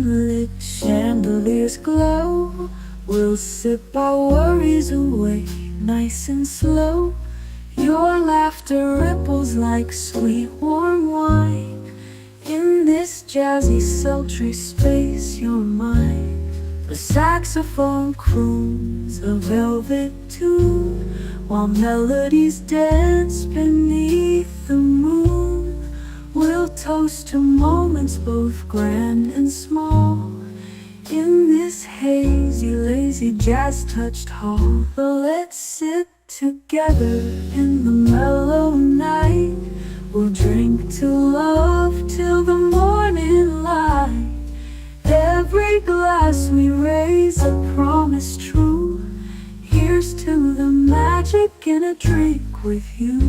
moonlit chandeliers glow. We'll sip our worries away, nice and slow. Your laughter ripples like sweet warm wine. In this jazzy sultry space you're mine. The saxophone croons a velvet tune, while melodies dance beneath the moon. We'll toast to moments both grand and small, in this hazy, lazy, jazz-touched hall. But let's sit together in the mellow night. We'll drink to love till the morning light. Every glass we raise a promise true. Here's to the magic in a drink with you.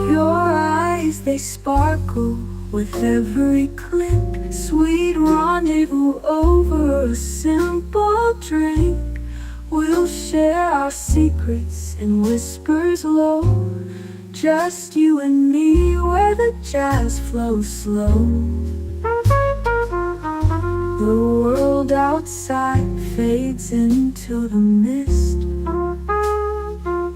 Your eyes, they sparkle with every click. Sweet rendezvous over a simple drink. We'll share our secrets in whispers low, just you and me where the jazz flows slow. The world outside fades into the mist,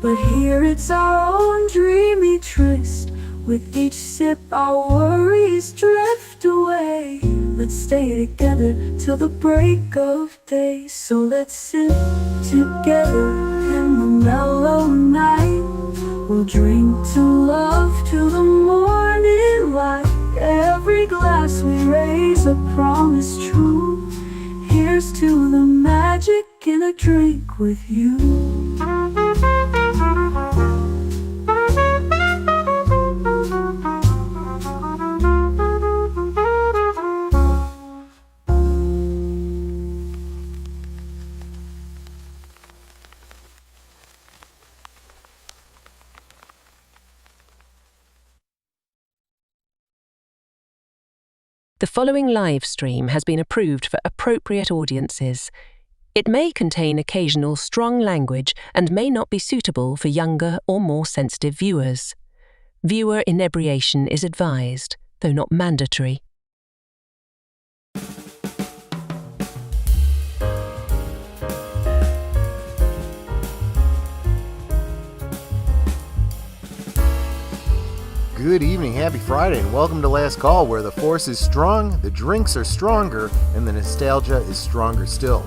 but here it's our own dreamy tryst. With each sip our worries drift away. Let's stay together till the break of day. So let's sit together in the mellow night. We'll drink to love till the morning light. Every glass we raise a promise true. Here's to the magic in a drink with you. The following live stream has been approved for appropriate audiences. It may contain occasional strong language and may not be suitable for younger or more sensitive viewers. Viewer inebriation is advised, though not mandatory. Good evening, happy Friday, and welcome to Last Call, where the force is strong, the drinks are stronger, and the nostalgia is stronger still.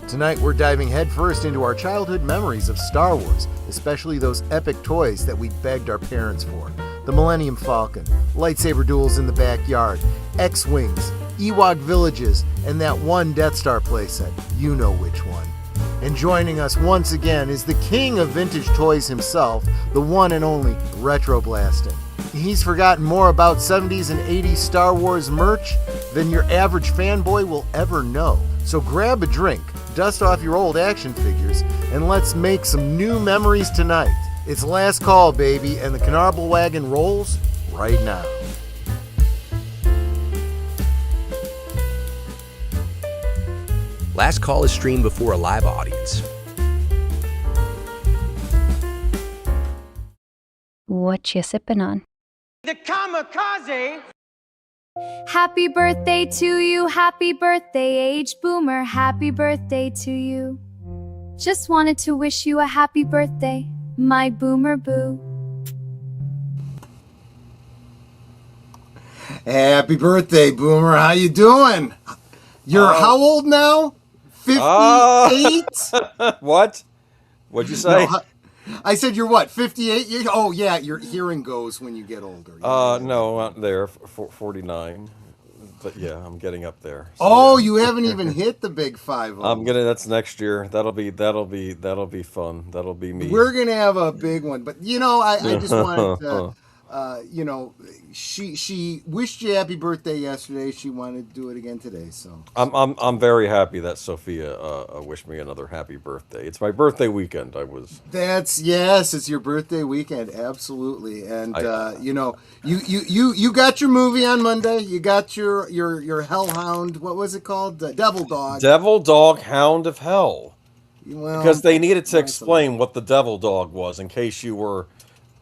Tonight we're diving headfirst into our childhood memories of Star Wars, especially those epic toys that we begged our parents for. The Millennium Falcon, lightsaber duels in the backyard, X-Wings, Ewok villages, and that one Death Star playset. You know which one. And joining us once again is the king of vintage toys himself, the one and only Retro Blasting. He's forgotten more about 70s and 80s Star Wars merch than your average fanboy will ever know. So grab a drink, dust off your old action figures, and let's make some new memories tonight. It's Last Call, baby, and the Canarble Wagon rolls right now. Last Call is streamed before a live audience. What you sipping on? The kamikaze! Happy birthday to you, happy birthday, age boomer, happy birthday to you. Just wanted to wish you a happy birthday, my boomer boo. Happy birthday, Boomer. How you doing? You're how old now? 58? What? What'd you say? No, I said you're what, 58? Oh, yeah, your hearing goes when you get older. No, not there. 49. But yeah, I'm getting up there. So, oh, yeah. You haven't even hit the big 5-0. I'm gonna. That's next year. That'll be fun. That'll be me. We're gonna have a big one. But I just wanted to. She wished you happy birthday yesterday. She wanted to do it again today. So I'm very happy that Sophia wished me another happy birthday. It's my birthday weekend. Yes, it's your birthday weekend, absolutely. And you got your movie on Monday. You got your Hellhound. What was it called? Devil Dog. Devil Dog, Hound of Hell. Well, Because they needed to that's explain what the devil dog was, in case you were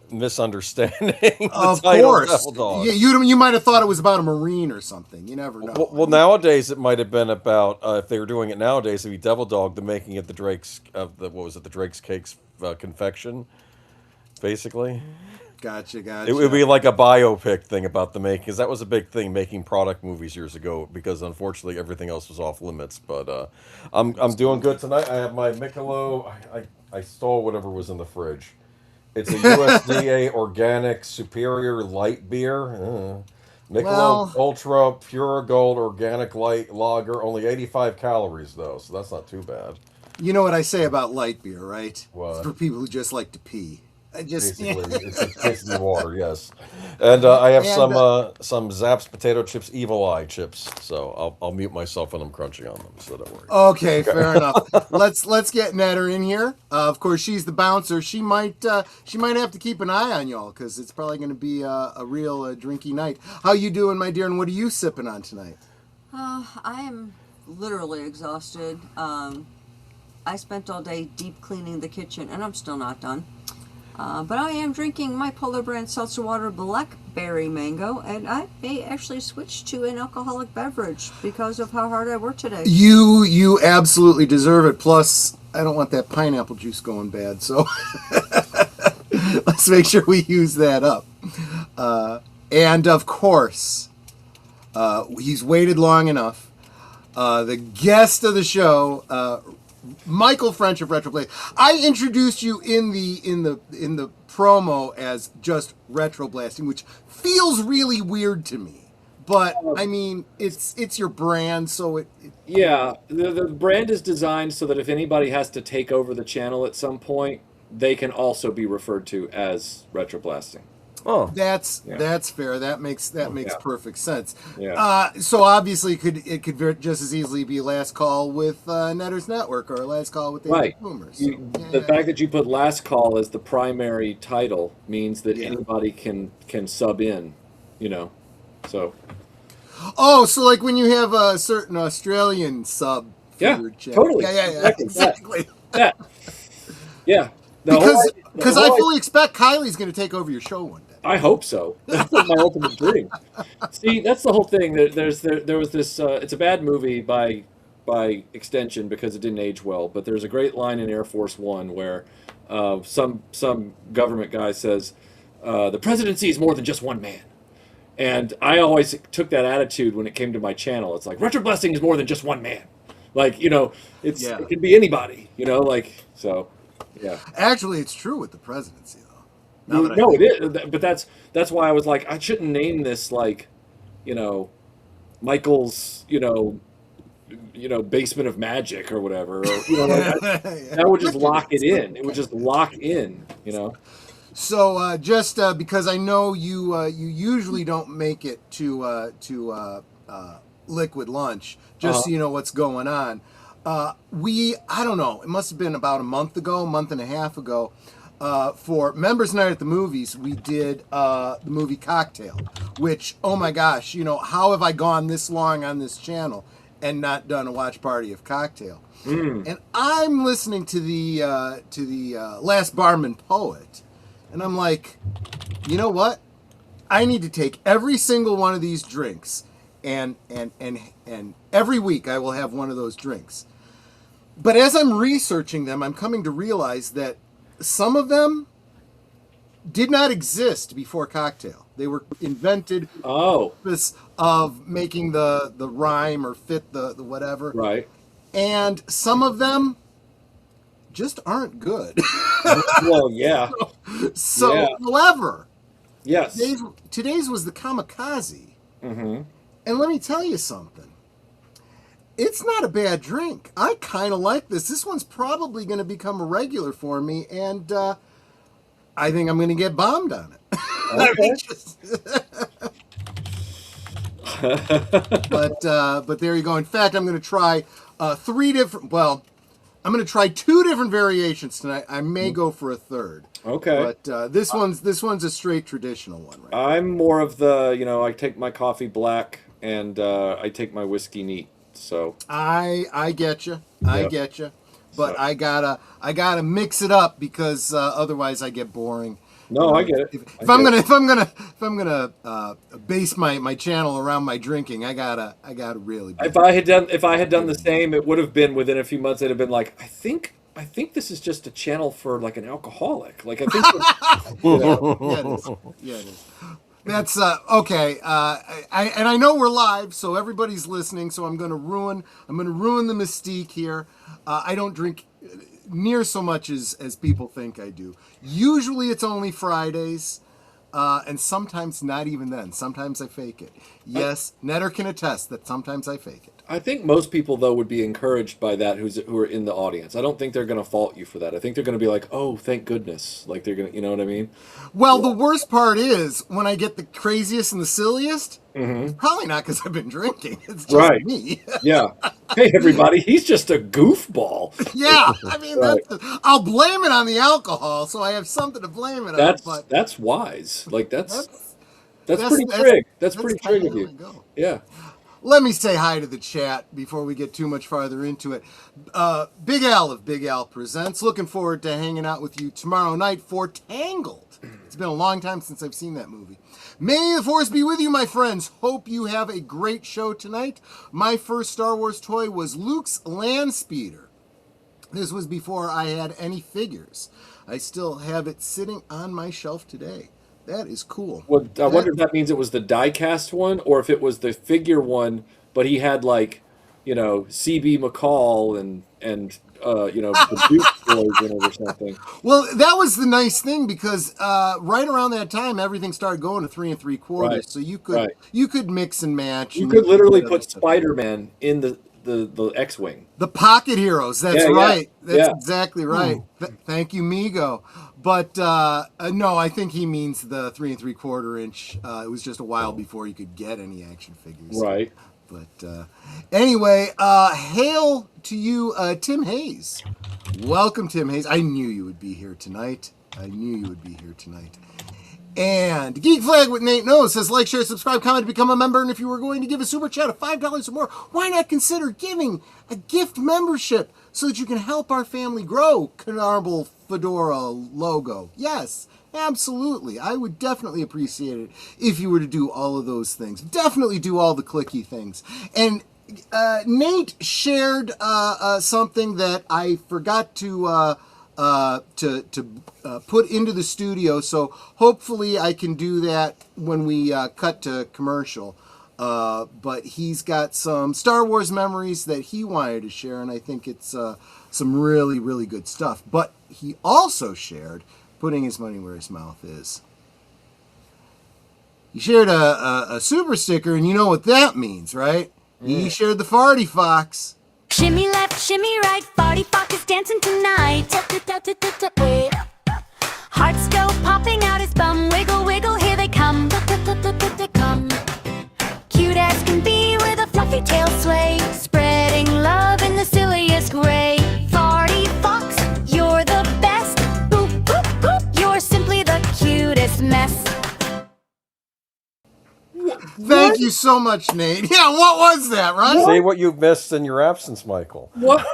misunderstanding the of title course. devil dog. Yeah, you might have thought it was about a Marine or something. You never know. Well, nowadays it might have been about if they were doing it nowadays, it'd be Devil Dog, the making of the Drake's of the what was it, the Drake's Cakes confection, basically. Gotcha. It would be like a biopic thing about the making, because that was a big thing, making product movies years ago. Because unfortunately, everything else was off limits. But I'm doing good tonight. I have my Michelob. I stole whatever was in the fridge. It's a USDA organic superior light beer. Michelob Well- Ultra Pure Gold Organic Light Lager. Only 85 calories though, so that's not too bad. You know what I say about light beer, right? What? It's for people who just like to pee. I just Basically, it's just tasty water, yes. And I have some Zapp's potato chips, Evil Eye chips. So I'll mute myself when I'm crunching on them. So don't worry. Okay, fair enough. Let's get Netter in here. Of course, she's the bouncer. She might have to keep an eye on y'all because it's probably going to be a real drinky night. How you doing, my dear? And what are you sipping on tonight? I am literally exhausted. I spent all day deep cleaning the kitchen, and I'm still not done. But I am drinking my Polar Brand Seltzer Water Blackberry Mango, and I may actually switch to an alcoholic beverage because of how hard I worked today. You absolutely deserve it. Plus, I don't want that pineapple juice going bad, so let's make sure we use that up. And of course, he's waited long enough. The guest of the show, Michael French of Retroplay. I introduced you in the promo as just Retroblasting, which feels really weird to me. But I mean, it's your brand, so it Yeah, the brand is designed so that if anybody has to take over the channel at some point, they can also be referred to as Retroblasting. Oh, that's fair. That makes perfect sense. Yeah. So obviously, it could just as easily be Last Call with Netter's Network or Last Call with the Right. Boomers. The fact that you put Last Call as the primary title means that anybody can sub in, so. Oh, so like when you have a certain Australian sub for Yeah, your channel. totally. Yeah, exactly. That. Yeah. Because I fully expect Kylie's going to take over your show one day. I hope so. That's my ultimate dream. See, that's the whole thing. There was this. It's a bad movie by extension because it didn't age well. But there's a great line in Air Force One where some government guy says, "The presidency is more than just one man." And I always took that attitude when it came to my channel. It's like Retroblasting is more than just one man. Like it could be anybody. So. Yeah. Actually, it's true with the presidency, though. No, it is. But that's why I was like, I shouldn't name this Michael's, basement of magic or whatever. Or, that would just lock it in. It would just lock in. So just because I know you usually don't make it to Liquid Lunch, just so you know what's going on. I don't know, it must have been about a month and a half ago, for Members Night at the Movies, we did the movie Cocktail, which, oh my gosh, how have I gone this long on this channel and not done a watch party of Cocktail? And I'm listening to the Last Barman Poet, and I'm like, you know what? I need to take every single one of these drinks, and every week I will have one of those drinks. But as I'm researching them, I'm coming to realize that some of them did not exist before Cocktail. They were invented for the purpose of making the rhyme or fit the whatever. Right. And some of them just aren't good. Well, yeah. However, yes. Today's was the Kamikaze. Mm-hmm. And let me tell you something. It's not a bad drink. I kind of like this. This one's probably going to become a regular for me, and I think I'm going to get bombed on it. But there you go. In fact, I'm going to try I'm going to try 2 different variations tonight. I may go for a third. Okay. But this one's a straight traditional one, right? I'm more of the, I take my coffee black and I take my whiskey neat. So I get you. I get you. but So- I gotta mix it up because otherwise I get boring. No, I get it. If I'm gonna base my channel around my drinking, I gotta really. If I had done the same, it would have been within a few months. It'd have been like, I think this is just a channel for like an alcoholic. Like I think, you know. Yeah, it is. Yeah, it is. That's okay. I know we're live, so everybody's listening. So I'm gonna ruin the mystique here. I don't drink near so much as people think I do. Usually it's only Fridays, and sometimes not even then. Sometimes I fake it. Yes, Netter can attest that sometimes I fake it. I think most people though would be encouraged by that who are in the audience. I don't think they're going to fault you for that. I think they're going to be like, "Oh, thank goodness!" Like they're going to, you know what I mean? Well, the worst part is when I get the craziest and the silliest. Mm-hmm. It's probably not because I've been drinking. It's just Right. me. Yeah. Hey, everybody, he's just a goofball. Yeah, I mean, Right. I'll blame it on the alcohol, so I have something to blame it on. But That's wise. Like that's that's pretty trig. That's that's pretty kinda trig of how you. I go. Yeah. Let me say hi to the chat before we get too much farther into it. Big Al of Big Al Presents. Looking forward to hanging out with you tomorrow night for Tangled. It's been a long time since I've seen that movie. May the Force be with you, my friends. Hope you have a great show tonight. My first Star Wars toy was Luke's Land Speeder. This was before I had any figures. I still have it sitting on my shelf today. That is cool. Well, I wonder if that means it was the die-cast one or if it was the figure one, but he had like, you know, CB McCall and you know, the Duke boys in it or something. Well, that was the nice thing because right around that time, everything started going to 3 3/4, Right. so you could Right. you could mix and match. You and could literally get other put stuff. Spider-Man in the X-wing. The Pocket Heroes. That's Yeah, yeah, right. That's yeah. exactly right. Thank you, Migo. But no, I think he means the 3 3/4 inch. It was just a while before you could get any action figures. Right. But anyway, hail to you, Tim Hayes. Welcome, Tim Hayes. I knew you would be here tonight. And Geek Flag with Nate Knows says, like, share, subscribe, comment, become a member. And if you were going to give a super chat of $5 or more, why not consider giving a gift membership so that you can help our family grow? Canarble Fedora logo. Yes, absolutely. I would definitely appreciate it if you were to do all of those things. Definitely do all the clicky things. And Nate shared something that I forgot to put into the studio, so hopefully I can do that when we cut to commercial. But he's got some Star Wars memories that he wanted to share, and I think it's some really, really good stuff. But he also shared putting his money where his mouth is. He shared a super sticker, and you know what that means, right? He shared the Farty Fox. Shimmy left, shimmy right, Farty Fox is dancing tonight. Hearts go popping out his bum, wiggle, wiggle, here they come. Come. Cute as can be with a fluffy tail sway, spreading love in the silliest way. Farty Fox, you're the best. Boop, boop, boop, you're simply the cutest mess. Thank you so much, Nate. Yeah, what was that, right? Say what you've missed in your absence, Michael. What?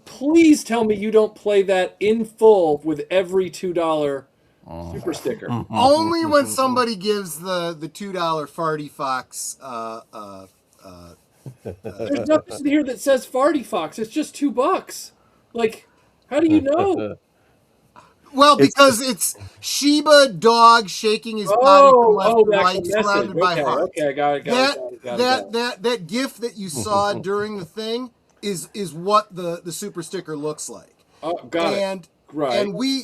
Please tell me you don't play that in full with every $2 super sticker. Only when somebody gives the $2 Farty Fox. There's nothing here that says Farty Fox. It's just $2. Like, how do you know? Well, because it's Sheba dog shaking his body from left to right, surrounded by hearts. Okay, got it. That GIF that you saw during the thing is what the super sticker looks like. Oh, got it. Right. And we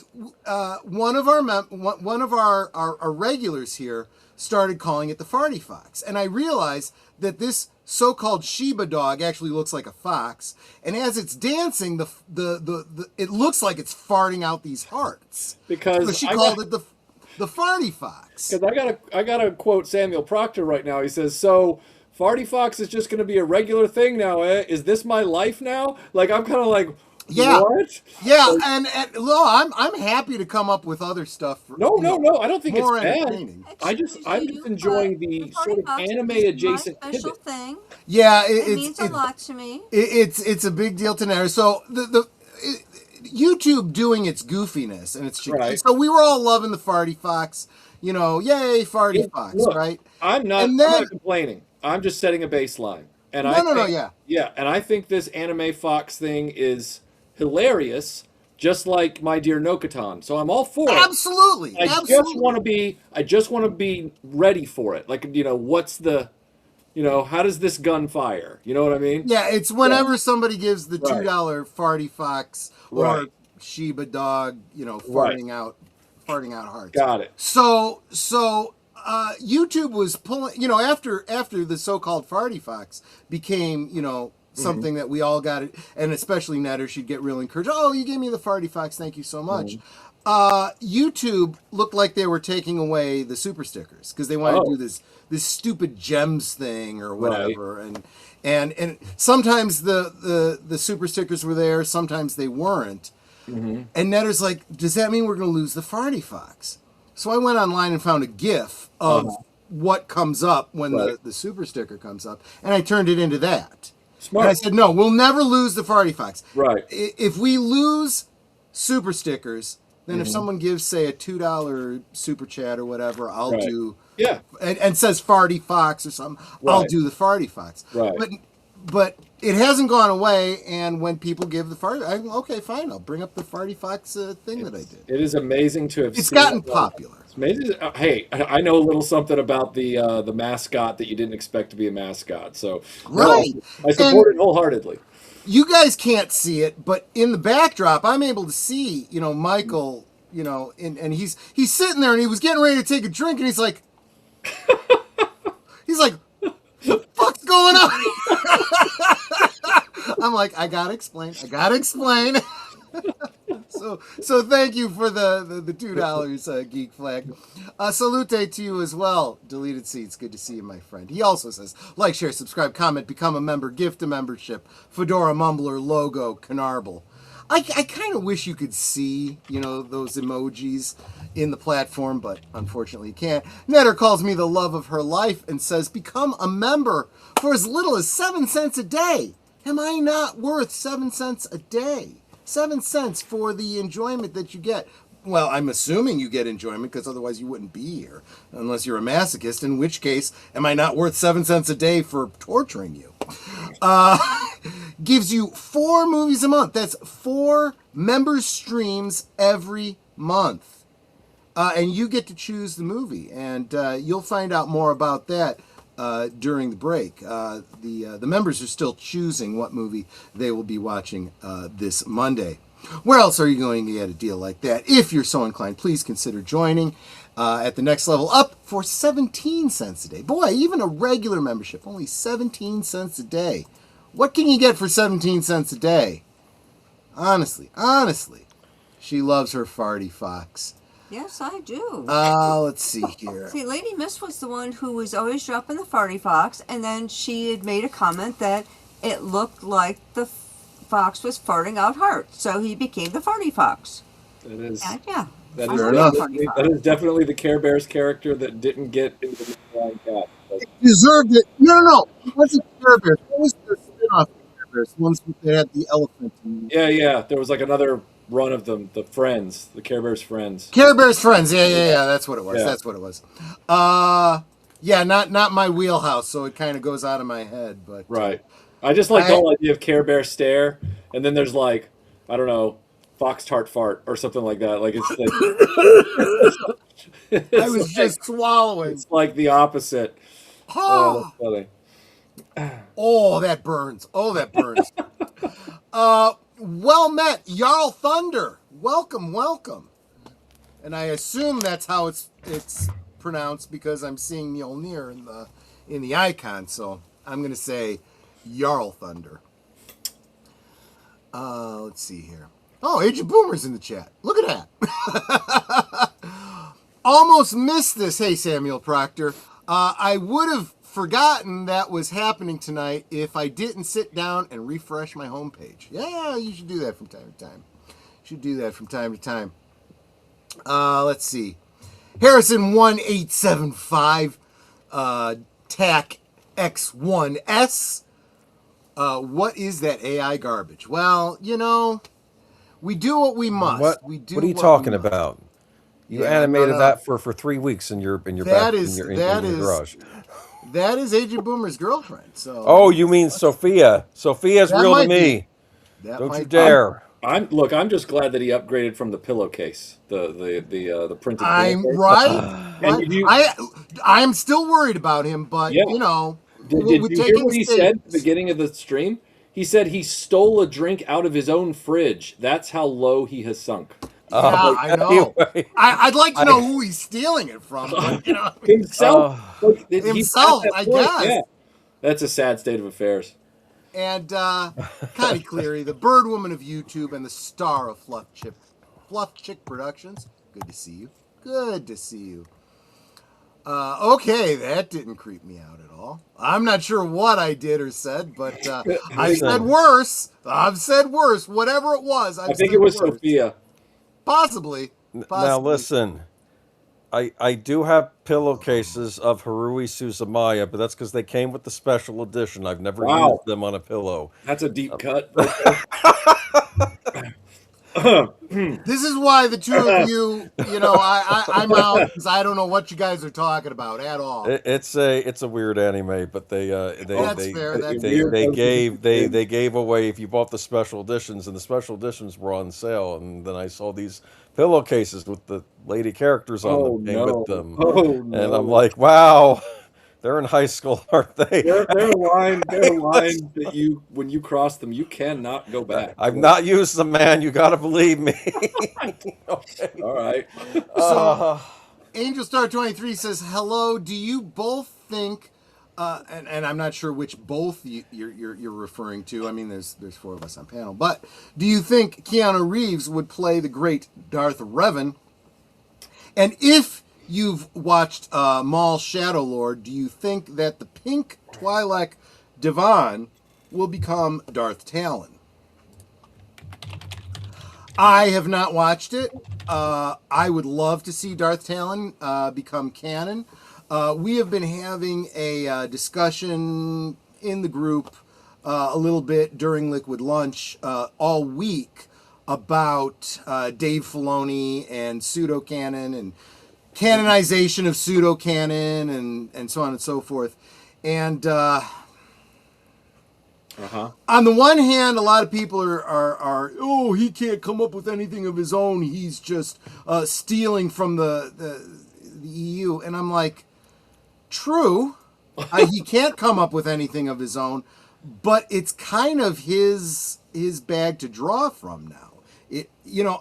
one of our regulars here started calling it the Farty Fox, and I realized that this so-called Sheba dog actually looks like a fox, and as it's dancing, the it looks like it's farting out these hearts. Because so she called it the Farty Fox. Because I gotta quote Samuel Proctor right now. He says, "So Farty Fox is just going to be a regular thing now, eh? Is this my life now?" Like I'm kind of like, Yeah. What? Yeah, and no, I'm happy to come up with other stuff. For, No, I don't think more it's bad. entertaining. I'm just enjoying the sort of anime adjacent my special pivot. thing. Yeah, It means a lot to me. it's a big deal to Natter. So YouTube doing its goofiness and its Right. so we were all loving the Farty Fox, you know, yay Farty Fox, Look, right? I'm not complaining. I'm just setting a baseline. And and I think this anime Fox thing is hilarious, just like My Dear No-Katan. So I'm all for it. Absolutely. I just want to be ready for it. Like, you know, what's the, you know, how does this gun fire? You know what I mean? Yeah, it's whenever somebody gives the $2 Farty Fox or Shiba dog, you know, farting out hearts. Got it. So YouTube was pulling, you know, after the so-called Farty Fox became, you know, something that we all got, and especially Netter, she'd get real encouraged. Oh, you gave me the Farty Fox, thank you so much. YouTube looked like they were taking away the super stickers because they wanted to do this stupid gems thing or whatever, and sometimes the super stickers were there, sometimes they weren't. And Netter's like, does that mean we're going to lose the Farty Fox? So I went online and found a GIF of what comes up when the super sticker comes up, and I turned it into that. Smart. And I said, no, we'll never lose the Farty Fox. Right. If we lose super stickers, then if someone gives, say, a $2 super chat or whatever, I'll do... Yeah. And says Farty Fox or something, I'll do the Farty Fox. Right. But it hasn't gone away, and when people give the Farty... okay, fine, I'll bring up the Farty Fox thing that I did. It is amazing to have It's gotten popular. It's amazing. Hey, I know a little something about the mascot that you didn't expect to be a mascot. So right. I support it wholeheartedly. You guys can't see it, but in the backdrop, I'm able to see, you know, Michael, you know, and he's sitting there and he was getting ready to take a drink and he's like, what the fuck's going on? I'm like, I gotta explain. So thank you for the $2 Geek Flag. Salute to you as well. Deleted Seats, good to see you, my friend. He also says, like, share, subscribe, comment, become a member, gift a membership, Fedora Mumbler, logo, Canarble. I kind of wish you could see, you know, those emojis in the platform, but unfortunately you can't. Netter calls me the love of her life and says, become a member for as little as 7 cents a day. Am I not worth 7 cents a day? 7 cents for the enjoyment that you get. Well, I'm assuming you get enjoyment because otherwise you wouldn't be here unless you're a masochist, in which case, am I not worth 7 cents a day for torturing you? Gives you 4 movies a month. That's 4 members' streams every month. And you get to choose the movie. And you'll find out more about that during the break. The members are still choosing what movie they will be watching this Monday. Where else are you going to get a deal like that? If you're so inclined, please consider joining at the next level up for 17 cents a day. Boy, even a regular membership, only 17 cents a day. What can you get for 17 cents a day? Honestly, she loves her Farty Fox. Yes, I do. Let's see here. See, Lady Miss was the one who was always dropping the Farty Fox, and then she had made a comment that it looked like the fox was farting out hearts, so he became the Farty Fox. That is. Yeah. That is definitely the Care Bears character that didn't get into the Flying Cat. It deserved it. No. It wasn't Care Bears. What was the spin-off of Care Bears? The ones that had the elephant. Yeah. There was like another run of them. The Friends. The Care Bears Friends. Care Bears Friends. Yeah. That's what it was. Yeah. That's what it was. Yeah, not my wheelhouse, so it kind of goes out of my head. But right. I just like the whole idea of Care Bear stare, and then there's like, I don't know, Fox Tart fart or something like that. Like it's like I was just swallowing. It's like the opposite. Oh, that's funny. That burns. Well met, Jarl Thunder. Welcome. And I assume that's how it's pronounced because I'm seeing Mjolnir in the icon. So I'm gonna say Jarl Thunder. Let's see here. Oh, Age of Boomers in the chat. Look at that. Almost missed this. Hey, Samuel Proctor. I would have forgotten that was happening tonight if I didn't sit down and refresh my homepage. Yeah, you should do that from time to time. Should do that from time to time. Let's see. Harrison 1875, TAC X1S. What is that AI garbage? Well, you know, we do what we must. What are you talking about? You animated that for 3 weeks in your That back is- in your that is- garage. That is Agent Boomer's girlfriend. So. Oh, you mean Sophia? Sophia's That real to might me. That Don't you might- dare. I'm just glad that he upgraded from the pillowcase, the printed. I'm pillowcase. right. And you- I'm still worried about him, but Yeah. you know, Did we're you hear taking what he said at the statements. beginning of the stream? He said he stole a drink out of his own fridge. That's how low he has sunk. Yeah, I know. Anyway. I'd like to know who he's stealing it from. But, you know, Himself. Look, he's at himself, that I point. guess. Yeah. That's a sad state of affairs. And Connie Cleary, the bird woman of YouTube and the star of Fluff Chick Productions. Good to see you. Good to see you. Okay, that didn't creep me out at all. I'm not sure what I did or said, but I said worse. I've said worse. Whatever it was, I think it was Sophia. Possibly. Now listen, I do have pillowcases of Harui Suzumaya, but that's because they came with the special edition. I've never Wow. used them on a pillow. That's a deep cut. This is why the two of you, I'm out because I don't know what you guys are talking about at all. It's a weird anime, but they gave away, if you bought the special editions, and the special editions were on sale, and then I saw these pillowcases with the lady characters on them came with them, and I'm like, wow, they're in high school, aren't they? They're a line that when you cross them, you cannot go back. I've not used them, man. You got to believe me. Okay. All right. So, Angel Star 23 says, hello, do you both think, and I'm not sure which both you're referring to. I mean, there's four of us on panel. But do you think Keanu Reeves would play the great Darth Revan? And if you've watched Maul Shadow Lord, do you think that the pink Twi'lek Divan will become Darth Talon? I have not watched it. I would love to see Darth Talon become canon. We have been having a discussion in the group a little bit during Liquid Lunch all week about Dave Filoni and pseudo-canon and canonization of pseudo-canon and so on and so forth. And on the one hand, a lot of people are oh, he can't come up with anything of his own. He's just stealing from the EU. And I'm like, true, he can't come up with anything of his own, but it's kind of his bag to draw from now.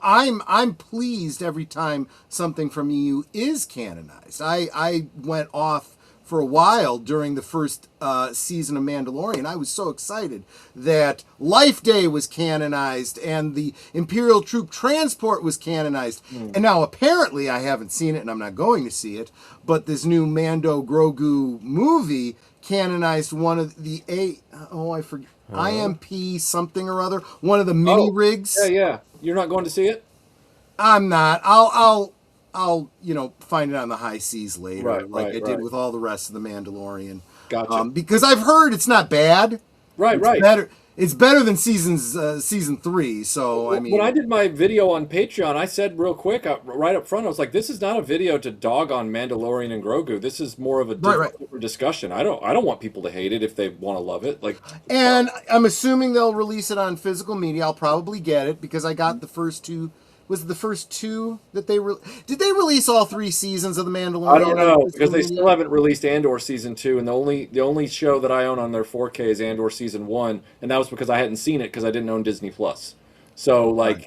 I'm pleased every time something from EU is canonized. I went off for a while during the first season of Mandalorian. I was so excited that Life Day was canonized and the Imperial Troop Transport was canonized. And now apparently, I haven't seen it and I'm not going to see it, but this new Mando Grogu movie canonized one of the I forget. IMP something or other, one of the mini rigs. Yeah. You're not going to see it? I'm not. I'll find it on the high seas later, I did right. with all the rest of the Mandalorian. Gotcha. Because I've heard it's not bad. Right. It's better than season 3. So I mean, when I did my video on Patreon, I said real quick, right up front, I was like, "This is not a video to dog on Mandalorian and Grogu. This is more of a different discussion. I don't want people to hate it if they want to love it." And I'm assuming they'll release it on physical media. I'll probably get it because I got the first two. Was it the first two that did they release all 3 seasons of The Mandalorian? I don't know because they still haven't released Andor season 2, and the only show that I own on their 4K is Andor season 1, and that was because I hadn't seen it because I didn't own Disney Plus. So I think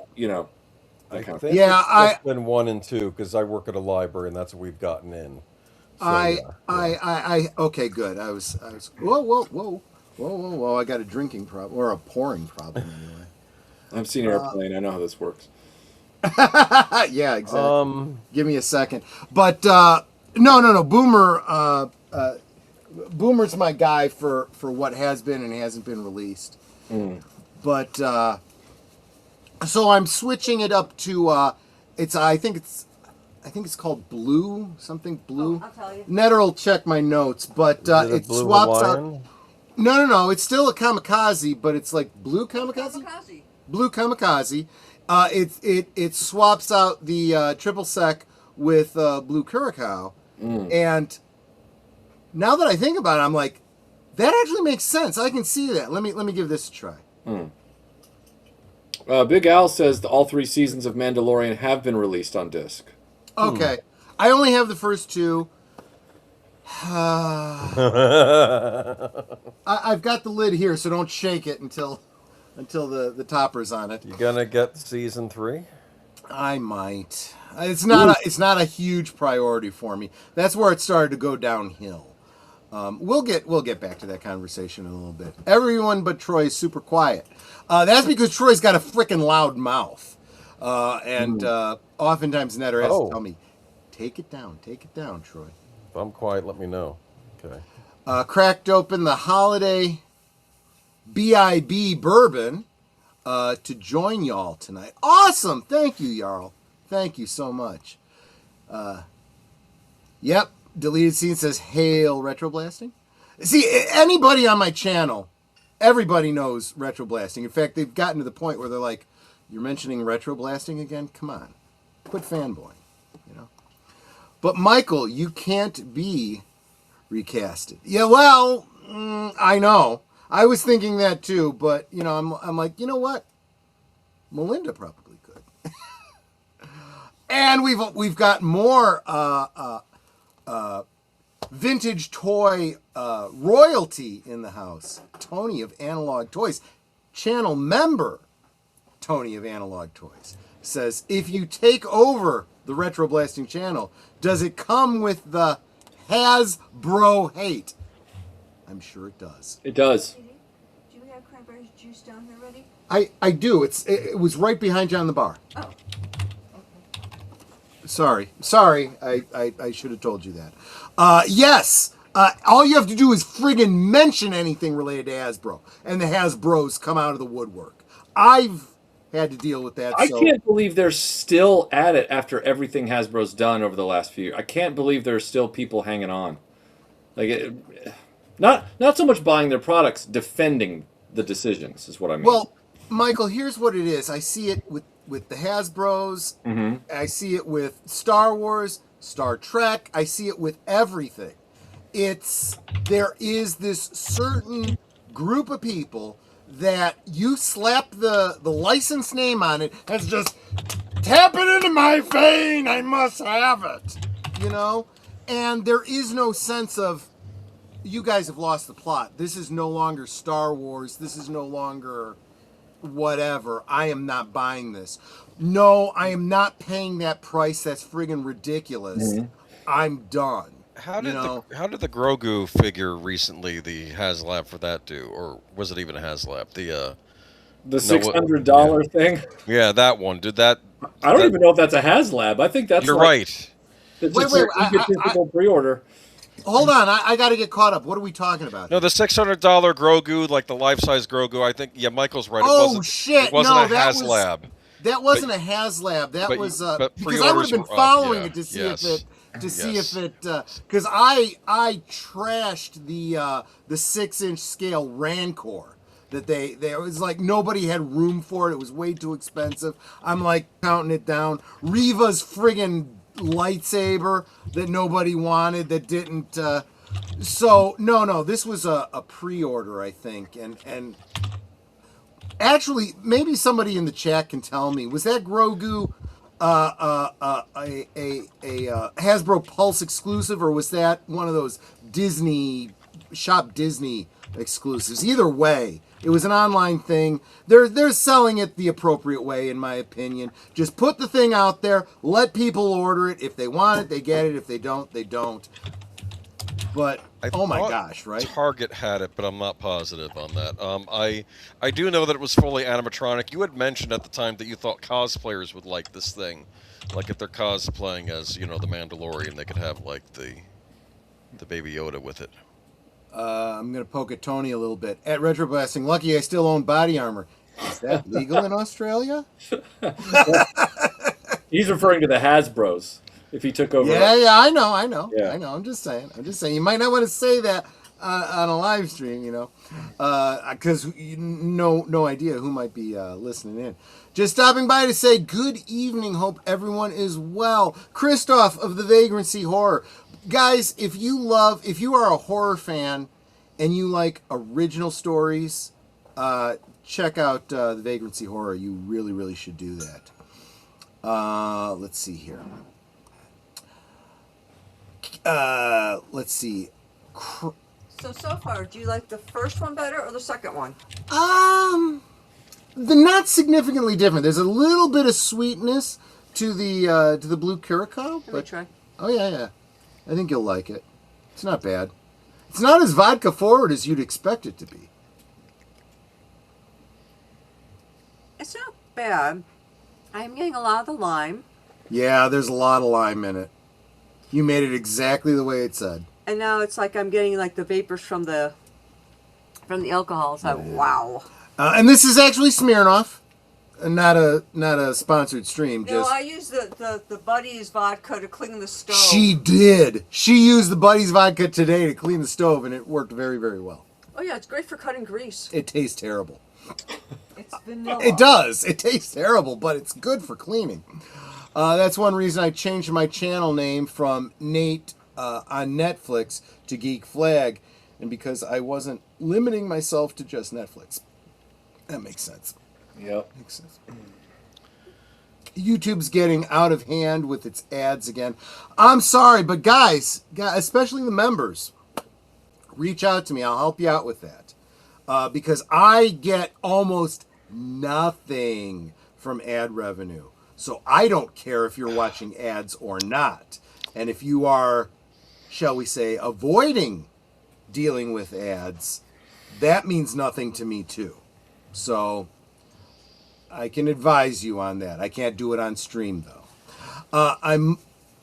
it's been 1 and 2 because I work at a library and that's what we've gotten in. So, okay, good. I was whoa! I got a drinking problem or a pouring problem anyway. I've seen Airplane. I know how this works. Yeah, exactly. Give me a second. But no. Boomer Boomer's my guy for what has been and hasn't been released. But so I'm switching it up to it's I think it's called Blue, something Blue. I'll tell you. Netter will check my notes, but it Blue swaps Hawaiian? out. No. It's still a kamikaze, but it's like Blue Kamikaze. Blue Kamikaze. It swaps out the triple sec with Blue Curacao, and now that I think about it, I'm like, that actually makes sense. I can see that. Let me give this a try. Big Al says all 3 seasons of Mandalorian have been released on disc. Okay, I only have the first 2. I've got the lid here, so don't shake it until the topper's on it. You gonna get season 3? I might. It's not a huge priority for me. That's where it started to go downhill. We'll get back to that conversation in a little bit. Everyone but Troy is super quiet. That's because Troy's got a freaking loud mouth, and oftentimes Netter has to tell me, take it down, Troy. If I'm quiet, let me know. Okay. Cracked open the holiday BIB bourbon to join y'all tonight. Awesome! Thank you, Jarl. Thank you so much. Yep. Deleted Scene says, hail retroblasting. See, anybody on my channel, everybody knows retroblasting. In fact, they've gotten to the point where they're like, you're mentioning retroblasting again? Come on. Quit fanboying, you know? But Michael, you can't be recasted. Yeah, well, I know. I was thinking that too, but, you know, I'm like, you know what? Melinda probably could. And we've got more vintage toy royalty in the house. Tony of Analog Toys, channel member Tony of Analog Toys, says, if you take over the Retro Blasting channel, does it come with the Hasbro hate? I'm sure it does. It does. Do you have cranberry juice down here ready? I do. It was right behind you on the bar. Oh. Sorry. I should have told you that. Yes. All you have to do is friggin' mention anything related to Hasbro, and the Hasbros come out of the woodwork. I've had to deal with that. I can't believe they're still at it after everything Hasbro's done over the last few years. I can't believe there's still people hanging on. Like, not so much buying their products, defending the decisions is what I mean. Well, Michael, here's what it is. I see it with the Hasbros. Mm-hmm. I see it with Star Wars, Star Trek. I see it with everything. There is this certain group of people that you slap the license name on it, and it's just, tap it into my vein, I must have it, you know? And there is no sense of, you guys have lost the plot. This is no longer Star Wars. This is no longer whatever. I am not buying this. No, I am not paying that price. That's friggin' ridiculous. Mm-hmm. I'm done. How did the Grogu figure recently, the HasLab for that do, or was it even a HasLab? The $600 thing. Yeah, that one. Did that? I don't even know if that's a HasLab. I think that's. You're right. It's a pre-order. Hold on, I got to get caught up. What are we talking about? No, the $600 Grogu, like the life-size Grogu. I think Michael's right. Shit! It wasn't a HasLab. That wasn't a HasLab. That was because I would have been following it to see if it. Because I trashed the 6-inch scale Rancor that it was like nobody had room for it. It was way too expensive. I'm like counting it down. Reva's friggin' lightsaber that nobody wanted, that didn't. So no, this was a pre-order, I think, and actually maybe somebody in the chat can tell me, was that Grogu a Hasbro Pulse exclusive, or was that one of those Shop Disney exclusives? Either way, it was an online thing. They're selling it the appropriate way, in my opinion. Just put the thing out there, let people order it. If they want it, they get it. If they don't, they don't. But oh my gosh, right? Target had it, but I'm not positive on that. I do know that it was fully animatronic. You had mentioned at the time that you thought cosplayers would like this thing, like if they're cosplaying as the Mandalorian, they could have like the Baby Yoda with it. I'm going to poke at Tony a little bit. At Retroblasting, lucky I still own body armor. Is that legal in Australia? He's referring to the Hasbros. If he took over. Yeah, I know. Yeah. I know. I'm just saying. You might not want to say that on a live stream, because no idea who might be listening in. Just stopping by to say good evening. Hope everyone is well. Christoph of the Vagrancy Horror. Guys, if you are a horror fan and you like original stories, check out the Vagrancy Horror. You really, really should do that. Let's see here. Let's see. So far, do you like the first one better or the second one? They're not significantly different. There's a little bit of sweetness to the blue curacao. Let me try. Oh yeah. I think you'll like it. It's not bad. It's not as vodka forward as you'd expect it to be. It's not bad. I'm getting a lot of the lime. Yeah, there's a lot of lime in it. You made it exactly the way it said. And now it's like I'm getting like the vapors from the alcohol. It's like, wow. And this is actually Smirnoff, not a sponsored stream. I use the Buddy's vodka to clean the stove. She did. She used the Buddy's vodka today to clean the stove, and it worked very, very well. Oh yeah, it's great for cutting grease. It tastes terrible. It's vanilla. It does. It tastes terrible, but it's good for cleaning. That's one reason I changed my channel name from Nate on Netflix to Geek Flag, and because I wasn't limiting myself to just Netflix. That makes sense. Yep. Makes sense. YouTube's getting out of hand with its ads again. I'm sorry, but guys, especially the members, reach out to me. I'll help you out with that. Because I get almost nothing from ad revenue. So I don't care if you're watching ads or not. And if you are, shall we say, avoiding dealing with ads, that means nothing to me too. So I can advise you on that. I can't do it on stream though. I'm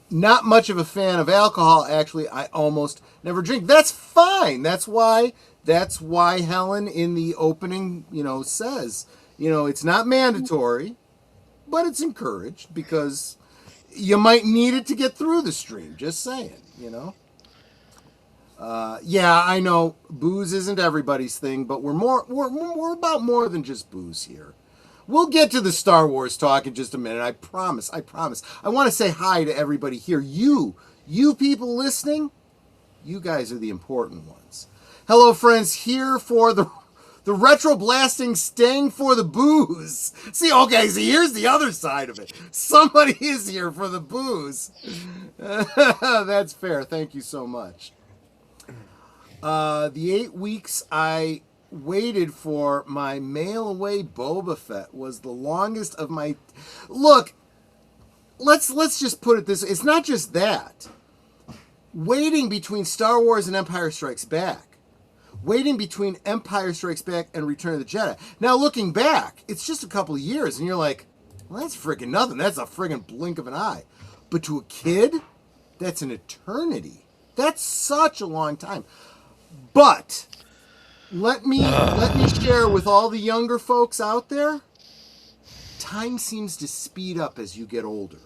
not much of a fan of alcohol. Actually, I almost never drink. That's fine. That's why Helen in the opening, says, it's not mandatory, but it's encouraged because you might need it to get through the stream. Just saying, Yeah, I know booze isn't everybody's thing, but we're about more than just booze here. We'll get to the Star Wars talk in just a minute. I promise. I want to say hi to everybody here. You people listening, you guys are the important ones. Hello, friends, here for the retro blasting, staying for the booze. See, here's the other side of it. Somebody is here for the booze. That's fair. Thank you so much. The 8 weeks I waited for my mail-away Boba Fett was the longest of my... Look, let's just put it this way. It's not just that. Waiting between Star Wars and Empire Strikes Back. Waiting between Empire Strikes Back and Return of the Jedi. Now, looking back, it's just a couple of years, and you're like, well, that's freaking nothing. That's a friggin' blink of an eye. But to a kid, that's an eternity. That's such a long time. But let me share with all the younger folks out there, time seems to speed up as you get older.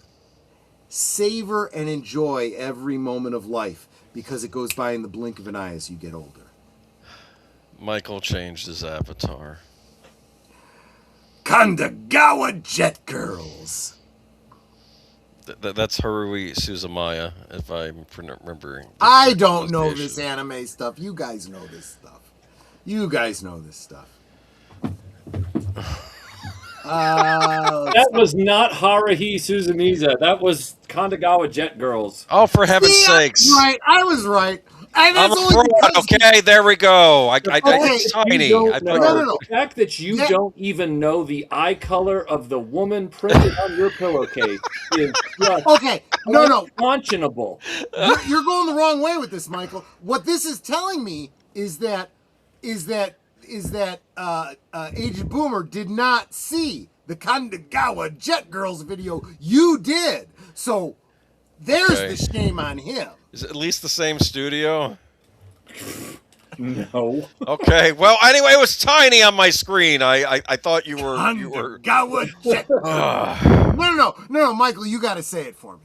Savor and enjoy every moment of life because it goes by in the blink of an eye as you get older. Michael changed his avatar. Kandagawa Jet Girls. That's Harui Suzumaya, if I'm remembering. I don't know this anime stuff. You guys know this stuff. That was not Haruhi Suzumiya. That was Kandagawa Jet Girls. Oh, for heaven's sakes! Right, I was right. And I'm a fraud. Okay, there we go. It's tiny. The fact that you don't even know the eye color of the woman printed on your pillowcase is just unconscionable. You're going the wrong way with this, Michael. What this is telling me is that Aged Boomer did not see the Kandagawa Jet Girls video. You did. So there's the shame on him. Is it at least the same studio? No. Okay. Well, anyway, it was tiny on my screen. I thought you were. Kanagawa Jet. Ah. No, Michael, you got to say it for me.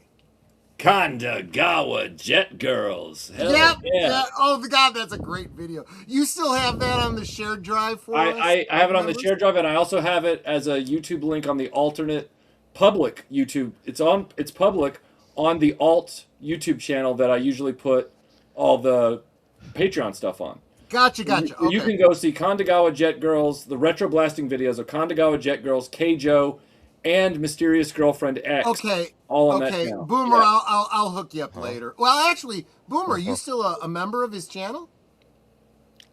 Kanagawa Jet Girls. Hell Yep. yeah. Yeah. Oh God, that's a great video. You still have that on the shared drive for us? I have it on the shared drive, and I also have it as a YouTube link on the alternate public YouTube. It's public on the alt YouTube channel that I usually put all the Patreon stuff on. Gotcha. Okay. You can go see Kanagawa Jet Girls, the retro blasting videos of Kanagawa Jet Girls, Keijo, and Mysterious Girlfriend X. Okay. All on that channel. Boomer, Yeah. I'll hook you up later. Well, actually, Boomer, are you still a member of his channel?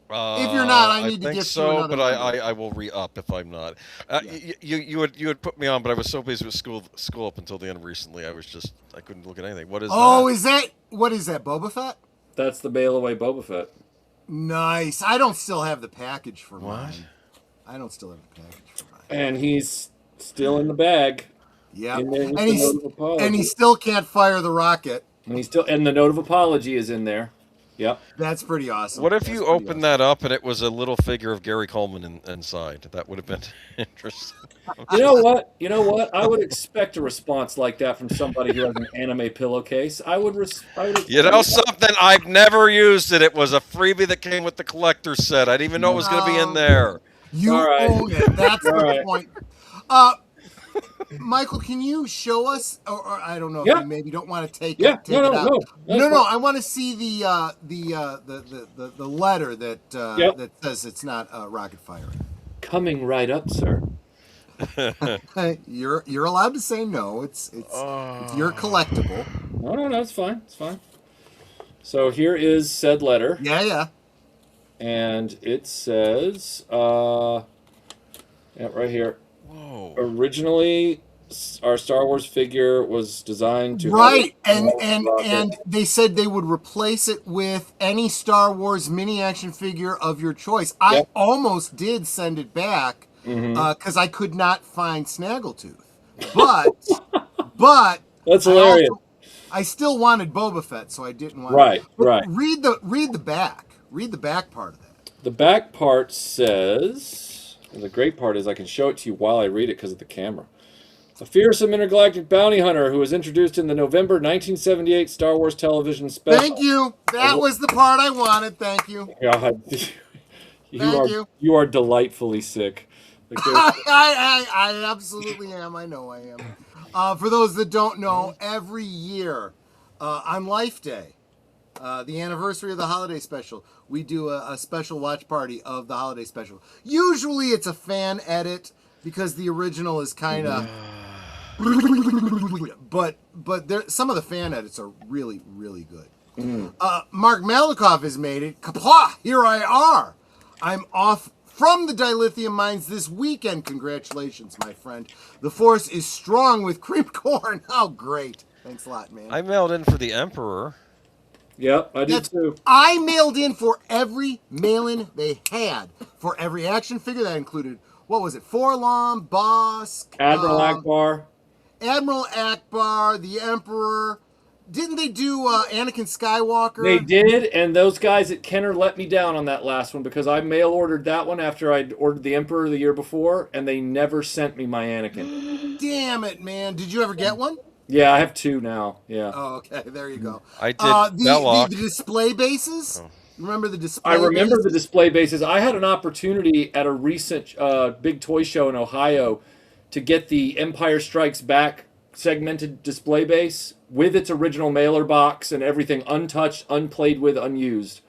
If you're not, I need to think get so, you another but member. I will re-up if I'm not. You had put me on, but I was so busy with school up until the end recently. I couldn't look at anything. What is that? What is that? Boba Fett? That's the bail away Boba Fett. Nice. I don't still have the package for What? mine. I don't still have the package for mine. And he's still in the bag. Yeah. In there with And the note of apology. he still can't fire the rocket. And the note of apology is in there. Yep. That's pretty awesome. What if you opened that up and it was a little figure of Gary Coleman inside? That would have been interesting. You know what? I would expect a response like that from somebody who has an anime pillowcase. I would. You know something? I've never used it. It was a freebie that came with the collector's set. I didn't even know it was going to be in there. You All right. own it. That's All the right. point. Michael, can you show us, or I don't know if Yeah. you maybe don't want to take Yeah. it out. No. I want to see the letter that Yep. that says it's not rocket firing. Coming right up, sir. You're allowed to say no. It's your collectible. No, it's fine. It's fine. So here is said letter. Yeah. And it says, right here. Whoa. Originally, our Star Wars figure was designed to Right, and they said they would replace it with any Star Wars mini action figure of your choice. I almost did send it back because I could not find Snaggletooth, but That's hilarious. I still wanted Boba Fett, so I didn't want. Right. Read the back. Read the back part of that. The back part says, and the great part is I can show it to you while I read it because of the camera. A fearsome intergalactic bounty hunter who was introduced in the November 1978 Star Wars television special. Thank you. That was the part I wanted. Thank you. God, you are delightfully sick. Like, I absolutely am. I know I am. For those that don't know, every year on Life Day, the anniversary of the holiday special, we do a special watch party of the holiday special. Usually it's a fan edit because the original is kind of... but some of the fan edits are really, really good. Mark Malikoff has made it. Kapla! Here I are. I'm off from the dilithium mines this weekend. Congratulations, my friend. The force is strong with cream corn. Oh, great. Thanks a lot, man. I mailed in for the Emperor. Yep, I did too. I mailed in for every mail-in they had. For every action figure that included, what was it, Forlom, Bosk, Admiral Akbar. Admiral Akbar, the Emperor. Didn't they do Anakin Skywalker? They did, and those guys at Kenner let me down on that last one because I mail ordered that one after I'd ordered the Emperor the year before, and they never sent me my Anakin. Damn it, man. Did you ever get one? Yeah, I have two now. Yeah. Oh, okay. There you go. I did the display bases? Remember the display I remember bases? the display bases. I had an opportunity at a recent big toy show in Ohio to get the Empire Strikes Back segmented display base with its original mailer box and everything untouched, unplayed with, unused.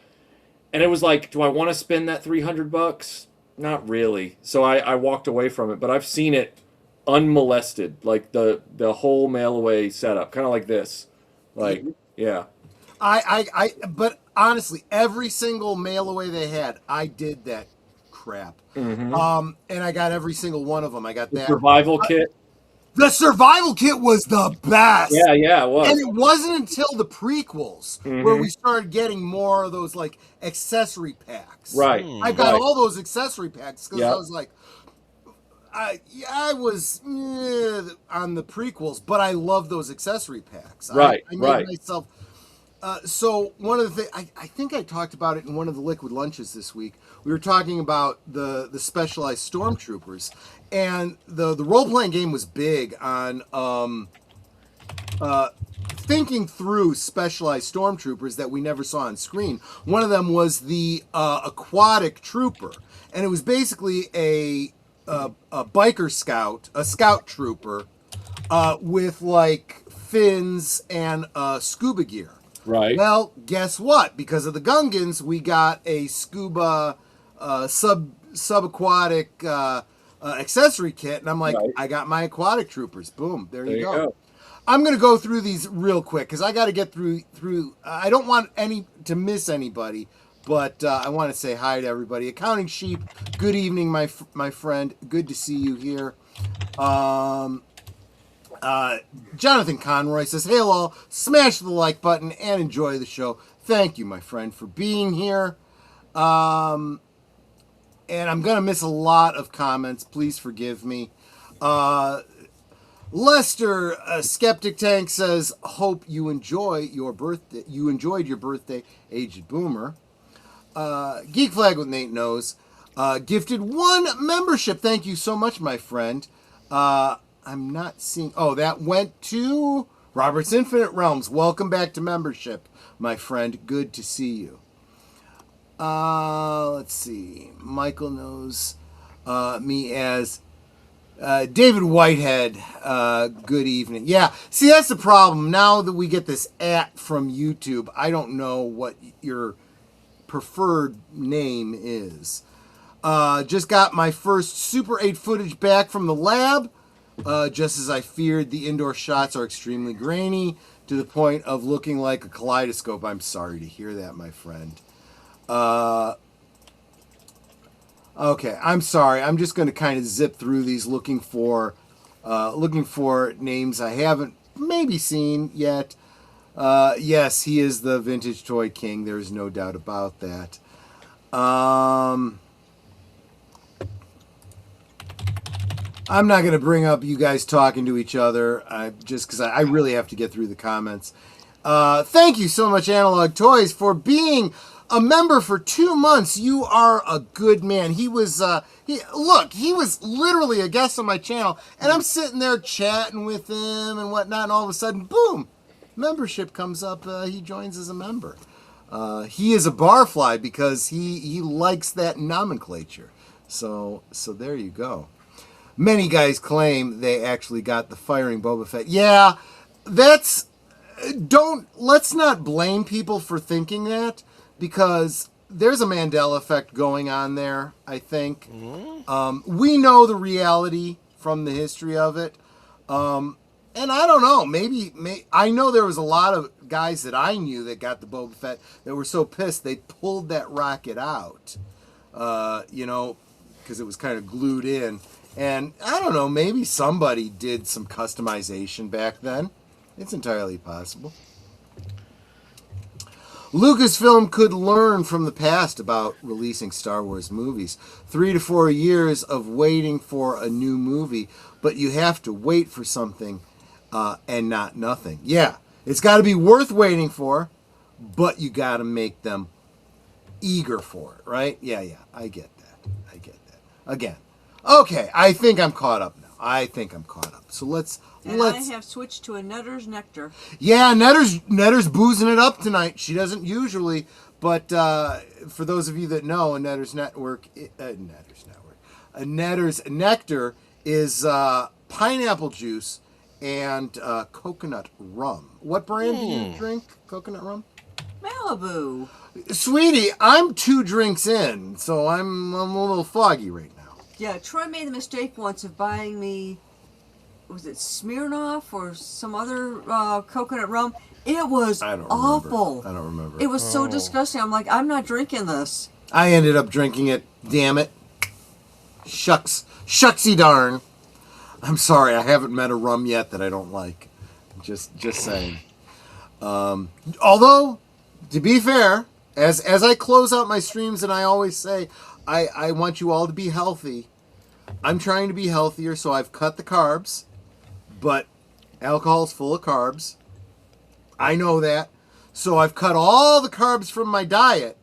And it was like, do I want to spend that $300? Not really. So I walked away from it, but I've seen it unmolested, like the whole mail away setup, kind of like this. Like, yeah. But honestly, every single mail away they had, I did that crap. And I got every single one of them. I got that survival kit. The survival kit was the best. Yeah, it was. And it wasn't until the prequels where we started getting more of those like accessory packs. Right. I got all those accessory packs because I was like, I was on the prequels, but I love those accessory packs. Right. I made myself. So one of the things I think I talked about it in one of the liquid lunches this week. We were talking about the specialized stormtroopers, and the role playing game was big on thinking through specialized stormtroopers that we never saw on screen. One of them was the aquatic trooper, and it was basically a biker scout, a scout trooper, with like fins and scuba gear. Right. Well, guess what? Because of the Gungans, we got a scuba subaquatic accessory kit, and I'm like, Right. I got my aquatic troopers. Boom, there you you go. go. I'm gonna go through these real quick because I got to get through. I don't want to miss anybody, but I want to say hi to everybody. Accounting Sheep, good evening, my friend. Good to see you here. Jonathan Conroy says, "Hey all, smash the like button and enjoy the show. Thank you, my friend, for being here." And I'm gonna miss a lot of comments. Please forgive me. Lester Skeptic Tank says, "Hope you enjoy your birthday. You enjoyed your birthday, aged boomer." Geek Flag with Nate Knows gifted 1 membership. Thank you so much, my friend. I'm not seeing. Oh, that went to Robert's Infinite Realms. Welcome back to membership, my friend. Good to see you. Let's see. Michael knows me as David Whitehead. Good evening. Yeah. See, that's the problem. Now that we get this from YouTube, I don't know what your preferred name is. Just got my first Super 8 footage back from the lab. Just as I feared, the indoor shots are extremely grainy to the point of looking like a kaleidoscope. I'm sorry to hear that, my friend. Okay, I'm sorry. I'm just going to kind of zip through these looking for names I haven't maybe seen yet. Yes, he is the Vintage Toy King. There's no doubt about that. I'm not going to bring up you guys talking to each other, just because I really have to get through the comments. Thank you so much, Analog Toys, for being a member for 2 months. You are a good man. He was literally a guest on my channel, and I'm sitting there chatting with him and whatnot, and all of a sudden, boom, membership comes up. He joins as a member. He is a barfly because he likes that nomenclature. So there you go. Many guys claim they actually got the firing Boba Fett. Yeah, let's not blame people for thinking that, because there's a Mandela effect going on there, I think. We know the reality from the history of it. And I don't know, maybe I know there was a lot of guys that I knew that got the Boba Fett that were so pissed they pulled that rocket out, because it was kind of glued in. And I don't know, maybe somebody did some customization back then. It's entirely possible. Lucasfilm could learn from the past about releasing Star Wars movies. 3 to 4 years of waiting for a new movie, but you have to wait for something and not nothing. Yeah, it's got to be worth waiting for, but you got to make them eager for it, right? Yeah, I get that. Again. Okay, I think I'm caught up now. So let's. I have switched to a Netter's Nectar. Yeah, Netter's boozing it up tonight. She doesn't usually, but for those of you that know, a Netter's Nectar is pineapple juice and coconut rum. What brand do you drink? Coconut rum? Malibu. Sweetie, I'm 2 drinks in, so I'm a little foggy right now. Yeah, Troy made the mistake once of buying me, was it Smirnoff or some other coconut rum? It was awful. I don't remember. It was so disgusting. I'm like, I'm not drinking this. I ended up drinking it. Damn it. Shucksy darn. I'm sorry, I haven't met a rum yet that I don't like. Just saying. Although, to be fair, as I close out my streams and I always say, I want you all to be healthy. I'm trying to be healthier, so I've cut the carbs, but alcohol's full of carbs. I know that. So I've cut all the carbs from my diet,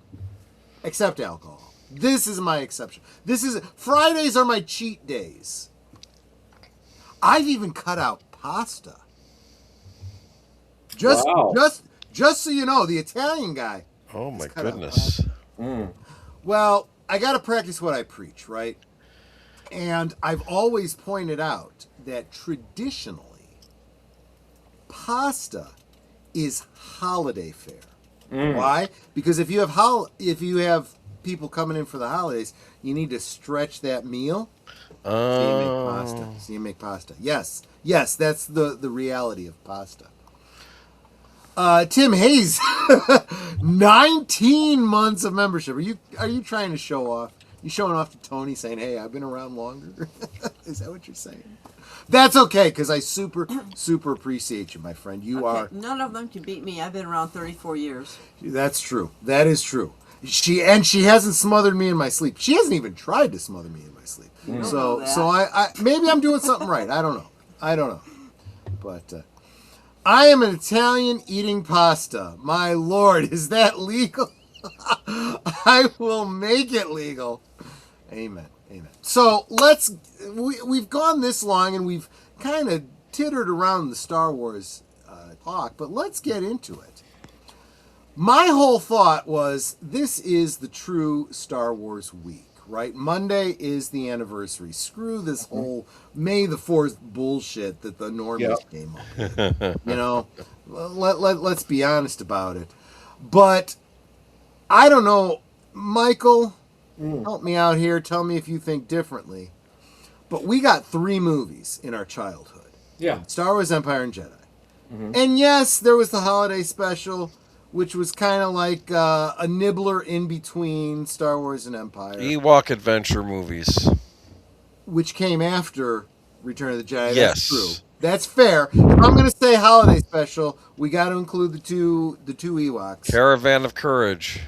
except alcohol. This is my exception. Fridays are my cheat days. I've even cut out pasta. Just so you know, the Italian guy. Oh my goodness. Well, I got to practice what I preach, right? And I've always pointed out that traditionally, pasta is holiday fare. Why? Because if you have people coming in for the holidays, you need to stretch that meal. So you make pasta. Yes, that's the reality of pasta. Tim Hayes, 19 months of membership. Are you trying to show off? You showing off to Tony, saying, "Hey, I've been around longer." Is that what you're saying? That's okay, because I super appreciate you, my friend. You are. None of them can beat me. I've been around 34 years. That's true. That is true. She hasn't smothered me in my sleep. She hasn't even tried to smother me in my sleep. So I maybe I'm doing something right. I don't know. But I am an Italian eating pasta. My Lord, is that legal? I will make it legal. Amen. So we've gone this long and we've kind of tittered around the Star Wars talk, but let's get into it. My whole thought was this is the true Star Wars week, right? Monday is the anniversary. Screw this whole May the 4th bullshit that the normies came up with. You know, let's be honest about it. But I don't know, Michael, help me out here. Tell me if you think differently. But we got 3 movies in our childhood. Yeah. Star Wars, Empire, and Jedi. And yes, there was the holiday special, which was kind of like a nibbler in between Star Wars and Empire. Ewok adventure movies. Which came after Return of the Jedi. Yes. That's true. That's fair. If I'm going to say holiday special, we got to include the two Ewoks. Caravan of Courage.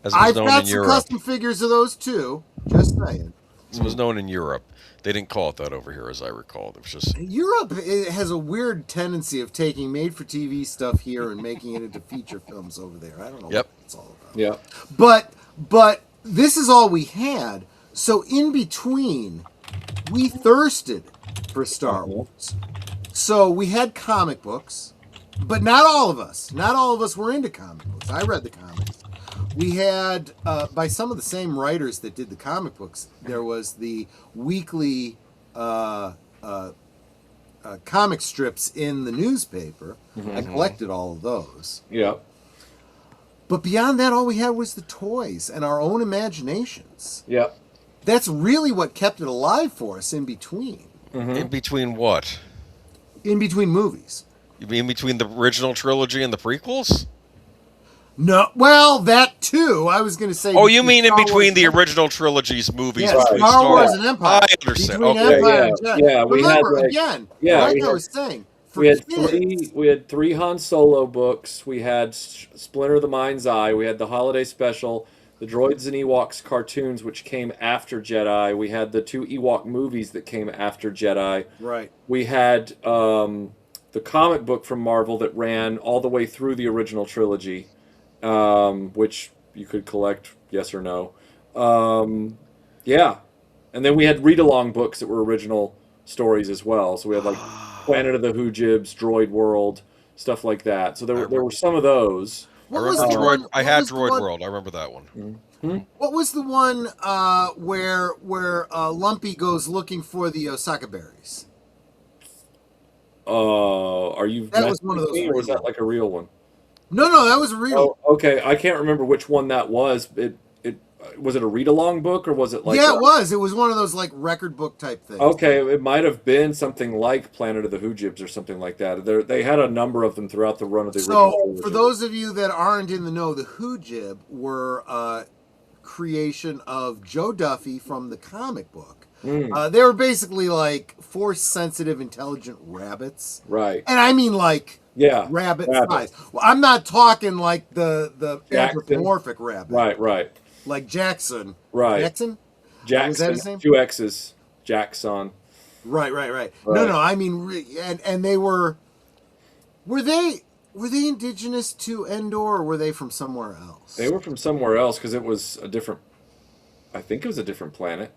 As it was I've known got in some Europe. custom figures of those too. Just saying. It was known in Europe. They didn't call it that over here, as I recall. It was just Europe has a weird tendency of taking made-for-TV stuff here and making it into feature films over there. I don't know what it's all about. Yeah. But this is all we had. So in between, we thirsted for Star Wars. So we had comic books, but not all of us. Not all of us were into comic books. I read the comics. We had, by some of the same writers that did the comic books, there was the weekly comic strips in the newspaper. I collected all of those. Yeah. But beyond that, all we had was the toys and our own imaginations. Yeah. That's really what kept it alive for us in between. in between what? In between movies. You mean between the original trilogy and the prequels? No, well, that too. I was going to say. Oh, you mean in Star between Wars the original trilogy's movies? Yeah, between Star Wars and Empire. I understand. Between Okay. Empire and Jedi. Yeah, we Remember, had, like, again, yeah, like we I had- was saying, for We had kids, we had 3 Han Solo books. We had Splinter of the Mind's Eye. We had the holiday special, the Droids and Ewoks cartoons, which came after Jedi. We had the 2 Ewok movies that came after Jedi. Right. We had the comic book from Marvel that ran all the way through the original trilogy, which you could collect, yes or no. Yeah. And then we had read-along books that were original stories as well. So we had like Planet of the Hoojibs, Droid World, stuff like that. So there were some of those. I remember Droid. I had Droid World. I remember that one. What was the one where Lumpy goes looking for the Osaka berries? Are you? That was one of those or was that like a real one? No, that was real. Oh, okay. I can't remember which one that was. It was it a read-along book or was it like? Yeah, it was. It was one of those like record book type things. Okay, it might have been something like Planet of the Hoojibs or something like that. They had a number of them throughout the run of the original. So, for those of you that aren't in the know, the Hoojib were a creation of Joe Duffy from the comic book. They were basically like force-sensitive, intelligent rabbits. Right. And I mean like rabbit size. Well, I'm not talking like the anthropomorphic rabbit. Right. Like Jackson. Right. Jackson? Jackson. Was that his name? 2 X's. Jackson. Right. No, I mean, and they were they Were they indigenous to Endor, or were they from somewhere else? They were from somewhere else because it was a different. I think it was a different planet.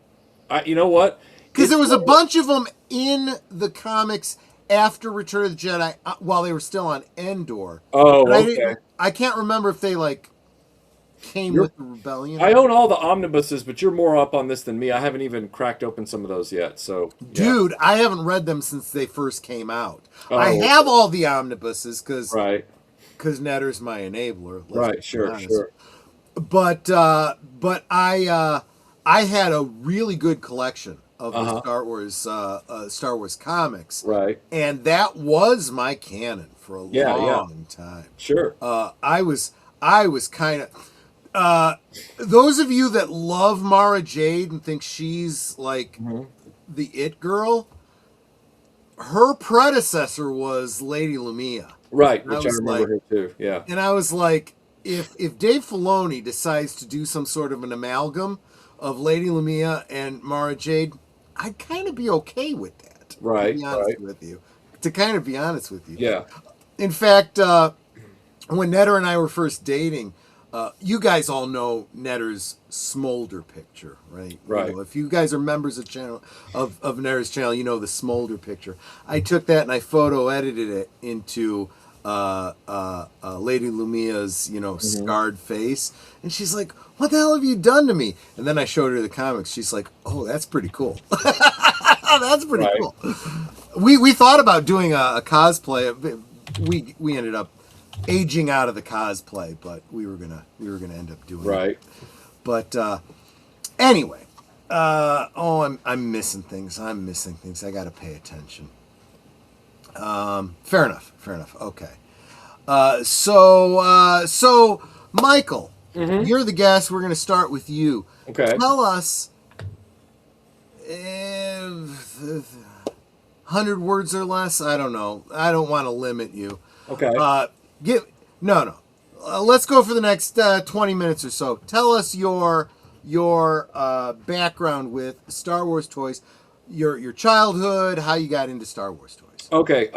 You know what? Because there was a bunch of them in the comics after Return of the Jedi, while they were still on Endor. Oh, But okay. I can't remember if they like came with the rebellion. I own all the omnibuses, but you're more up on this than me. I haven't even cracked open some of those yet. So, yeah. Dude, I haven't read them since they first came out. Oh, I have all the omnibuses because right, Netter's my enabler. Right, sure. But I had a really good collection of the Star Wars comics, right, and that was my canon for a long time. Sure. I was kind of. Those of you that love Mara Jade and think she's like the it girl, her predecessor was Lady Lumia. Right, which I remember her too. Yeah. And I was like, if Dave Filoni decides to do some sort of an amalgam of Lady Lumia and Mara Jade, I'd kind of be okay with that. Right. To be honest with you. To kind of be honest with you. Yeah. In fact, when Netter and I were first dating, you guys all know Netter's smolder picture, right? Right. You know, if you guys are members of Netter's channel, you know the smolder picture. I took that and I photo edited it into Lady Lumia's, scarred face, and she's like, "What the hell have you done to me?" And then I showed her the comics. She's like, "Oh, that's pretty cool." That's pretty cool. We thought about doing a cosplay. We ended up aging out of the cosplay, but we were gonna end up doing it. But anyway, I'm missing things. I gotta pay attention. Fair enough. Okay. So Michael, you're the guest. We're gonna start with you. Okay. Tell us, 100 words or less. I don't know. I don't want to limit you. Okay. Let's go for the next 20 minutes or so. Tell us your background with Star Wars toys, your childhood, how you got into Star Wars toys. Okay.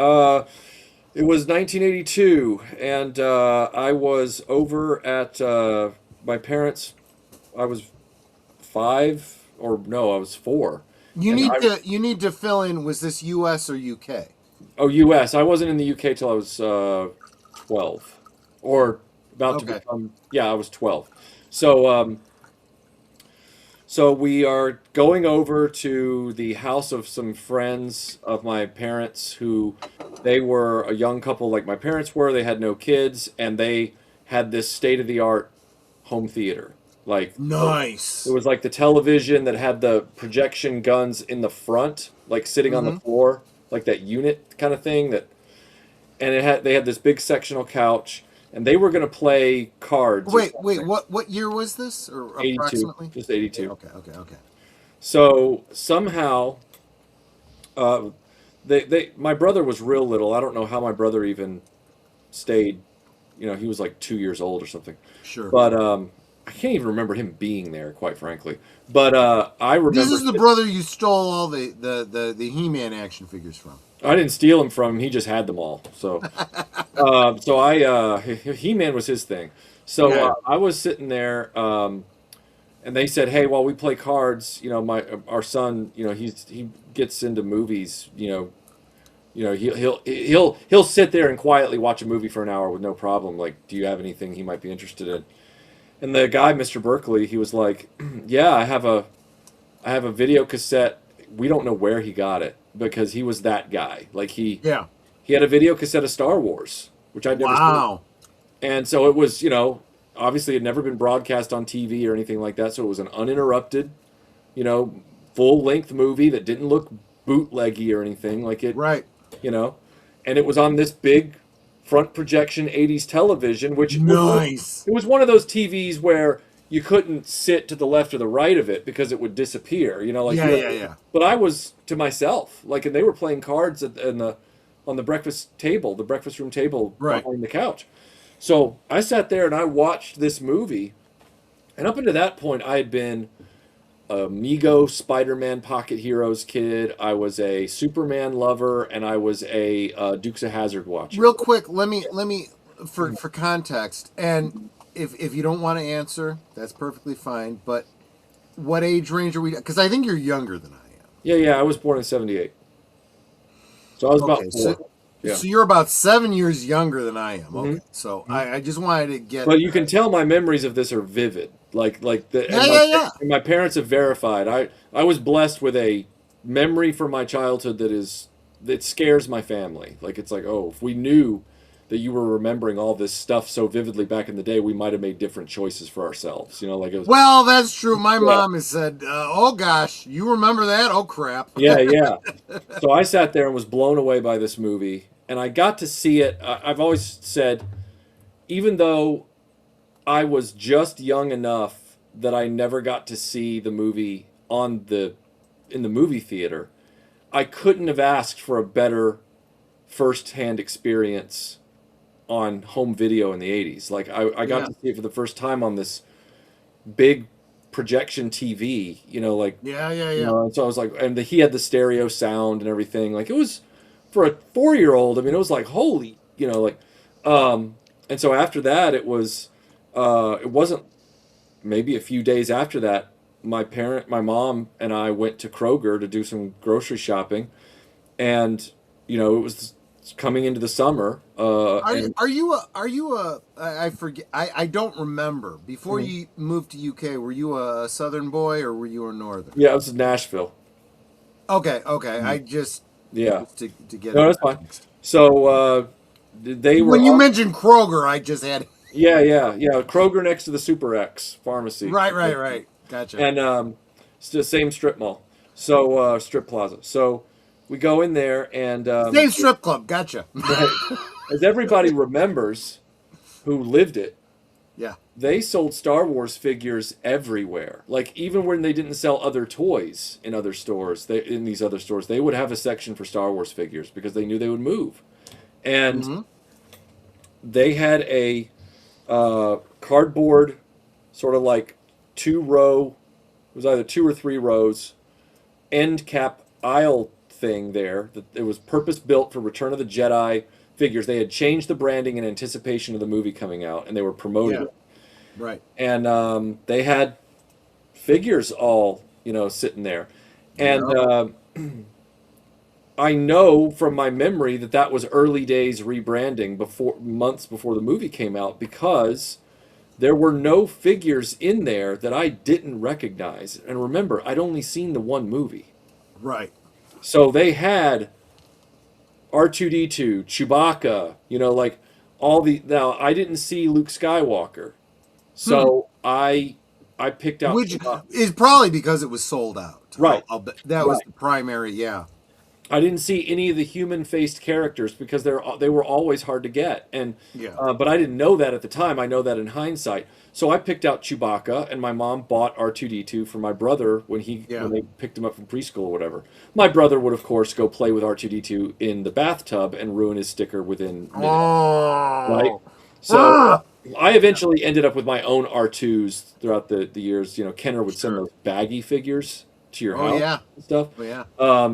It was 1982, and I was over at my parents. I was 5, or no, I was 4. You need to fill in. Was this U.S. or U.K.? Oh, U.S. I wasn't in the U.K. till I was 12, or about to become. Yeah, I was 12. So, so we are going over to the house of some friends of my parents who, they were a young couple like my parents were. They had no kids, and they had this state-of-the-art home theater. Like, nice. It was like the television that had the projection guns in the front, like sitting on the floor, like that unit kind of thing. And they had this big sectional couch, and they were going to play cards. Wait, what year was this? Or 82, approximately? just 82. Okay. So somehow, my brother was real little. I don't know how my brother even stayed. He was like 2 years old or something. Sure. But I can't even remember him being there, quite frankly. But I remember. This is the brother you stole all the He-Man action figures from. I didn't steal them from him. He just had them all. So, He-Man was his thing. So I was sitting there, and they said, "Hey, while we play cards, our son, he gets into movies. He'll sit there and quietly watch a movie for an hour with no problem. Like, do you have anything he might be interested in?" And the guy, Mr. Berkeley, he was like, "Yeah, I have a video cassette. We don't know where he got it because he was that guy. Like he had a video cassette of Star Wars, which I'd never seen. And so it was, obviously it had never been broadcast on TV or anything like that. So it was an uninterrupted, full length movie that didn't look bootleggy or anything like it. Right. And it was on this big front projection 80s television, which it was one of those TVs where you couldn't sit to the left or the right of it because it would disappear, But I was to myself, and they were playing cards on the breakfast room table behind the couch. So I sat there and I watched this movie, and up until that point I had been Mego Spider-Man Pocket Heroes kid. I was a Superman lover, and I was a Dukes of Hazzard watcher. Real quick, let me for context, and if you don't want to answer, that's perfectly fine. But what age range are we? Because I think you're younger than I am. Yeah, I was born in '78, so I was about 4. So you're about 7 years younger than I am. Okay, so I just wanted to get. But you can tell my memories of this are vivid. And my parents have verified. I was blessed with a memory from my childhood that scares my family. Like, it's like, oh, if we knew that you were remembering all this stuff so vividly back in the day, we might have made different choices for ourselves. You know, like it was. Well, that's true. My mom has said, "Oh gosh, you remember that? Oh crap." Yeah. So I sat there and was blown away by this movie, and I got to see it. I've always said, even though I was just young enough that I never got to see the movie in the movie theater, I couldn't have asked for a better first-hand experience on home video in the 80s. Like, I got to see it for the first time on this big projection TV, you know, like... Yeah. You know, and so I was like... And he had the stereo sound and everything. Like, it was... For a 4-year-old, I mean, it was like, holy... You know, like... And so after that, it was... it wasn't... Maybe a few days after that, my mom and I went to Kroger to do some grocery shopping. And, you know, it was coming into the summer. I forget. I don't remember. Before you moved to UK, were you a Southern boy or were you a Northern? Yeah, it was Nashville. Okay. I just to get no, that's fine. So they were. When you mentioned Kroger, I just had. Yeah. Kroger next to the Super X pharmacy. Right. Gotcha. And it's the same strip mall. So strip plaza. So we go in there and same strip club. Gotcha. Right. As everybody remembers, who lived it. Yeah. They sold Star Wars figures everywhere. Like, even when they didn't sell other toys in other stores, in these other stores, they would have a section for Star Wars figures because they knew they would move. And they had a cardboard sort of like 2-row, it was either 2 or 3 rows, end cap aisle thing there. That it was purpose built for Return of the Jedi figures. They had changed the branding in anticipation of the movie coming out, and they were promoting it. Right. And they had figures all, you know, sitting there. And I know from my memory that was early days rebranding, months before the movie came out, because there were no figures in there that I didn't recognize. And remember, I'd only seen the one movie. Right. So they had R2-D2, Chewbacca, you know, like all the... Now, I didn't see Luke Skywalker. So I picked out... Which is probably because it was sold out. Right. That was the primary, I didn't see any of the human-faced characters because they were always hard to get. And but I didn't know that at the time. I know that in hindsight. So I picked out Chewbacca, and my mom bought R2-D2 for my brother when they picked him up from preschool or whatever. My brother would, of course, go play with R2-D2 in the bathtub and ruin his sticker within minutes. Right? So I eventually ended up with my own R2s throughout the years. You know, Kenner would send those baggy figures to your house and stuff.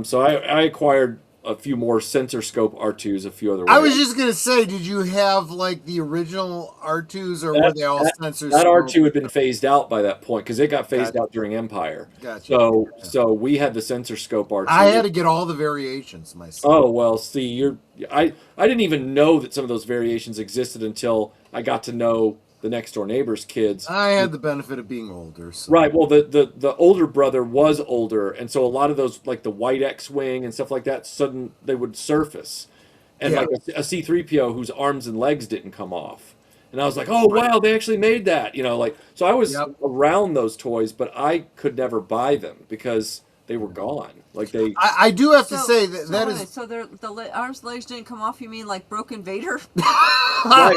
So I acquired a few more sensor scope R2s, a few other ways. I was just going to say, did you have like the original R2s or were they all sensor scope? That R2 had been phased out by that point because it got phased out during Empire. Gotcha. So we had the sensor scope R2. I had to get all the variations myself. Oh, well, see, I didn't even know that some of those variations existed until I got to know the next door neighbor's kids. I had the benefit of being older. So. Right. Well, the older brother was older, and so a lot of those, like the white X-wing and stuff like that, they would surface, and like a C-3PO whose arms and legs didn't come off, and I was like, oh wow, they actually made that, you know, like so I was around those toys, but I could never buy them because they were gone. Like they. I do have to say that is. So the arms, legs didn't come off. You mean like Broken Vader? Right.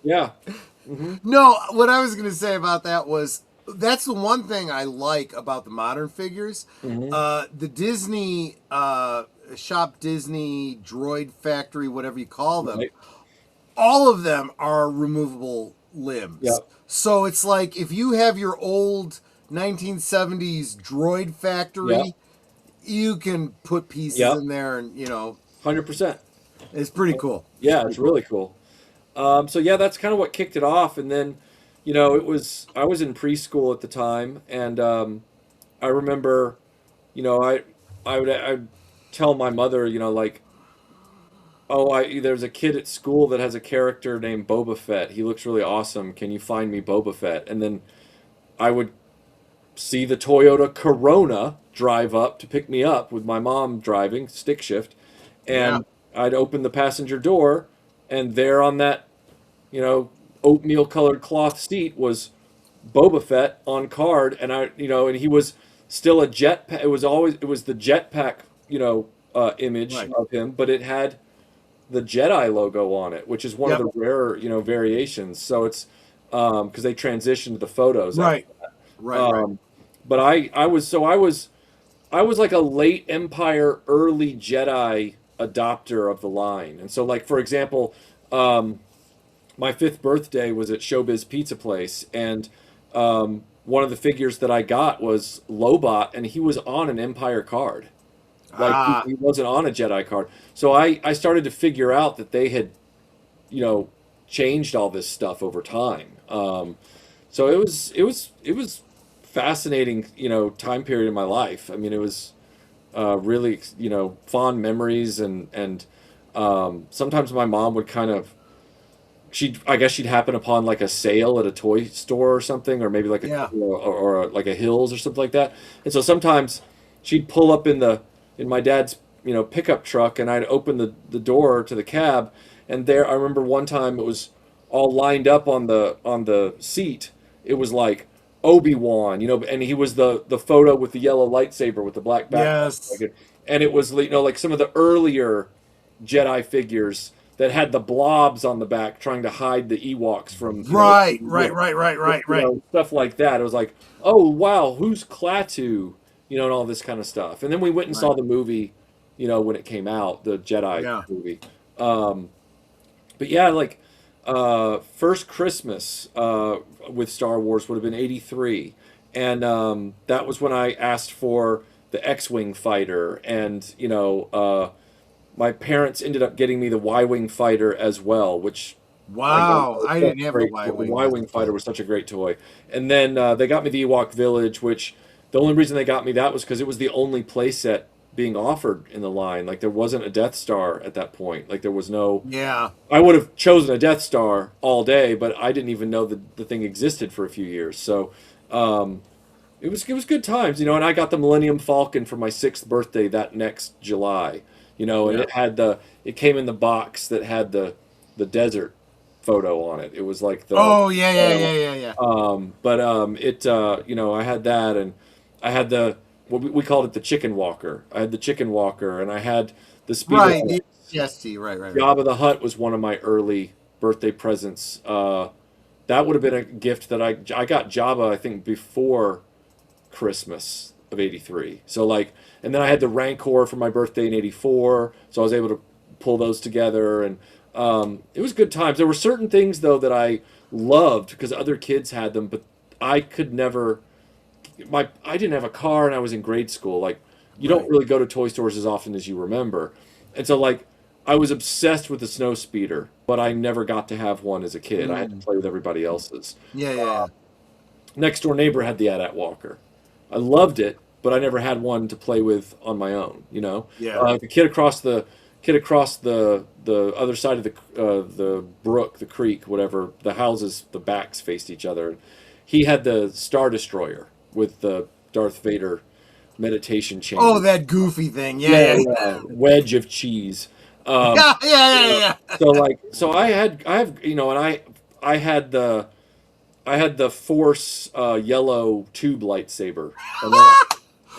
Yeah. Mm-hmm. No, what I was going to say about that was that's the one thing I like about the modern figures. Mm-hmm. The Disney Shop Disney Droid Factory, whatever you call them, all of them are removable limbs. Yep. So it's like if you have your old 1970s droid factory. Yeah. You can put pieces Yep. in there, and 100%. it's pretty cool. Yeah, it's really cool. So yeah, that's kind of what kicked it off, and then, I was in preschool at the time, and I remember, I'd tell my mother, like, oh, there's a kid at school that has a character named Boba Fett. He looks really awesome. Can you find me Boba Fett? And then I would see the Toyota Corona drive up to pick me up with my mom driving, stick shift, and I'd open the passenger door, and there on that, oatmeal colored cloth seat was Boba Fett on card, and and he was still a jetpack. It was the jetpack, image of him, but it had the Jedi logo on it, which is one of the rarer, variations. So it's because they transitioned the photos. Right. But I was like a late Empire, early Jedi adopter of the line, and so like for example, my 5th birthday was at Showbiz Pizza Place, and one of the figures that I got was Lobot, and he was on an Empire card. Like he wasn't on a Jedi card. So I started to figure out that they had, changed all this stuff over time. So it was fascinating, time period in my life. I mean, it was really, fond memories, and sometimes my mom would kind of, I guess she'd happen upon like a sale at a toy store or something, or maybe like or like a Hills or something like that. And so sometimes she'd pull up in my dad's pickup truck, and I'd open the door to the cab, and there I remember one time it was all lined up on the seat. It was like Obi-Wan, and he was the photo with the yellow lightsaber with the black back. Yes. And it was like some of the earlier Jedi figures that had the blobs on the back trying to hide the Ewoks from Right. stuff like that. It was like, oh wow, who's Klaatu? And all this kind of stuff. And then we went and saw the movie, when it came out, the Jedi movie. But yeah, like first Christmas with Star Wars would have been '83, and that was when I asked for the X-wing fighter, and my parents ended up getting me the Y-wing fighter as well, which I didn't have a Y-wing. The Y-wing fighter was such a great toy. And then they got me the Ewok Village, which the only reason they got me that was because it was the only playset being offered in the line. Like there wasn't a Death Star at that point. Like there was no. Yeah. I would have chosen a Death Star all day, but I didn't even know the thing existed for a few years. So it was good times, and I got the Millennium Falcon for my 6th birthday that next July. And it came in the box that had the desert photo on it. It was like the yeah. I had that, and I had what we called it the Chicken Walker. I had the Chicken Walker, and I had the Speed. Right. Right. Jabba the Hutt was one of my early birthday presents. That would have been a gift that I got Jabba, I think, before Christmas of '83. So like, and then I had the Rancor for my birthday in '84. So I was able to pull those together, and it was good times. There were certain things though that I loved because other kids had them, but I could never. I didn't have a car, and I was in grade school. Like, you don't really go to toy stores as often as you remember, and so like I was obsessed with the snow speeder, but I never got to have one as a kid. I had to play with everybody else's. Next door neighbor had the AT-AT Walker. I loved it, but I never had one to play with on my own. The kid across the other side of the brook, the creek, whatever, the houses, the backs faced each other. He had the Star Destroyer with the Darth Vader meditation chamber. Oh, that goofy thing. Wedge of cheese. So I had the Force yellow tube lightsaber.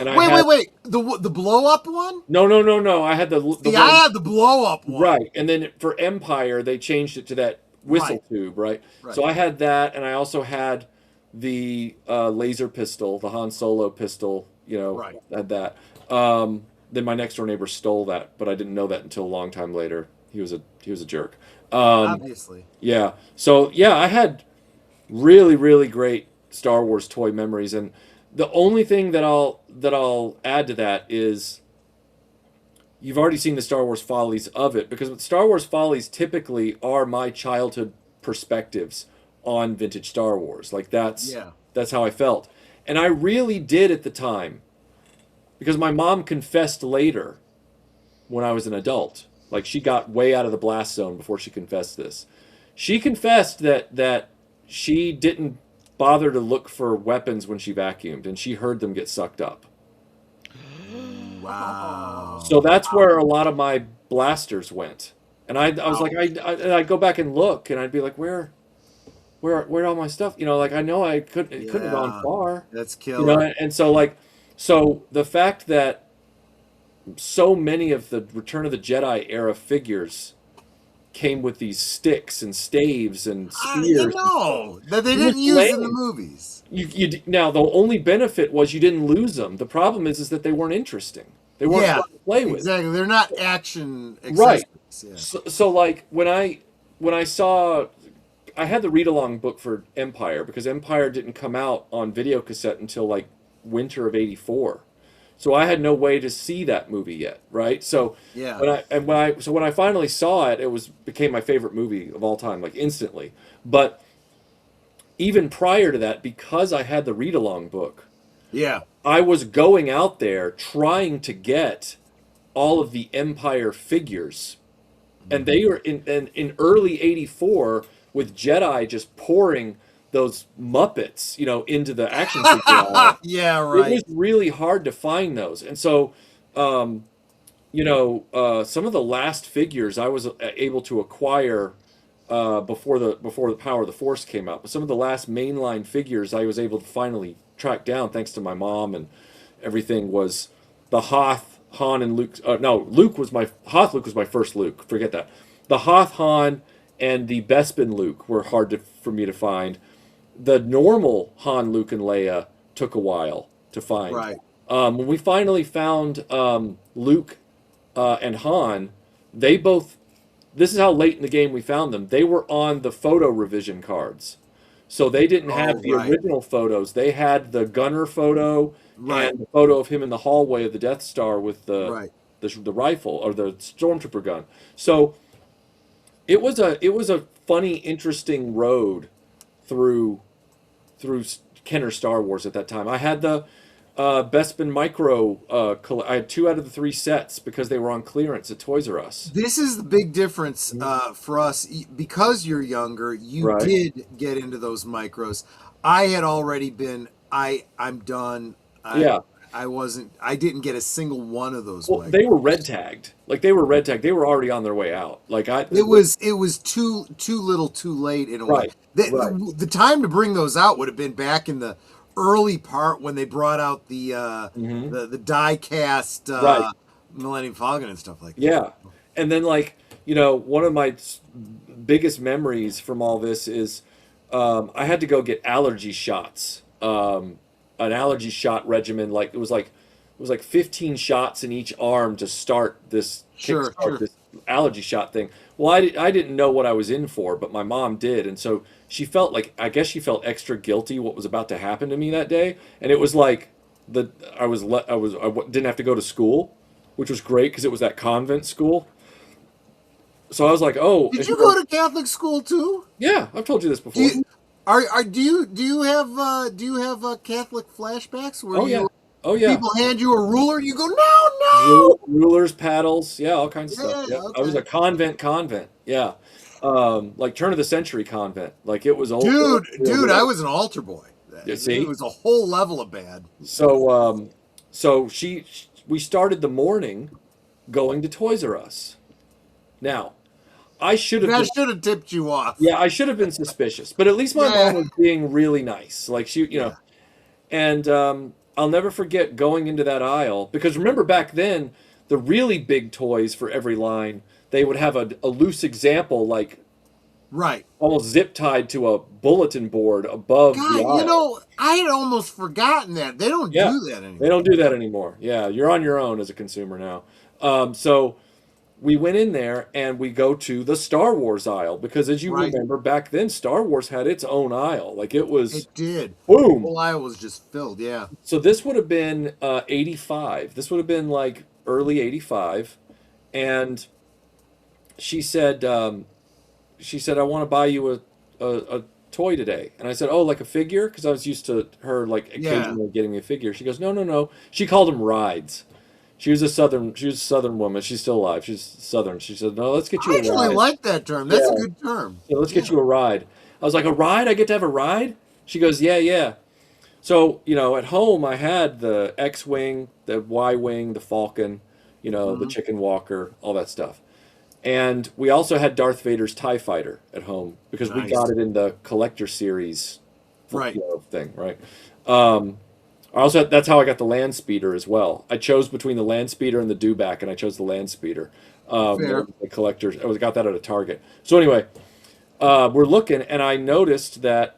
Wait. The blow up one? No. I had the I had the blow up one. Right, and then for Empire they changed it to that whistle tube. Right. So I had that, and I also had the laser pistol, the Han Solo pistol. Had that. Then my next door neighbor stole that, but I didn't know that until a long time later. He was a jerk. Obviously. Yeah. So yeah, I had really, really great Star Wars toy memories, and The only thing that I'll add to that is you've already seen the Star Wars follies of it, because Star Wars follies typically are my childhood perspectives on vintage Star Wars. Like that's how I felt. And I really did at the time, because my mom confessed later when I was an adult. Like she got way out of the blast zone before she confessed this. She confessed that she didn't bother to look for weapons when she vacuumed, and she heard them get sucked up. Wow. So that's where a lot of my blasters went. And I was like, I'd go back and look, and I'd be like, where all my stuff? You know, like I know it couldn't have gone far. That's You killer. know, and so the fact that so many of the Return of the Jedi era figures came with these sticks and staves and spears. That they didn't use in the movies. Now the only benefit was you didn't lose them. The problem is that they weren't interesting. They weren't fun to play with. Exactly. They're not action accessories. Right. Yeah. So like when I saw, I had the read along book for Empire, because Empire didn't come out on video cassette until like winter of '84. So I had no way to see that movie yet, right? So when I finally saw it, became my favorite movie of all time, like instantly. But even prior to that, because I had the read along book, I was going out there trying to get all of the Empire figures, and they were in early '84 with Jedi just pouring those Muppets, you know, into the action figure aisle. Yeah, right. It was really hard to find those, and so, you know, some of the last figures I was able to acquire before the Power of the Force came out. But some of the last mainline figures I was able to finally track down, thanks to my mom and everything, was the Hoth, Han, and Luke. No, Luke was my first Luke. Forget that. The Hoth, Han, and the Bespin Luke were hard for me to find. The normal Han, Luke, and Leia took a while to find. Right. When we finally found Luke and Han, they both. This is how late in the game we found them. They were on the photo revision cards, so they didn't have the original photos. They had the gunner photo and the photo of him in the hallway of the Death Star with the rifle or the stormtrooper gun. So it was a funny, interesting road through Kenner Star Wars at that time. I had the Bespin Micro. I had 2 out of the 3 sets because they were on clearance at Toys R Us. This is the big difference for us. Because you're younger, you did get into those micros. I had already been. I'm done. I didn't get a single one of those. Well, they were red tagged. They were already on their way out. It was too little, too late in a way. The time to bring those out would have been back in the early part when they brought out the die cast Millennium Falcon and stuff like that. Yeah, and then one of my biggest memories from all this is I had to go get allergy shots. An allergy shot regimen, it was like 15 shots in each arm to start this this allergy shot thing. Well, I didn't know what I was in for, but my mom did, and so she felt I guess she felt extra guilty what was about to happen to me that day, and it was I didn't have to go to school, which was great because it was that convent school. So I was like, oh, did you go to Catholic school too? Yeah, I've told you this before. Do you have Catholic flashbacks where people hand you a ruler and you go no rulers, paddles, all kinds of stuff. Yeah. Okay. I was a convent, yeah, turn of the century convent. It was old. Dude, I was an altar boy. You see, it was a whole level of bad. So we started the morning going to Toys R Us. Now, I should have tipped you off. Yeah, I should have been suspicious, but at least my mom was being really nice. And I'll never forget going into that aisle, because remember back then, the really big toys for every line, they would have a loose example, almost zip tied to a bulletin board above the aisle. I had almost forgotten that. They don't do that anymore. They don't do that anymore. Yeah, you're on your own as a consumer now. So we went in there and we go to the Star Wars aisle because, as you Right. remember, back then Star Wars had its own aisle. Like it was, It did. boom. The whole aisle was just filled. Yeah. So this would have been 85. This would have been like early 85. And she said, I want to buy you a toy today. And I said, oh, like a figure? Because I was used to her like occasionally getting me a figure. She goes, no, no, no. She called them rides. She was a southern woman. She's still alive. She's southern. She said, no, let's get you I a actually ride. like that term. That's a Yeah. good term. Yeah, let's get you a ride. I was like, a ride? I get to have a ride? She goes, yeah, yeah. So, at home I had the X-Wing, the Y-Wing, the Falcon, the Chicken Walker, all that stuff. And we also had Darth Vader's TIE Fighter at home because we got it in the collector series Right. thing, right? That's how I got the Land Speeder as well. I chose between the Land Speeder and the Dewback, and I chose the Land Speeder. Fair. The collectors, I got that at a Target. So anyway, we're looking, and I noticed that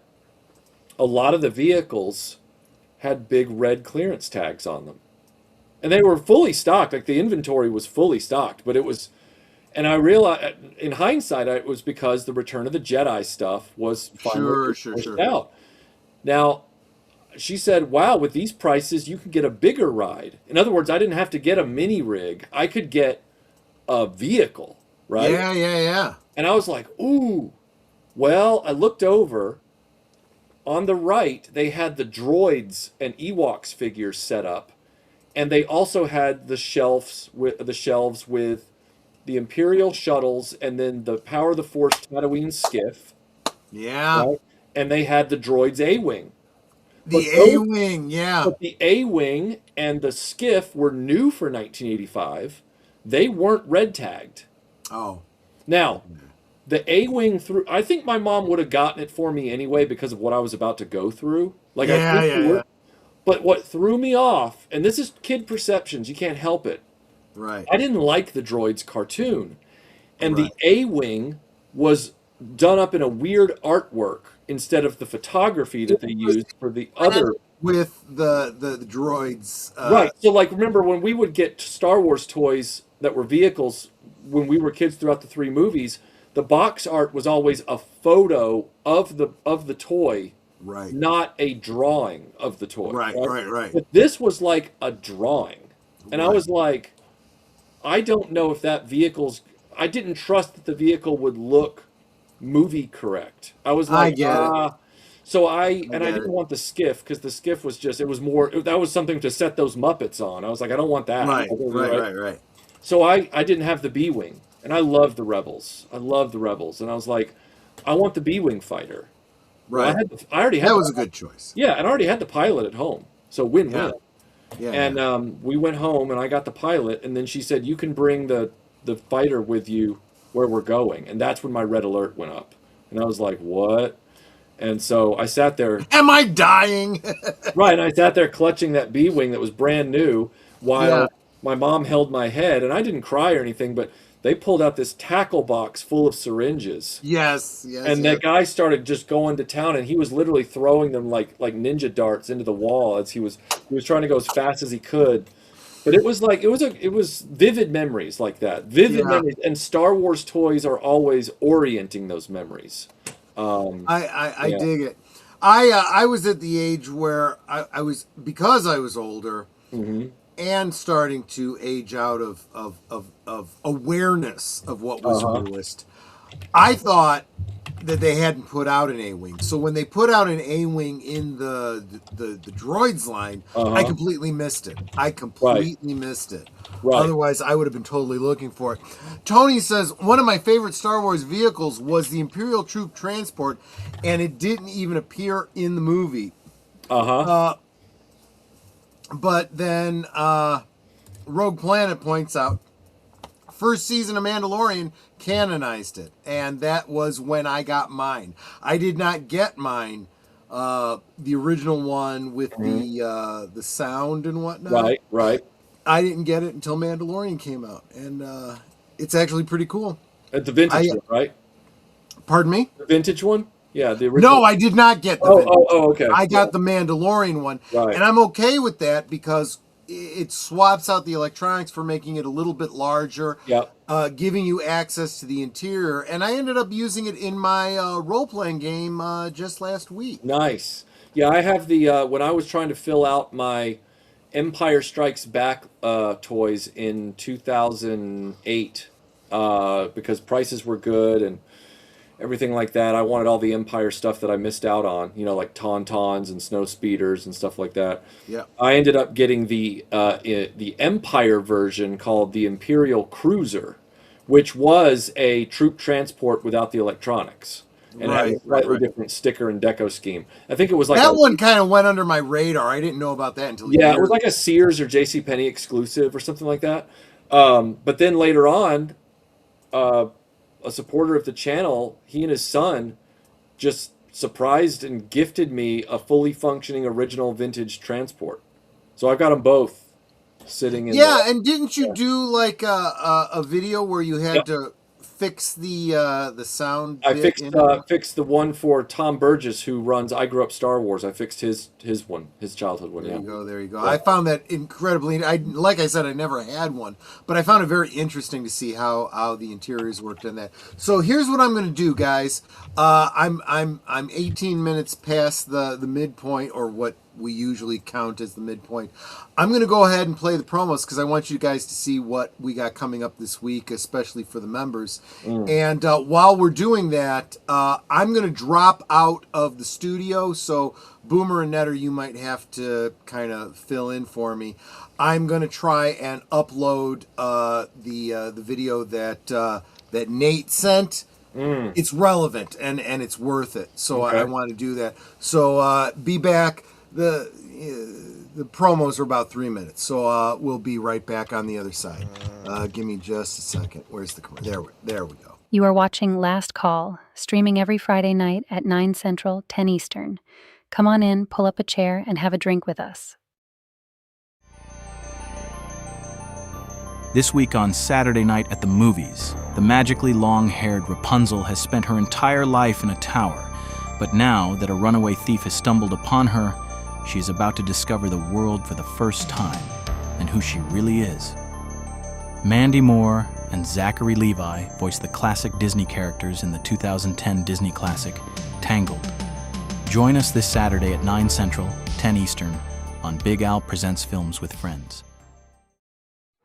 a lot of the vehicles had big red clearance tags on them. And they were fully stocked, like the inventory was fully stocked, but it was, and I realized, in hindsight, it was because the Return of the Jedi stuff was finally pushed out. Now, she said, wow, with these prices, you can get a bigger ride. In other words, I didn't have to get a mini rig. I could get a vehicle, right? Yeah, yeah, yeah. And I was like, ooh. Well, I looked over. On the right, they had the droids and Ewoks figures set up. And they also had the shelves with the Imperial shuttles and then the Power of the Force Tatooine skiff. Yeah. Right? And they had the droids A-Wing. The A-Wing, yeah. But the A-Wing and the skiff were new for 1985. They weren't red tagged. Oh. Now, the A-Wing I think my mom would have gotten it for me anyway because of what I was about to go through. Like yeah. But what threw me off, and this is kid perceptions, you can't help it. Right. I didn't like the droids cartoon. And the A-Wing was done up in a weird artwork instead of the photography that they used for the other. With the droids. Right. So, like, remember when we would get Star Wars toys that were vehicles when we were kids throughout the 3 movies, the box art was always a photo of the toy, right, not a drawing of the toy. Right. But this was like a drawing. And I was like, I don't know if that I didn't trust that the vehicle would look movie correct. I was like, I get it. So I didn't want the skiff because the skiff was just, that was something to set those Muppets on. I was like, I don't want that. Right. So I didn't have the B-Wing, and I loved the Rebels. And I was like, I want the B-Wing fighter. Right. Well, I already had that was a good choice. Yeah, and I already had the pilot at home. So win-win. Yeah. And we went home, and I got the pilot, and then she said, you can bring the fighter with you where we're going. And that's when my red alert went up. And I was like, what? And so I sat there. Am I dying? Right, and I sat there clutching that B-Wing that was brand new while my mom held my head. And I didn't cry or anything, but they pulled out this tackle box full of syringes. Yes. And that guy started just going to town, and he was literally throwing them like ninja darts into the wall as he was trying to go as fast as he could. But it was like it was vivid memories like that. Vivid memories, and Star Wars toys are always orienting those memories. I dig it. I was at the age where I was, because I was older and starting to age out of awareness of what was newest. I thought that they hadn't put out an A-Wing. So when they put out an A-Wing in the droids line, I completely missed it. Missed it. Right. Otherwise, I would have been totally looking for it. Tony says, one of my favorite Star Wars vehicles was the Imperial Troop Transport, and it didn't even appear in the movie. But then Rogue Planet points out, first season of Mandalorian canonized it, and that was when I got mine. I did not get mine, the original one with the sound and whatnot. Right. I didn't get it until Mandalorian came out, and it's actually pretty cool. The vintage one, right? Pardon me? The vintage one? Yeah, the original. No, I did not get the vintage. Okay. I got the Mandalorian one, and I'm okay with that because it swaps out the electronics for making it a little bit larger, giving you access to the interior. And I ended up using it in my role-playing game just last week. Nice. Yeah, I have the when I was trying to fill out my Empire Strikes Back toys in 2008 because prices were good and everything like that. I wanted all the Empire stuff that I missed out on, you know, like Tauntauns and Snow Speeders and stuff like that. Yeah. I ended up getting the Empire version called the Imperial Cruiser, which was a troop transport without the electronics. And it had a slightly different sticker and deco scheme. I think it was like that one kind of went under my radar. I didn't know about that until it was like a Sears or JCPenney exclusive or something like that. But then later on, a supporter of the channel, he and his son just surprised and gifted me a fully functioning original vintage transport. So I've got them both sitting in. Yeah, and didn't you do like a video where you had to fix the sound? I fixed the one for Tom Burgess, who runs I Grew Up Star Wars. I fixed his one, his childhood one. There you go. Yeah. I found that incredibly. Like I said, I never had one, but I found it very interesting to see how the interiors worked in that. So here's what I'm going to do, guys. I'm 18 minutes past the midpoint, or what we usually count as the midpoint. I'm going to go ahead and play the promos because I want you guys to see what we got coming up this week, especially for the members. And while we're doing that, I'm going to drop out of the studio. So Boomer and Netter, you might have to kind of fill in for me. I'm going to try and upload the video that Nate sent. It's relevant and it's worth it. So I want to do that. So be back. The promos are about 3 minutes, so we'll be right back on the other side. Give me just a second. Where's the there we go. You are watching Last Call, streaming every Friday night at 9 Central, 10 Eastern. Come on in, pull up a chair, and have a drink with us. This week on Saturday Night at the Movies, the magically long-haired Rapunzel has spent her entire life in a tower, but now that a runaway thief has stumbled upon her, she is about to discover the world for the first time and who she really is. Mandy Moore and Zachary Levi voice the classic Disney characters in the 2010 Disney classic, Tangled. Join us this Saturday at 9 Central, 10 Eastern on Big Al Presents Films with Friends.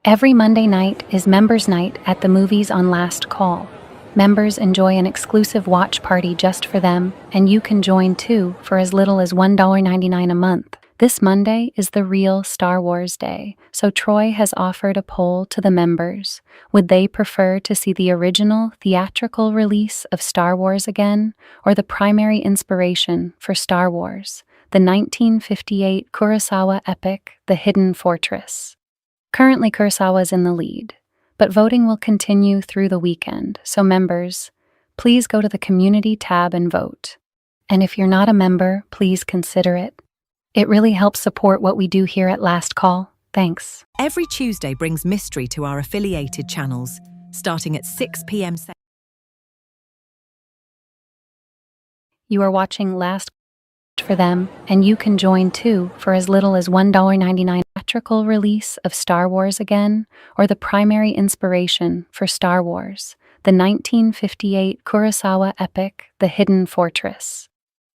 Every Monday night is Members Night at the Movies on Last Call. Members enjoy an exclusive watch party just for them, and you can join too for as little as $1.99 a month. This Monday is the real Star Wars Day, so Troy has offered a poll to the members. Would they prefer to see the original theatrical release of Star Wars again, or the primary inspiration for Star Wars, the 1958 Kurosawa epic, The Hidden Fortress? Currently, Kurosawa is in the lead, but voting will continue through the weekend, so members, please go to the community tab and vote. And if you're not a member, please consider it. It really helps support what we do here at Last Call. Thanks. Every Tuesday brings mystery to our affiliated channels, starting at 6 p.m. You are watching Last for them, and you can join too for as little as $1.99. Theatrical release of Star Wars again, or the primary inspiration for Star Wars, the 1958 Kurosawa epic, The Hidden Fortress.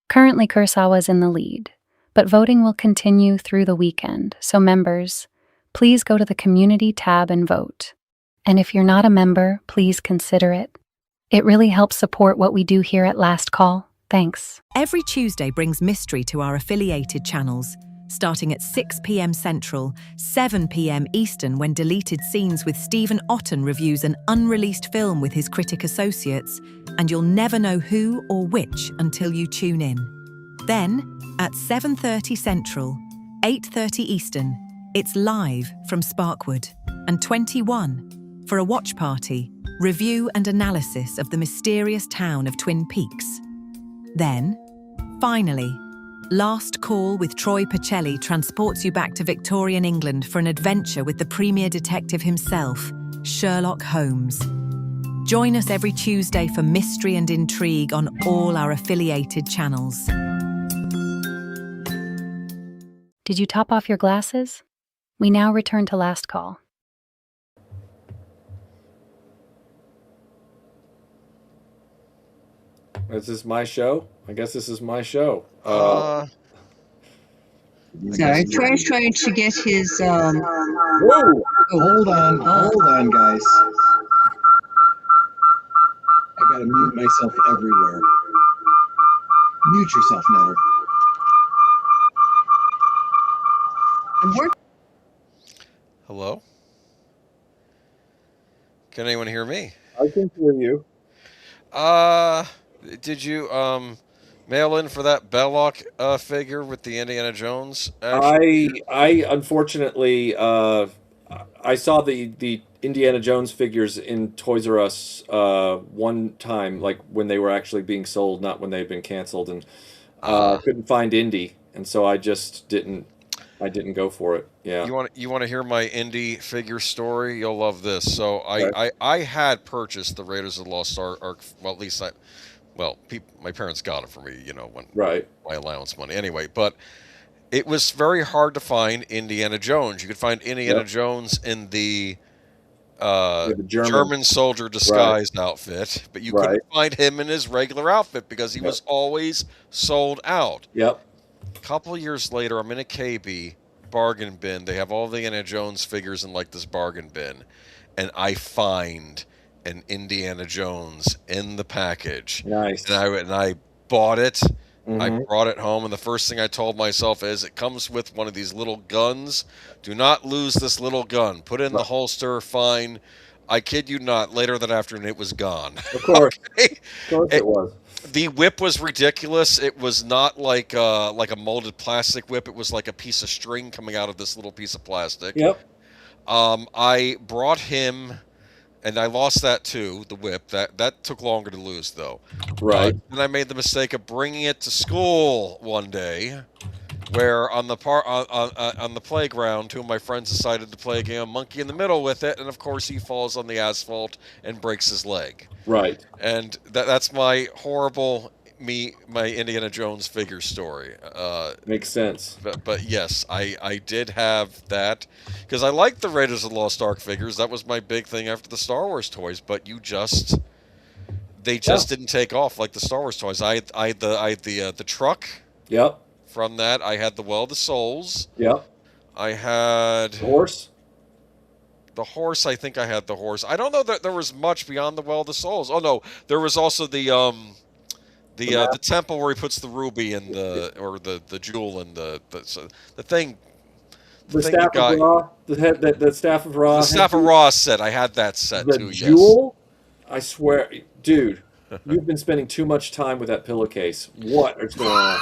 Currently, Kurosawa is in the lead, but voting will continue through the weekend, so members, please go to the community tab and vote. And if you're not a member, please consider it. It really helps support what we do here at Last Call. Thanks. Every Tuesday brings mystery to our affiliated channels, starting at 6 p.m. Central, 7 p.m. Eastern, when Deleted Scenes with Stephen Otten reviews an unreleased film with his critic associates, and you'll never know who or which until you tune in. Then, at 7:30 Central, 8:30 Eastern, it's live from Sparkwood, and 21 for a watch party, review and analysis of the mysterious town of Twin Peaks. Then, finally, Last Call with Troy Pacelli transports you back to Victorian England for an adventure with the premier detective himself, Sherlock Holmes. Join us every Tuesday for mystery and intrigue on all our affiliated channels. Did you top off your glasses? We now return to Last Call. Is this my show? I guess this is my show. Sorry, Troy's trying to get his. Whoa! Oh, hold on, guys. I gotta mute myself everywhere. Mute yourself, Netter. I'm working. Hello? Can anyone hear me? I can hear you. Did you mail in for that Belloc figure with the Indiana Jones I unfortunately I saw the Indiana Jones figures in Toys R Us one time, like when they were actually being sold, not when they'd been canceled, and couldn't find Indy, and so I just didn't go for it. Yeah. You want to hear my Indy figure story? You'll love this. So I had purchased the Raiders of the Lost Ark. Well, at least my parents got it for me, when my allowance money. Anyway, but it was very hard to find Indiana Jones. You could find Indiana Jones in the German soldier disguised outfit, but you couldn't find him in his regular outfit because he was always sold out. Yep. A couple years later, I'm in a KB bargain bin. They have all the Indiana Jones figures in like this bargain bin, and I find an Indiana Jones in the package. Nice. And I bought it. I brought it home, and the first thing I told myself is, it comes with one of these little guns. Do not lose this little gun. Put it in the holster, fine. I kid you not, later that afternoon, it was gone. Of course. Okay? Of course it was. The whip was ridiculous. It was not like a molded plastic whip. It was like a piece of string coming out of this little piece of plastic. Yep. I brought him... And I lost that too, the whip. That took longer to lose, though. Right. Then I made the mistake of bringing it to school one day, where on the on the playground, two of my friends decided to play a game of Monkey in the Middle with it, and of course he falls on the asphalt and breaks his leg. Right. And that's my horrible my Indiana Jones figure story. Makes sense. But yes, I did have that because I liked the Raiders of the Lost Ark figures. That was my big thing after the Star Wars toys. But they just didn't take off like the Star Wars toys. I had the truck. Yep. From that, I had the Well of the Souls. Yep. I had the horse. The horse. I think I had the horse. I don't know that there was much beyond the Well of the Souls. Oh no, there was also the temple where he puts the ruby and the jewel and the thing. The staff of Ra. The staff of Ra. The staff of Ra set. I had that set too. The jewel. Yes. I swear, dude, you've been spending too much time with that pillowcase. What is going on?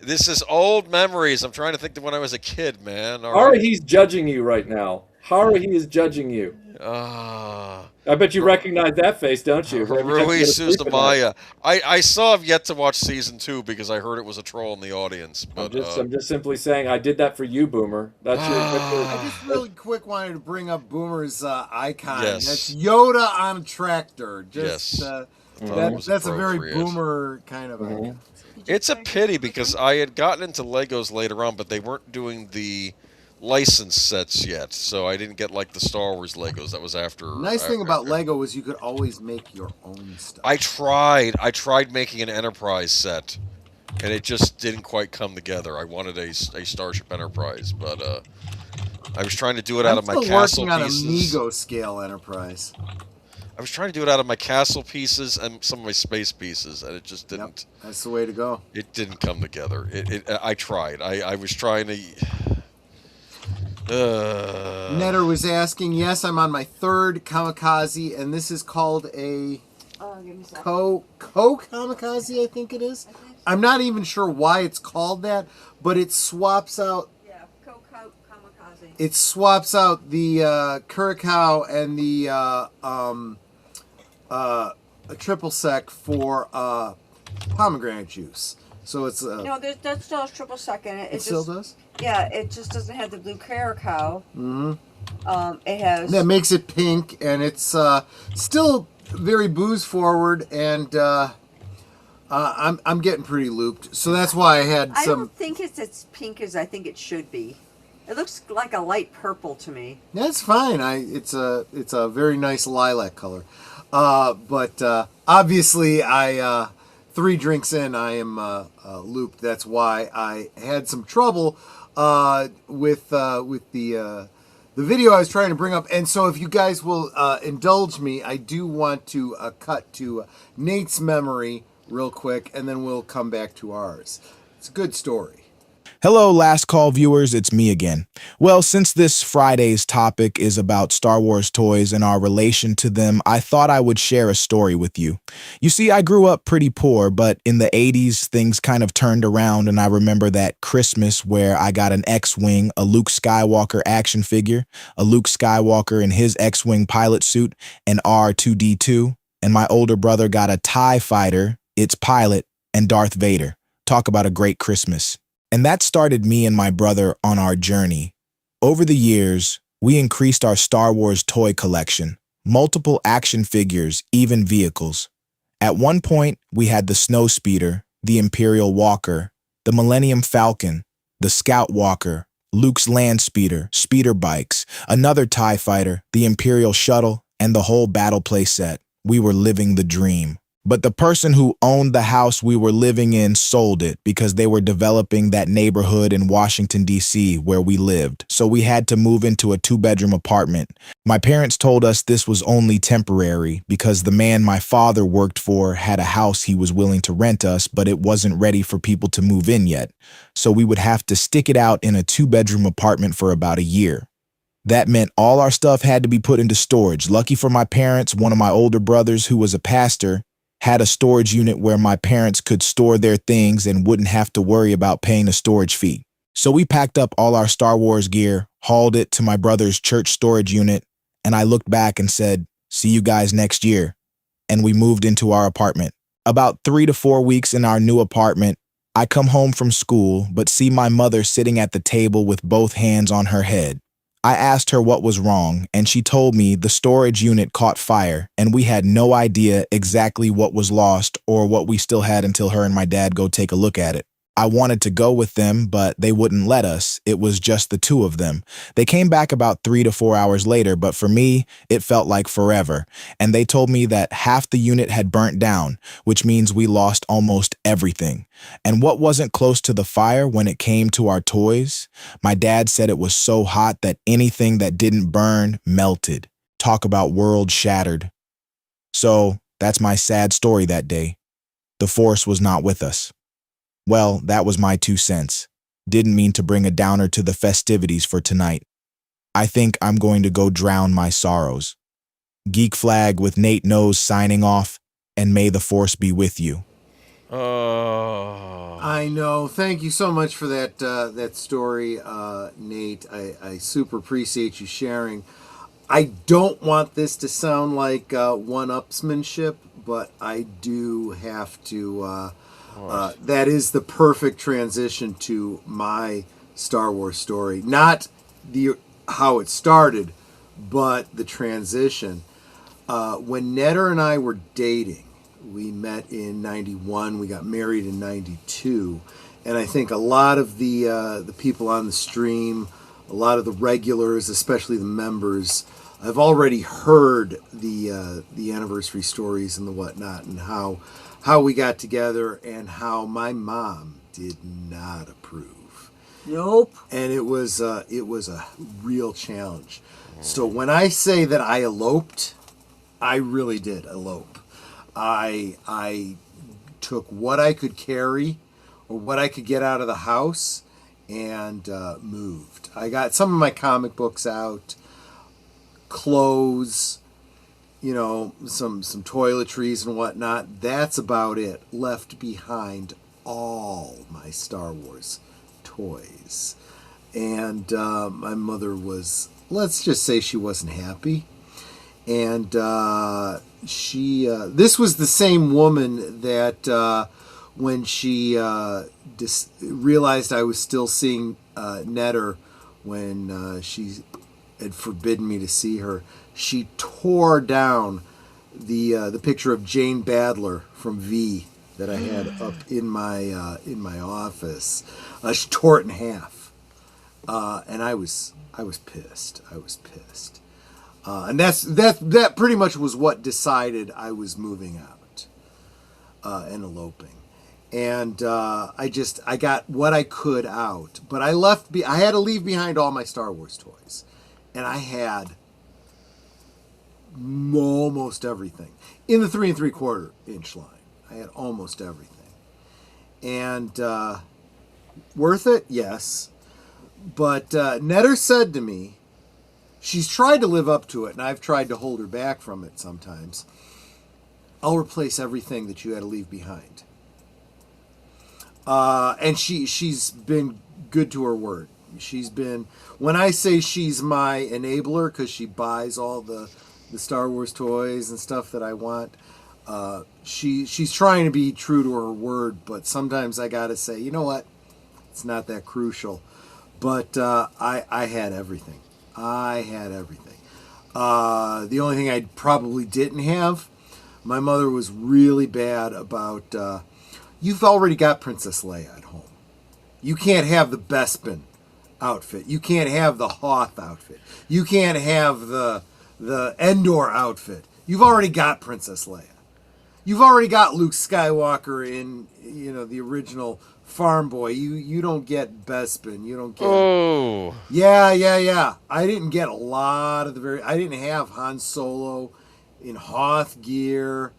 This is old memories. I'm trying to think of when I was a kid, man. He's judging you right now. He is judging you. I bet you recognize that face, don't you? Rui Suzamaya. I still have yet to watch season 2 because I heard it was a troll in the audience. But I'm just simply saying I did that for you, Boomer. I just really quick wanted to bring up Boomer's icon. Yes. That's Yoda on a tractor. That's a very appropriate. Boomer kind of icon. It's a pity because I had gotten into Legos later on, but they weren't doing the license sets yet, so I didn't get like the Star Wars Legos. That was after. Nice thing about Lego was you could always make your own stuff. I tried making an Enterprise set, and it just didn't quite come together. I wanted a Starship Enterprise, but I was trying to do it out of my castle working pieces. on a Mego scale Enterprise. I was trying to do it out of my castle pieces and some of my space pieces, and it just didn't. Yep, that's the way to go. It didn't come together. I tried. I was trying to. Netter was asking, yes, I'm on my 3rd kamikaze, and this is called a Kamikaze, I think it is. I'm not even sure why it's called that, but it swaps out. Yeah, Kamikaze. It swaps out the Curacao and the a triple sec for pomegranate juice. So it's no, that still has triple sec in it. It still does. Yeah, it just doesn't have the blue Curacao. Mm-hmm. It has. That makes it pink, and it's still very booze forward, and I'm getting pretty looped, so that's why I had I some. don't think it's as pink as I think it should be. It looks like a light purple to me. That's fine. It's a very nice lilac color, but obviously 3 drinks in, I am looped. That's why I had some trouble with the video I was trying to bring up. And so if you guys will indulge me, I do want to cut to Nate's memory real quick, and then we'll come back to ours. It's a good story. Hello, Last Call viewers, it's me again. Well, since this Friday's topic is about Star Wars toys and our relation to them, I thought I would share a story with you. You see, I grew up pretty poor, but in the 80s, things kind of turned around, and I remember that Christmas where I got an X-Wing, a Luke Skywalker action figure, a Luke Skywalker in his X-Wing pilot suit, an R2-D2, and my older brother got a TIE fighter, its pilot, and Darth Vader. Talk about a great Christmas. And that started me and my brother on our journey. Over the years, we increased our Star Wars toy collection, multiple action figures, even vehicles. At one point, we had the Snowspeeder, the Imperial Walker, the Millennium Falcon, the Scout Walker, Luke's Landspeeder, speeder bikes, another TIE fighter, the Imperial Shuttle, and the whole battle play set. We were living the dream. But the person who owned the house we were living in sold it because they were developing that neighborhood in Washington, D.C. where we lived, so we had to move into a 2-bedroom apartment. My parents told us this was only temporary because the man my father worked for had a house he was willing to rent us, but it wasn't ready for people to move in yet, so we would have to stick it out in a 2-bedroom apartment for about a year. That meant all our stuff had to be put into storage. Lucky for my parents, one of my older brothers, who was a pastor, had a storage unit where my parents could store their things and wouldn't have to worry about paying a storage fee. So we packed up all our Star Wars gear, hauled it to my brother's church storage unit, and I looked back and said, "See you guys next year." And we moved into our apartment. About 3 to 4 weeks in our new apartment, I come home from school but see my mother sitting at the table with both hands on her head. I asked her what was wrong, and she told me the storage unit caught fire, and we had no idea exactly what was lost or what we still had until her and my dad go take a look at it. I wanted to go with them, but they wouldn't let us. It was just the 2 of them. They came back about 3 to 4 hours later, but for me, it felt like forever. And they told me that half the unit had burnt down, which means we lost almost everything. And what wasn't close to the fire when it came to our toys? My dad said it was so hot that anything that didn't burn melted. Talk about world shattered. So that's my sad story that day. The Force was not with us. Well, that was my 2 cents. Didn't mean to bring a downer to the festivities for tonight. I think I'm going to go drown my sorrows. Geek Flag with Nate Knows signing off, and may the Force be with you. I know. Thank you so much for that story, Nate. I super appreciate you sharing. I don't want this to sound like one-upsmanship, but I do have to... that is the perfect transition to my Star Wars story. Not how it started, but the transition. When Netter and I were dating, we met in 91, we got married in 92, and I think a lot of the people on the stream, a lot of the regulars, especially the members, I've already heard the anniversary stories and the whatnot, and how we got together and how my mom did not approve. Nope. And it was a real challenge. So when I say that I eloped, I really did elope. I took what I could carry or what I could get out of the house and moved. I got some of my comic books out, clothes, you know, some toiletries and whatnot. That's about it. Left behind all my Star Wars toys. And my mother was, let's just say she wasn't happy. And this was the same woman that when she realized I was still seeing Netter when she had forbidden me to see her, she tore down the picture of Jane Badler from V that I had up in my office. She tore it in half, and I was pissed. I was pissed, and that pretty much was what decided I was moving out and eloping. And I got what I could out, but I had to leave behind all my Star Wars toys, and I had almost everything in the 3 3/4 inch line. I had almost everything, and worth it, yes. But Netter said to me, she's tried to live up to it, and I've tried to hold her back from it sometimes. I'll replace everything that you had to leave behind. And she's been good to her word. She's been, when I say she's my enabler, because she buys all the Star Wars toys and stuff that I want, she's trying to be true to her word, but sometimes I gotta say, you know what, it's not that crucial. But I had everything. I had everything. The only thing I probably didn't have, my mother was really bad about, you've already got Princess Leia at home. You can't have the Bespin outfit. You can't have the Hoth outfit. You can't have the Endor outfit. You've already got Princess Leia. You've already got Luke Skywalker in, the original Farm Boy. You don't get Bespin. You don't get. Oh. Yeah. I didn't get a lot of I didn't have Han Solo in Hoth gear.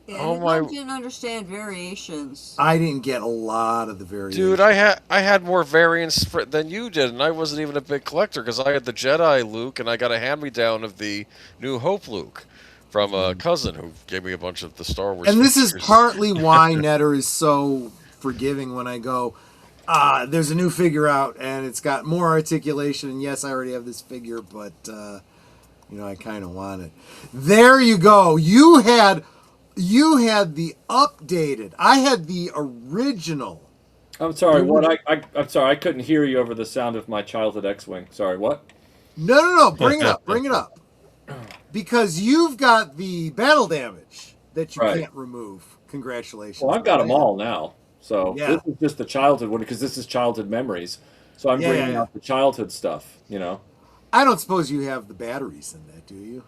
Yeah, I didn't understand variations. I didn't get a lot of the variations. Dude, I had more variants than you did, and I wasn't even a big collector because I had the Jedi Luke, and I got a hand-me-down of the New Hope Luke from a cousin who gave me a bunch of the Star Wars. And this is partly why Netter is so forgiving when I go, there's a new figure out, and it's got more articulation, and yes, I already have this figure, but, I kind of want it. There you go. You had the updated. I had the original. I'm sorry. What? I'm sorry. I couldn't hear you over the sound of my childhood X-wing. Sorry. What? No. Bring it up. Bring it up. Because you've got the battle damage that you can't remove. Congratulations. Well, I've got them all now. So this is just the childhood one because this is childhood memories. So I'm bringing out the childhood stuff. I don't suppose you have the batteries in that, do you?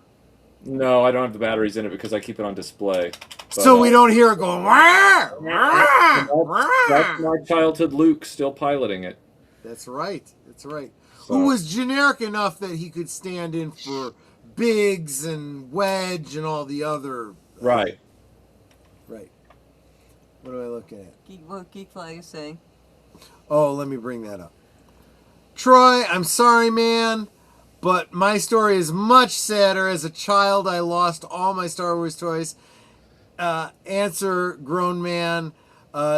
No, I don't have the batteries in it because I keep it on display. But, so we don't hear it going, wah, wah, wah. That's my childhood Luke still piloting it. That's right. So. Who was generic enough that he could stand in for Biggs and Wedge and all the other. Right. What am I looking at? What Geek Flag is saying. Oh, let me bring that up. Troy, I'm sorry, man. But my story is much sadder. As a child, I lost all my Star Wars toys. Answer, grown man,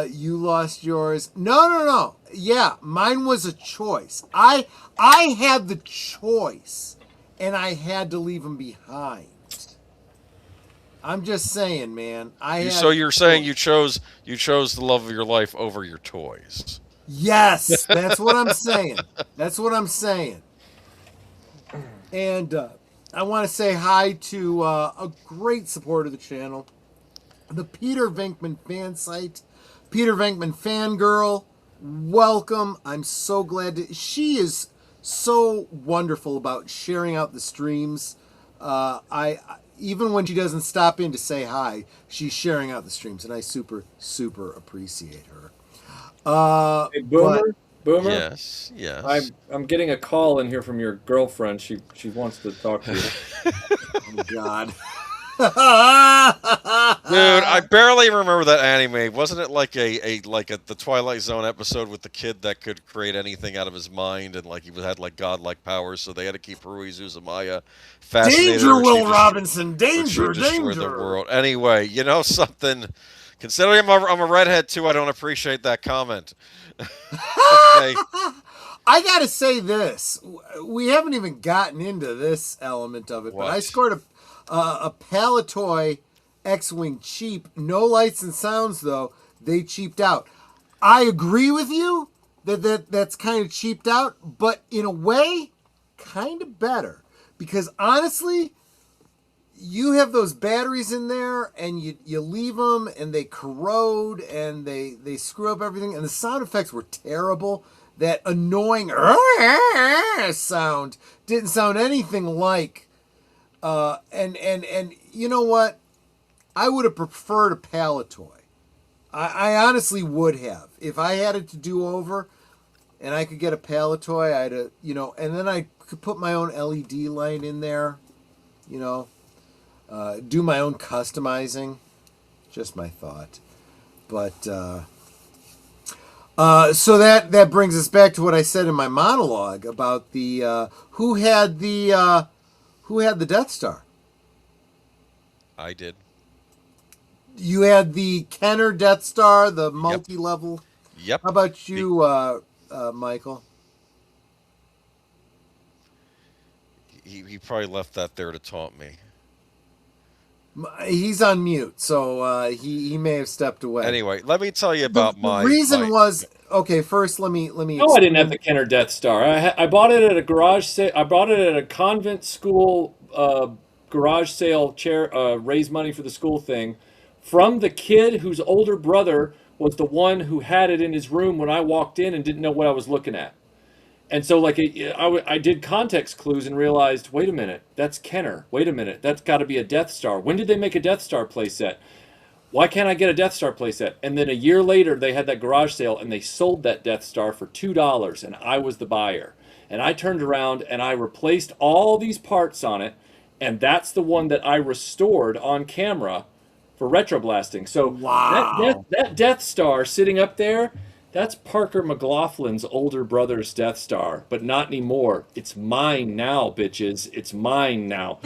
you lost yours. No. Yeah, mine was a choice. I had the choice, and I had to leave them behind. I'm just saying, man. So you're saying you chose the love of your life over your toys? Yes, that's what I'm saying. And I want to say hi to a great supporter of the channel, the Peter Venkman fan site, Peter Venkman fangirl. Welcome. I'm so glad she is so wonderful about sharing out the streams. Even when she doesn't stop in to say hi, she's sharing out the streams, and I super appreciate her. Hey, Boomer. Yes. I'm getting a call in here from your girlfriend. She wants to talk to you. Oh God. Dude, I barely remember that anime. Wasn't it like the Twilight Zone episode with the kid that could create anything out of his mind and he had godlike powers, so they had to keep Rui Suzumaya fascinated. Danger, Will Robinson, danger. The world. Anyway, you know something. Considering I'm a redhead too, I don't appreciate that comment. Okay. I gotta say this. We haven't even gotten into this element of it, but I scored a Palatoy X-Wing cheap. No lights and sounds, though. They cheaped out. I agree with you that's kind of cheaped out, but in a way, kind of better. Because honestly, you have those batteries in there, and you leave them, and they corrode, and they screw up everything, and the sound effects were terrible. That annoying sound didn't sound anything like. And you know what? I would have preferred a pallet toy. I honestly would have. If I had it to do over and I could get a pallet toy, I'd have, and then I could put my own LED light in there, do my own customizing. Just my thought. But, so that brings us back to what I said in my monologue about the, who had the Death Star? I did. You had the Kenner Death Star, the multi-level. Yep. How about you, Michael? He probably left that there to taunt me. He's on mute, so he may have stepped away. Anyway, let me tell you about the reason was okay. First, let me. No, I didn't have the Kenner Death Star. I bought it at a garage sale. I bought it at a convent school garage sale raise money for the school thing, from the kid whose older brother was the one who had it in his room when I walked in and didn't know what I was looking at. And so, like, I did context clues and realized, wait a minute, that's Kenner. Wait a minute, that's got to be a Death Star. When did they make a Death Star playset? Why can't I get a Death Star playset? And then a year later, they had that garage sale, and they sold that Death Star for $2, and I was the buyer. And I turned around, and I replaced all these parts on it, and that's the one that I restored on camera for retroblasting. So wow. that Death Star sitting up there, that's Parker McLaughlin's older brother's Death Star, but not anymore. It's mine now, bitches. It's mine now.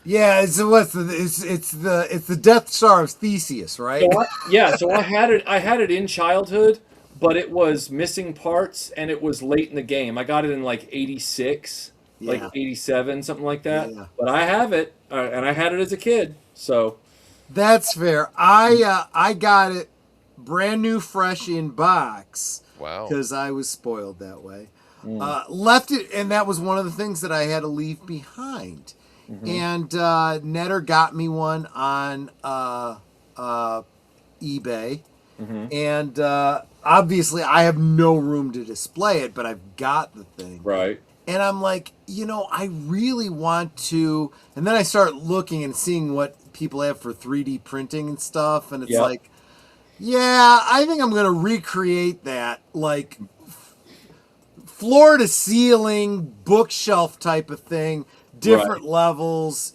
Yeah, it's the Death Star of Theseus, right? So I had it in childhood, but it was missing parts and it was late in the game. I got it in like 86, like 87, something like that. Yeah. But I have it, and I had it as a kid. So that's fair. I got it brand new, fresh in box. Wow. Because I was spoiled that way. Left it, and that was one of the things that I had to leave behind. Mm-hmm. And Netter got me one on eBay. Mm-hmm. And obviously I have no room to display it, but I've got the thing. Right. And I'm like, I really want to. And then I start looking and seeing what people have for 3D printing and stuff. And it's like, yeah, I think I'm going to recreate that, like floor to ceiling bookshelf type of thing. Different levels,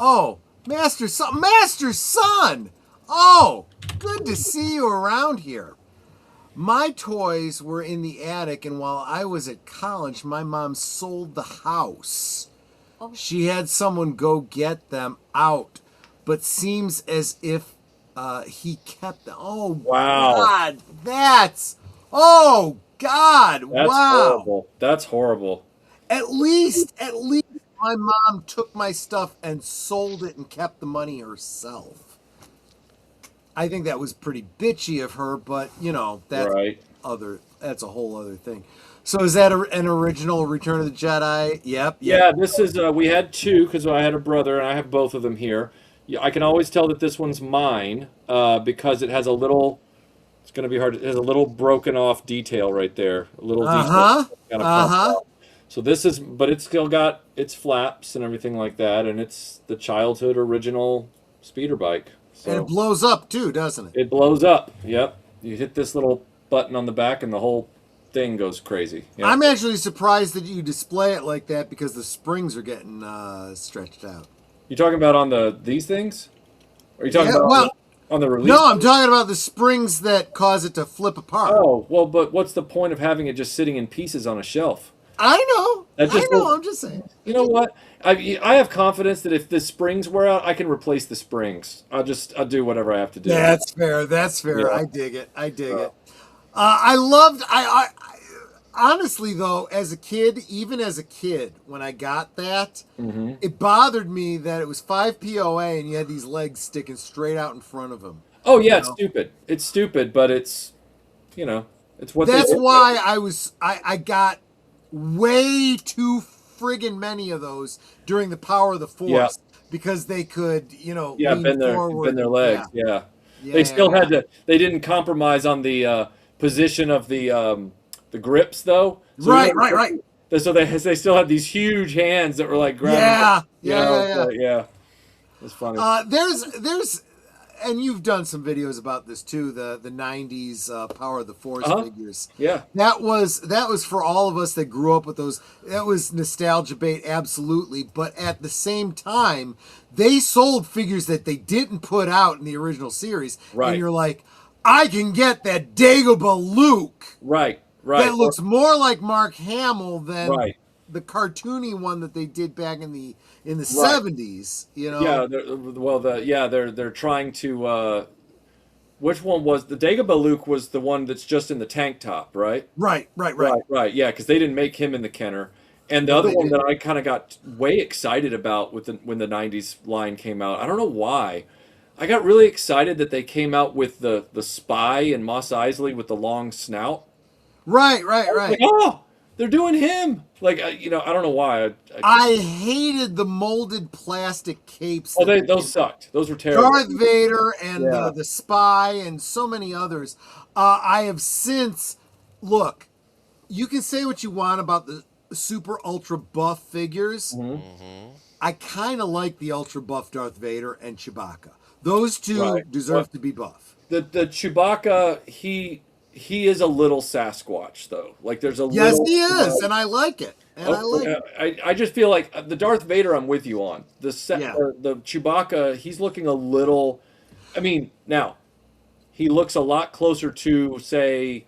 Oh, Master Son! Oh, good to see you around here. My toys were in the attic, and while I was at college, my mom sold the house. She had someone go get them out, but seems as if he kept them. Oh, wow. God, that's... Oh, God, that's wow. Horrible. That's horrible. At least my mom took my stuff and sold it and kept the money herself. I think that was pretty bitchy of her, but that's a whole other thing. So is that an original Return of the Jedi? Yep. Yeah, this is we had two because I had a brother and I have both of them here. I can always tell that this one's mine because it has a little. It's going to be hard. It has a little broken off detail right there. A little detail. So this is, but it's still got its flaps and everything like that, and it's the childhood original speeder bike. So and it blows up too, doesn't it? It blows up. Yep. You hit this little button on the back, and the whole thing goes crazy. Yep. I'm actually surprised that you display it like that because the springs are getting stretched out. You talking about on these things? Or are you talking about on the release? No, I'm talking about the springs that cause it to flip apart. Oh, well, but what's the point of having it just sitting in pieces on a shelf? I know. I'm just saying. You know what? I have confidence that if the springs wear out, I can replace the springs. I'll do whatever I have to do. That's fair. Yeah. I dig it. I honestly though, even as a kid, when I got that, it bothered me that it was 5 POA and you had these legs sticking straight out in front of them. Oh yeah, it's stupid. It's stupid, but it's it's what. That's why I got way too friggin' many of those during the Power of the Force because they could, lean bend forward. their legs. Yeah. They still had to. They didn't compromise on the position of the grips though. So right. So they still had these huge hands that were like grabbing. Yeah. It's funny. There's and you've done some videos about this too, the 90s Power of the Force figures. Yeah. That was for all of us that grew up with those. That was nostalgia bait, absolutely. But at the same time, they sold figures that they didn't put out in the original series. Right. And you're like, I can get that Dagobah Luke. Right. That looks more like Mark Hamill than Right. the cartoony one that they did back in the 70s, Yeah, they're trying to. Which one was the Dagobah Luke? Was the one that's just in the tank top, right? Right. Yeah, because they didn't make him in the Kenner, and the other one that I kind of got way excited about when the '90s line came out. I don't know why. I got really excited that they came out with the spy and Mos Eisley with the long snout. Right. Like, oh, they're doing him. Like, I don't know why. I hated the molded plastic capes. Oh, those sucked. Those were terrible. Darth Vader and the Spy and so many others. I have since, look, you can say what you want about the super ultra buff figures. I kind of like the ultra buff Darth Vader and Chewbacca. Those two deserve to be buff. The Chewbacca, he is a little Sasquatch, though. Like, there's a yes, little, he is, and I like it. I just feel like the Darth Vader I'm with you on. The Chewbacca, he's looking a little. I mean, now he looks a lot closer to, say,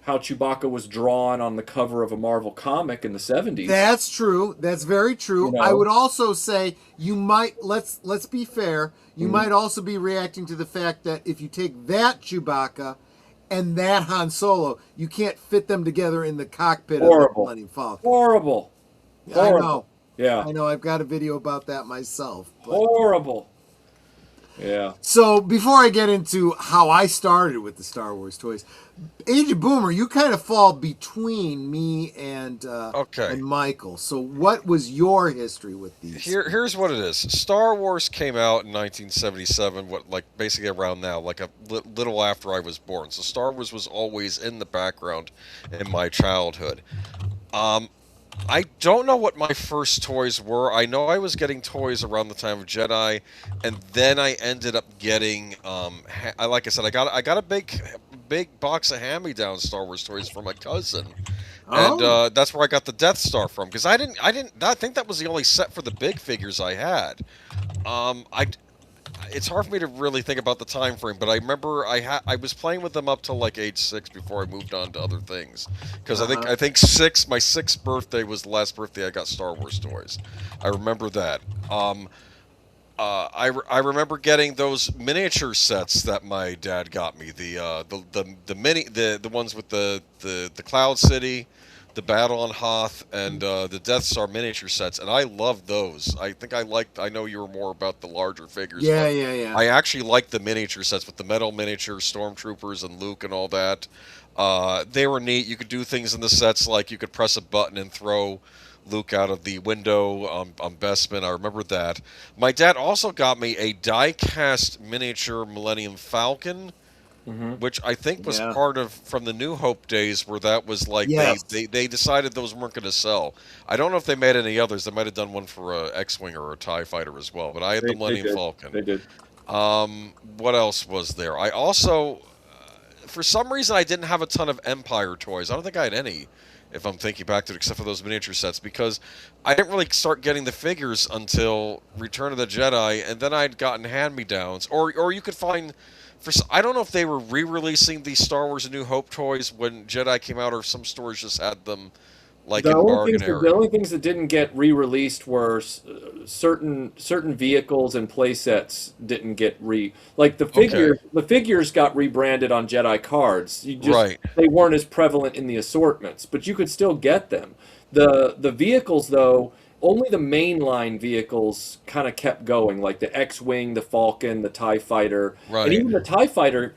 how Chewbacca was drawn on the cover of a Marvel comic in the 70s. That's true. That's very true. I would also say you might let's be fair. You might also be reacting to the fact that if you take that Chewbacca and that Han Solo, you can't fit them together in the cockpit of the Millennium Falcon. Horrible. I know. Yeah. I know. I've got a video about that myself. Horrible. Yeah. So before I get into how I started with the Star Wars toys, Age of Boomer, you kind of fall between me and Michael. So what was your history with these? Here's what it is. Star Wars came out in 1977, basically around now, like a little after I was born. So Star Wars was always in the background in my childhood. I don't know what my first toys were. I know I was getting toys around the time of Jedi, and then I ended up getting, like I said, I got a big box of hand-me-down Star Wars toys from my cousin, and that's where I got the Death Star from. Because I think that was the only set for the big figures I had. It's hard for me to really think about the time frame, but I remember I was playing with them up till like age 6 before I moved on to other things. Because I think my 6th birthday was the last birthday I got Star Wars toys. I remember that. I remember getting those miniature sets that my dad got me. The ones with the Cloud City, the Battle on Hoth, and the Death Star miniature sets, and I loved those. I know you were more about the larger figures. Yeah. I actually liked the miniature sets with the metal miniature stormtroopers and Luke and all that. They were neat. You could do things in the sets like you could press a button and throw Luke out of the window on Bespin. I remember that. My dad also got me a die-cast miniature Millennium Falcon, which I think was part of from the New Hope days, where that was like they decided those weren't going to sell. I don't know if they made any others. They might have done one for a X-wing or a TIE fighter as well. But I had the Millennium Falcon. They did. What else was there? I also, for some reason, I didn't have a ton of Empire toys. I don't think I had any, if I'm thinking back to it, except for those miniature sets, because I didn't really start getting the figures until Return of the Jedi, and then I'd gotten hand-me-downs, or you could find. I don't know if they were re-releasing the Star Wars A New Hope toys when Jedi came out, or if some stores just had them like in bargain area. The only things that didn't get re-released were certain vehicles and play sets didn't get like the figures. The figures got rebranded on Jedi cards. They weren't as prevalent in the assortments, but you could still get them. The vehicles, though, only the mainline vehicles kind of kept going, like the X-Wing, the Falcon, the TIE Fighter. Right. And even the TIE Fighter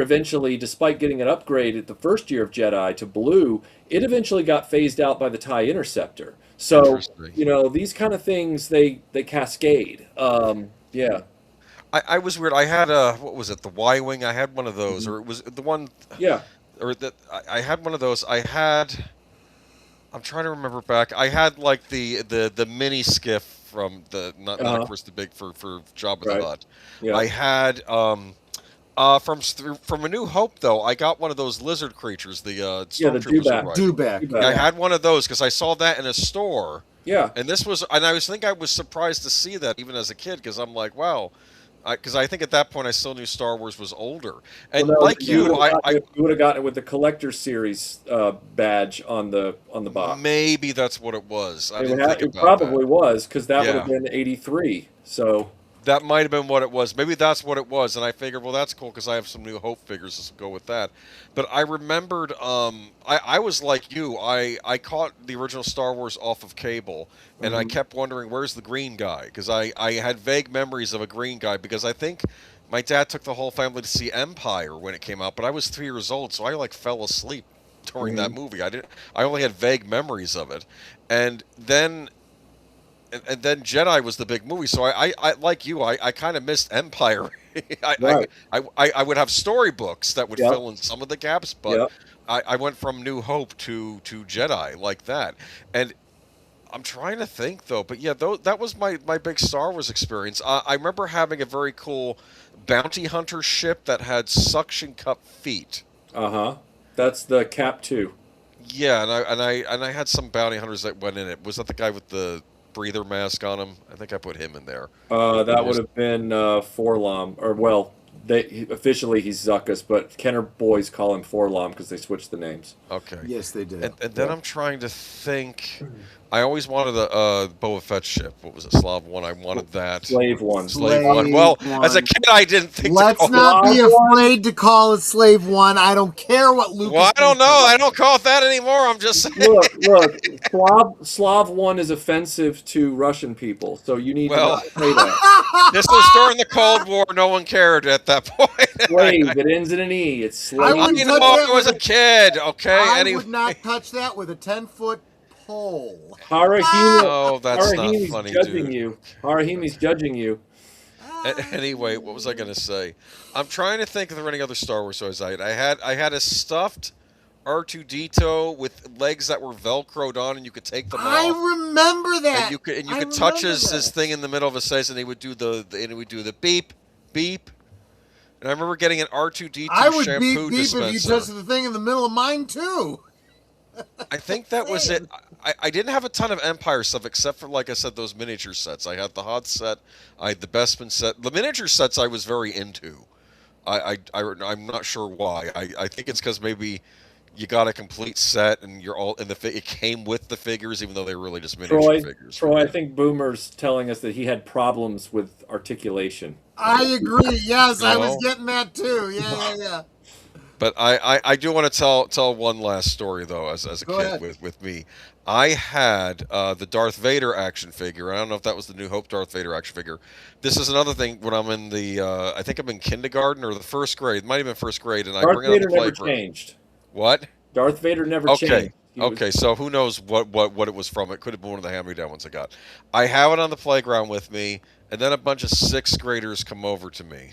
eventually, despite getting an upgrade at the first year of Jedi to blue, it eventually got phased out by the TIE Interceptor. So these kind of things they cascade. Yeah. I was weird. I had what was it? The Y-wing. I had one of those, or it was the one. Yeah. Or that I had one of those. I had. I'm trying to remember back. I had like the mini skiff from the not of course the big for Jabba the Hutt. Yeah. I had from A New Hope though. I got one of those lizard creatures. The stormtroopers. Dewback. I had one of those because I saw that in a store. Yeah. And I was surprised to see that even as a kid because I'm like, wow. Because I think at that point I still knew Star Wars was older, and you would have gotten it with the collector series badge on the box. Maybe that's what it was. It probably was because that would have been '83. So that might have been what it was. Maybe that's what it was, and I figured, well, that's cool because I have some New Hope figures. Let's go with that. But I remembered, I was like you. I caught the original Star Wars off of cable, and I kept wondering, where's the green guy? Because I had vague memories of a green guy because I think my dad took the whole family to see Empire when it came out, but I was 3 years old, so I fell asleep during that movie. I only had vague memories of it, and then Jedi was the big movie, so I like you, I kind of missed Empire. I would have storybooks that would fill in some of the gaps, but I went from New Hope to Jedi like that, and I'm trying to think though. But yeah, that was my big Star Wars experience. I remember having a very cool bounty hunter ship that had suction cup feet. That's the Cap 2. Yeah, and I had some bounty hunters that went in it. Was that the guy with the breather mask on him? I think I put him in there. That would have been Forlom, or well, officially he's Zuckuss, but Kenner boys call him Forlom because they switched the names. Okay. Yes, they did. And then I'm trying to think. I always wanted a Boba Fett ship. What was it, Slav 1? I wanted that. Slave 1. Slave 1. Well, as a kid, I didn't think. Let's not be afraid to call it Slave 1. I don't care what Lucas. Well, I don't know. I don't call it that anymore. I'm just saying. Look. Slav 1 is offensive to Russian people, so you need to not say that. This was during the Cold War. No one cared at that point. Slave. It ends in an E. It's slave. I was a kid. Okay. I would not touch that with a 10-foot pole. Harahime, that's not funny, judging dude. you. Harahimi's judging you. Anyway, what was I going to say? I'm trying to think if there were any other Star Wars toys I had. I had a stuffed R2-D2 with legs that were velcroed on, and you could take them off. I remember that. And you could touch his thing in the middle of his face, and he would do the beep beep. And I remember getting an R2-D2 I would shampoo beep dispenser. if you touched the thing in the middle of mine too. I think that was it. I didn't have a ton of Empire stuff except for, like I said, those miniature sets. I had the Hoth set. I had the Bespin set. The miniature sets I was very into. I'm not sure why. I think it's because maybe you got a complete set and you're all in it came with the figures, even though they were really just miniature figures. Troy, I think Boomer's telling us that he had problems with articulation. I agree. Yes, I was getting that too. Yeah. But I do want to tell one last story though, as a kid with me. I had the Darth Vader action figure. I don't know if that was the New Hope Darth Vader action figure. This is another thing when I'm in the I think I'm in kindergarten or the first grade. It might have been first grade, and I bring it on the playground. Darth Vader never changed. What? Darth Vader never changed. Okay, so who knows what it was from? It could have been one of the hand-me-down ones I got. I have it on the playground with me, and then a bunch of 6th graders come over to me.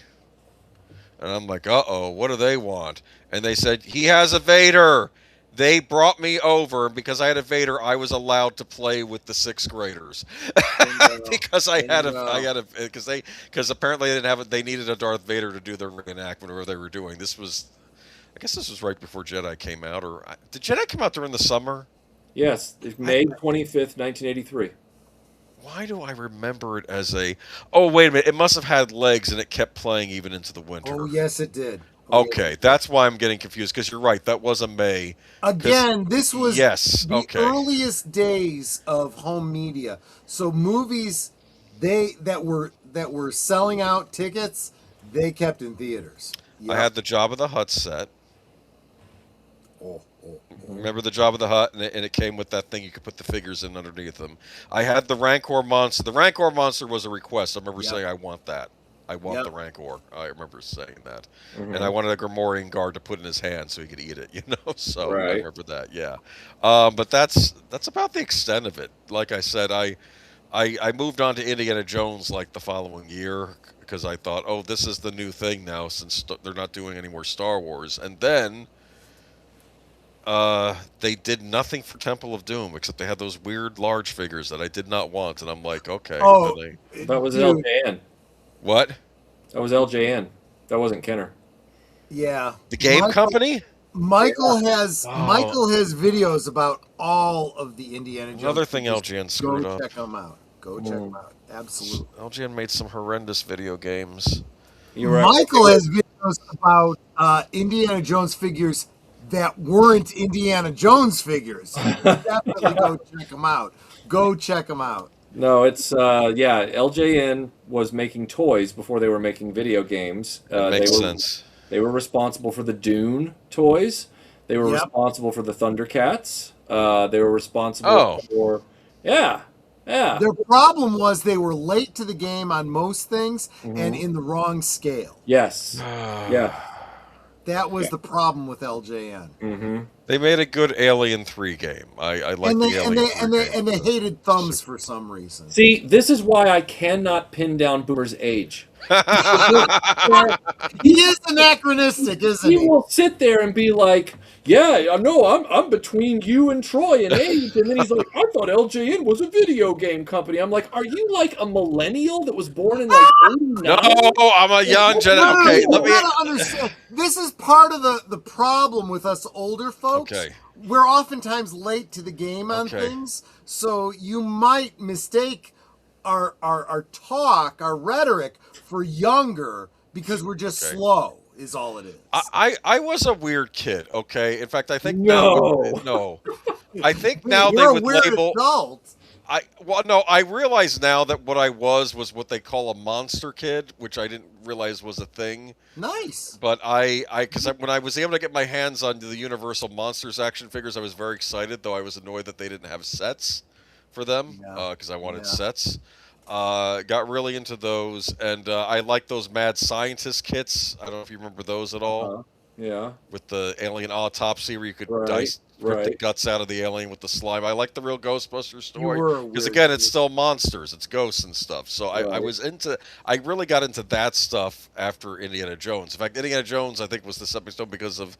And I'm like, uh-oh, what do they want? And they said, he has a Vader. They brought me over, and because I had a Vader, I was allowed to play with the 6th graders. Because because apparently they didn't have it. They needed a Darth Vader to do their reenactment, whatever they were doing. I guess this was right before Jedi came out, or did Jedi come out during the summer? Yes, May 25th, 1983. Why do I remember it as oh, wait a minute. It must have had legs, and it kept playing even into the winter. Oh, yes, it did. Okay, that's why I'm getting confused, because you're right. That was a May. Again, this was the earliest days of home media. So movies that were selling out tickets, they kept in theaters. Yep. I had the Jabba the Hutt set. Remember the Jabba the Hutt, and it came with that thing you could put the figures in underneath them. I had the Rancor monster. The Rancor monster was a request. I remember saying I want that. I want the Rancor. I remember saying that, Mhm. and I wanted a Grimorian guard to put in his hand so he could eat it. You know, so I Right. remember that. Yeah, but that's about the extent of it. Like I said, I moved on to Indiana Jones like the following year because I thought, oh, this is the new thing now since they're not doing any more Star Wars, and then. They did nothing for Temple of Doom except they had those weird large figures that I did not want, and I'm like, okay. Oh, that was dude. LJN. What? That was LJN. That wasn't Kenner. Yeah. The game company? Michael Yeah. has videos about all of the Indiana Jones. Another thing figures. LGN screwed Go up. check them out. Go check them out. Absolutely. LGN made some horrendous video games. You're right. Michael has videos about Indiana Jones figures that weren't Indiana Jones figures. Definitely go check them out. Go check them out. No, it's LJN was making toys before they were making video games. Makes sense. They were responsible for the Dune toys. They were responsible for the Thundercats. They were responsible for yeah. Their problem was they were late to the game on most things and in the wrong scale. Yes. Yeah. That was the problem with LJN. Mm-hmm. They made a good Alien 3 game. I like the Alien 3 game. And they hated thumbs for some reason. See, this is why I cannot pin down Boomer's age. He is anachronistic, isn't he? He will sit there and be like, "Yeah, I know, I'm between you and Troy in age," and then he's like, "I thought LJN was a video game company." I'm like, "Are you like a millennial that was born in like '89?" No, I'm a young Gen. Okay, let me understand. This is part of the problem with us older folks. Okay. We're oftentimes late to the game on things, so you might mistake our talk, our rhetoric for younger because we're just slow. Is all it is. I was a weird kid. Okay, in fact, I think no. I think now You're they a would weird label. Adult. I realize now that what I was what they call a monster kid, which I didn't realize was a thing. Nice. But when I was able to get my hands on the Universal Monsters action figures, I was very excited. Though I was annoyed that they didn't have sets for them because I wanted sets. Got really into those, and I like those Mad Scientist kits. I don't know if you remember those at all. Yeah. With the alien autopsy where you could rip the guts out of the alien with the slime. I like the real Ghostbusters story because again, it's still monsters, it's ghosts and stuff. So I really got into that stuff after Indiana Jones. In fact, Indiana Jones I think was the stepping stone because of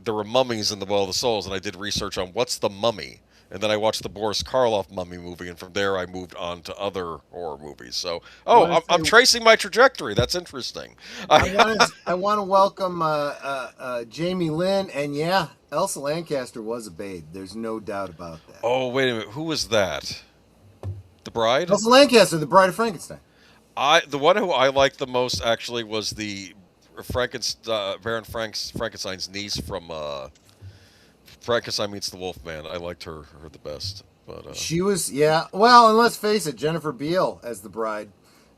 there were mummies in the Well of the Souls, and I did research on what's the mummy. And then I watched the Boris Karloff mummy movie, and from there I moved on to other horror movies. So, I'm tracing my trajectory. That's interesting. I want to welcome Jamie Lynn, and Elsa Lancaster was a babe. There's no doubt about that. Oh, wait a minute. Who was that? The Bride? Elsa Lancaster, the Bride of Frankenstein. The one who I liked the most actually was the Baron Frankenstein's niece from Frankenstein Meets the Wolfman. I liked her the best. But she was, well, and let's face it, Jennifer Beal as the bride.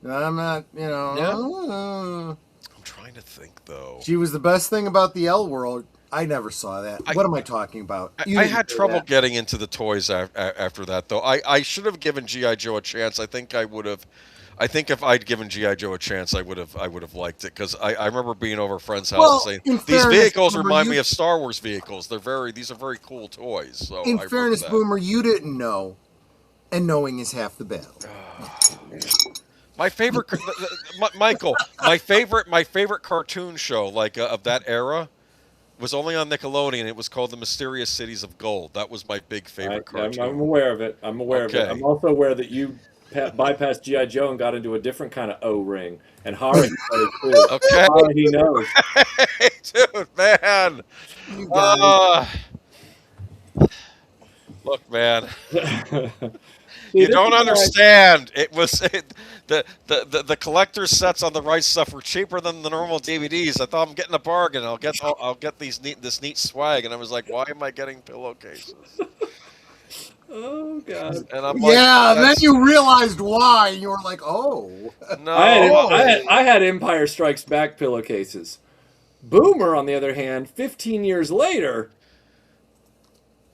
I'm not, I'm trying to think, though. She was the best thing about the L World. I never saw that. What am I talking about? I had trouble getting into the toys after that, though. I should have given G.I. Joe a chance. I think I would have. I think if I'd given G.I. Joe a chance, I would have liked it because I remember being over a friend's house and saying these vehicles remind me of Star Wars vehicles. These are very cool toys. So in fairness, Boomer, you didn't know, and knowing is half the battle. My favorite, Michael. My favorite cartoon show of that era was only on Nickelodeon. It was called The Mysterious Cities of Gold. That was my big favorite cartoon. I'm aware of it. I'm aware of it. I'm also aware that you bypassed G.I. Joe and got into a different kind of O-ring. And Hara too. Okay. Hara, he knows. Hey, dude, man. Look, man. You don't understand. It was the collector's sets on the right stuff were cheaper than the normal DVDs. I thought I'm getting a bargain. I'll get this neat swag, and I was like, why am I getting pillowcases? Oh God! And I'm like, then you realized why, and you were like, oh. No, I had Empire Strikes Back pillowcases. Boomer, on the other hand, 15 years later.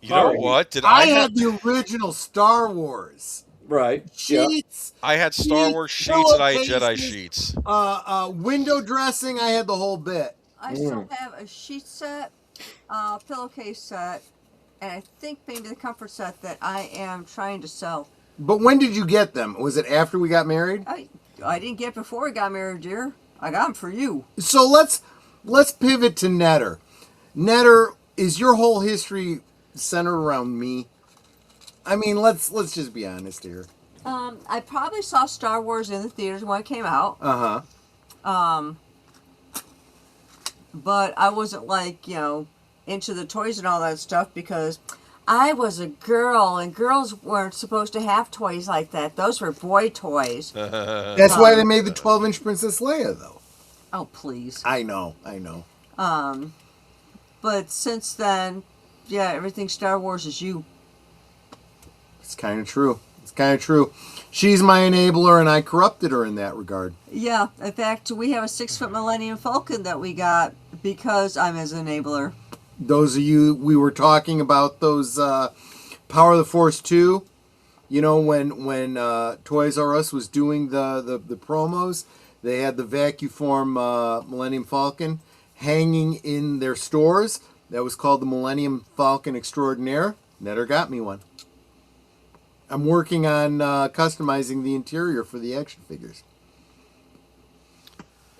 You know what? I had the original Star Wars. Right. Sheets. I had Star Wars sheets and I had Jedi sheets. Window dressing. I had the whole bit. I still have a sheet set, pillowcase set, and I think maybe the comfort set that I am trying to sell. But when did you get them? Was it after we got married? I didn't get before we got married, dear. I got them for you. So let's pivot to Netter. Netter, is your whole history centered around me? I mean, let's just be honest here. I probably saw Star Wars in the theaters when it came out. But I wasn't like, into the toys and all that stuff because I was a girl and girls weren't supposed to have toys like that. Those were boy toys. That's why they made the 12-inch Princess Leia, though. Oh, please. I know. But since then, yeah, everything Star Wars is you. It's kind of true. She's my enabler, and I corrupted her in that regard. Yeah, in fact, we have a 6-foot Millennium Falcon that we got because I'm his enabler. Those of you, we were talking about those Power of the Force 2, when Toys R Us was doing the promos, they had the vacuform Millennium Falcon hanging in their stores. That was called the Millennium Falcon Extraordinaire. Netter got me one. I'm working on customizing the interior for the action figures.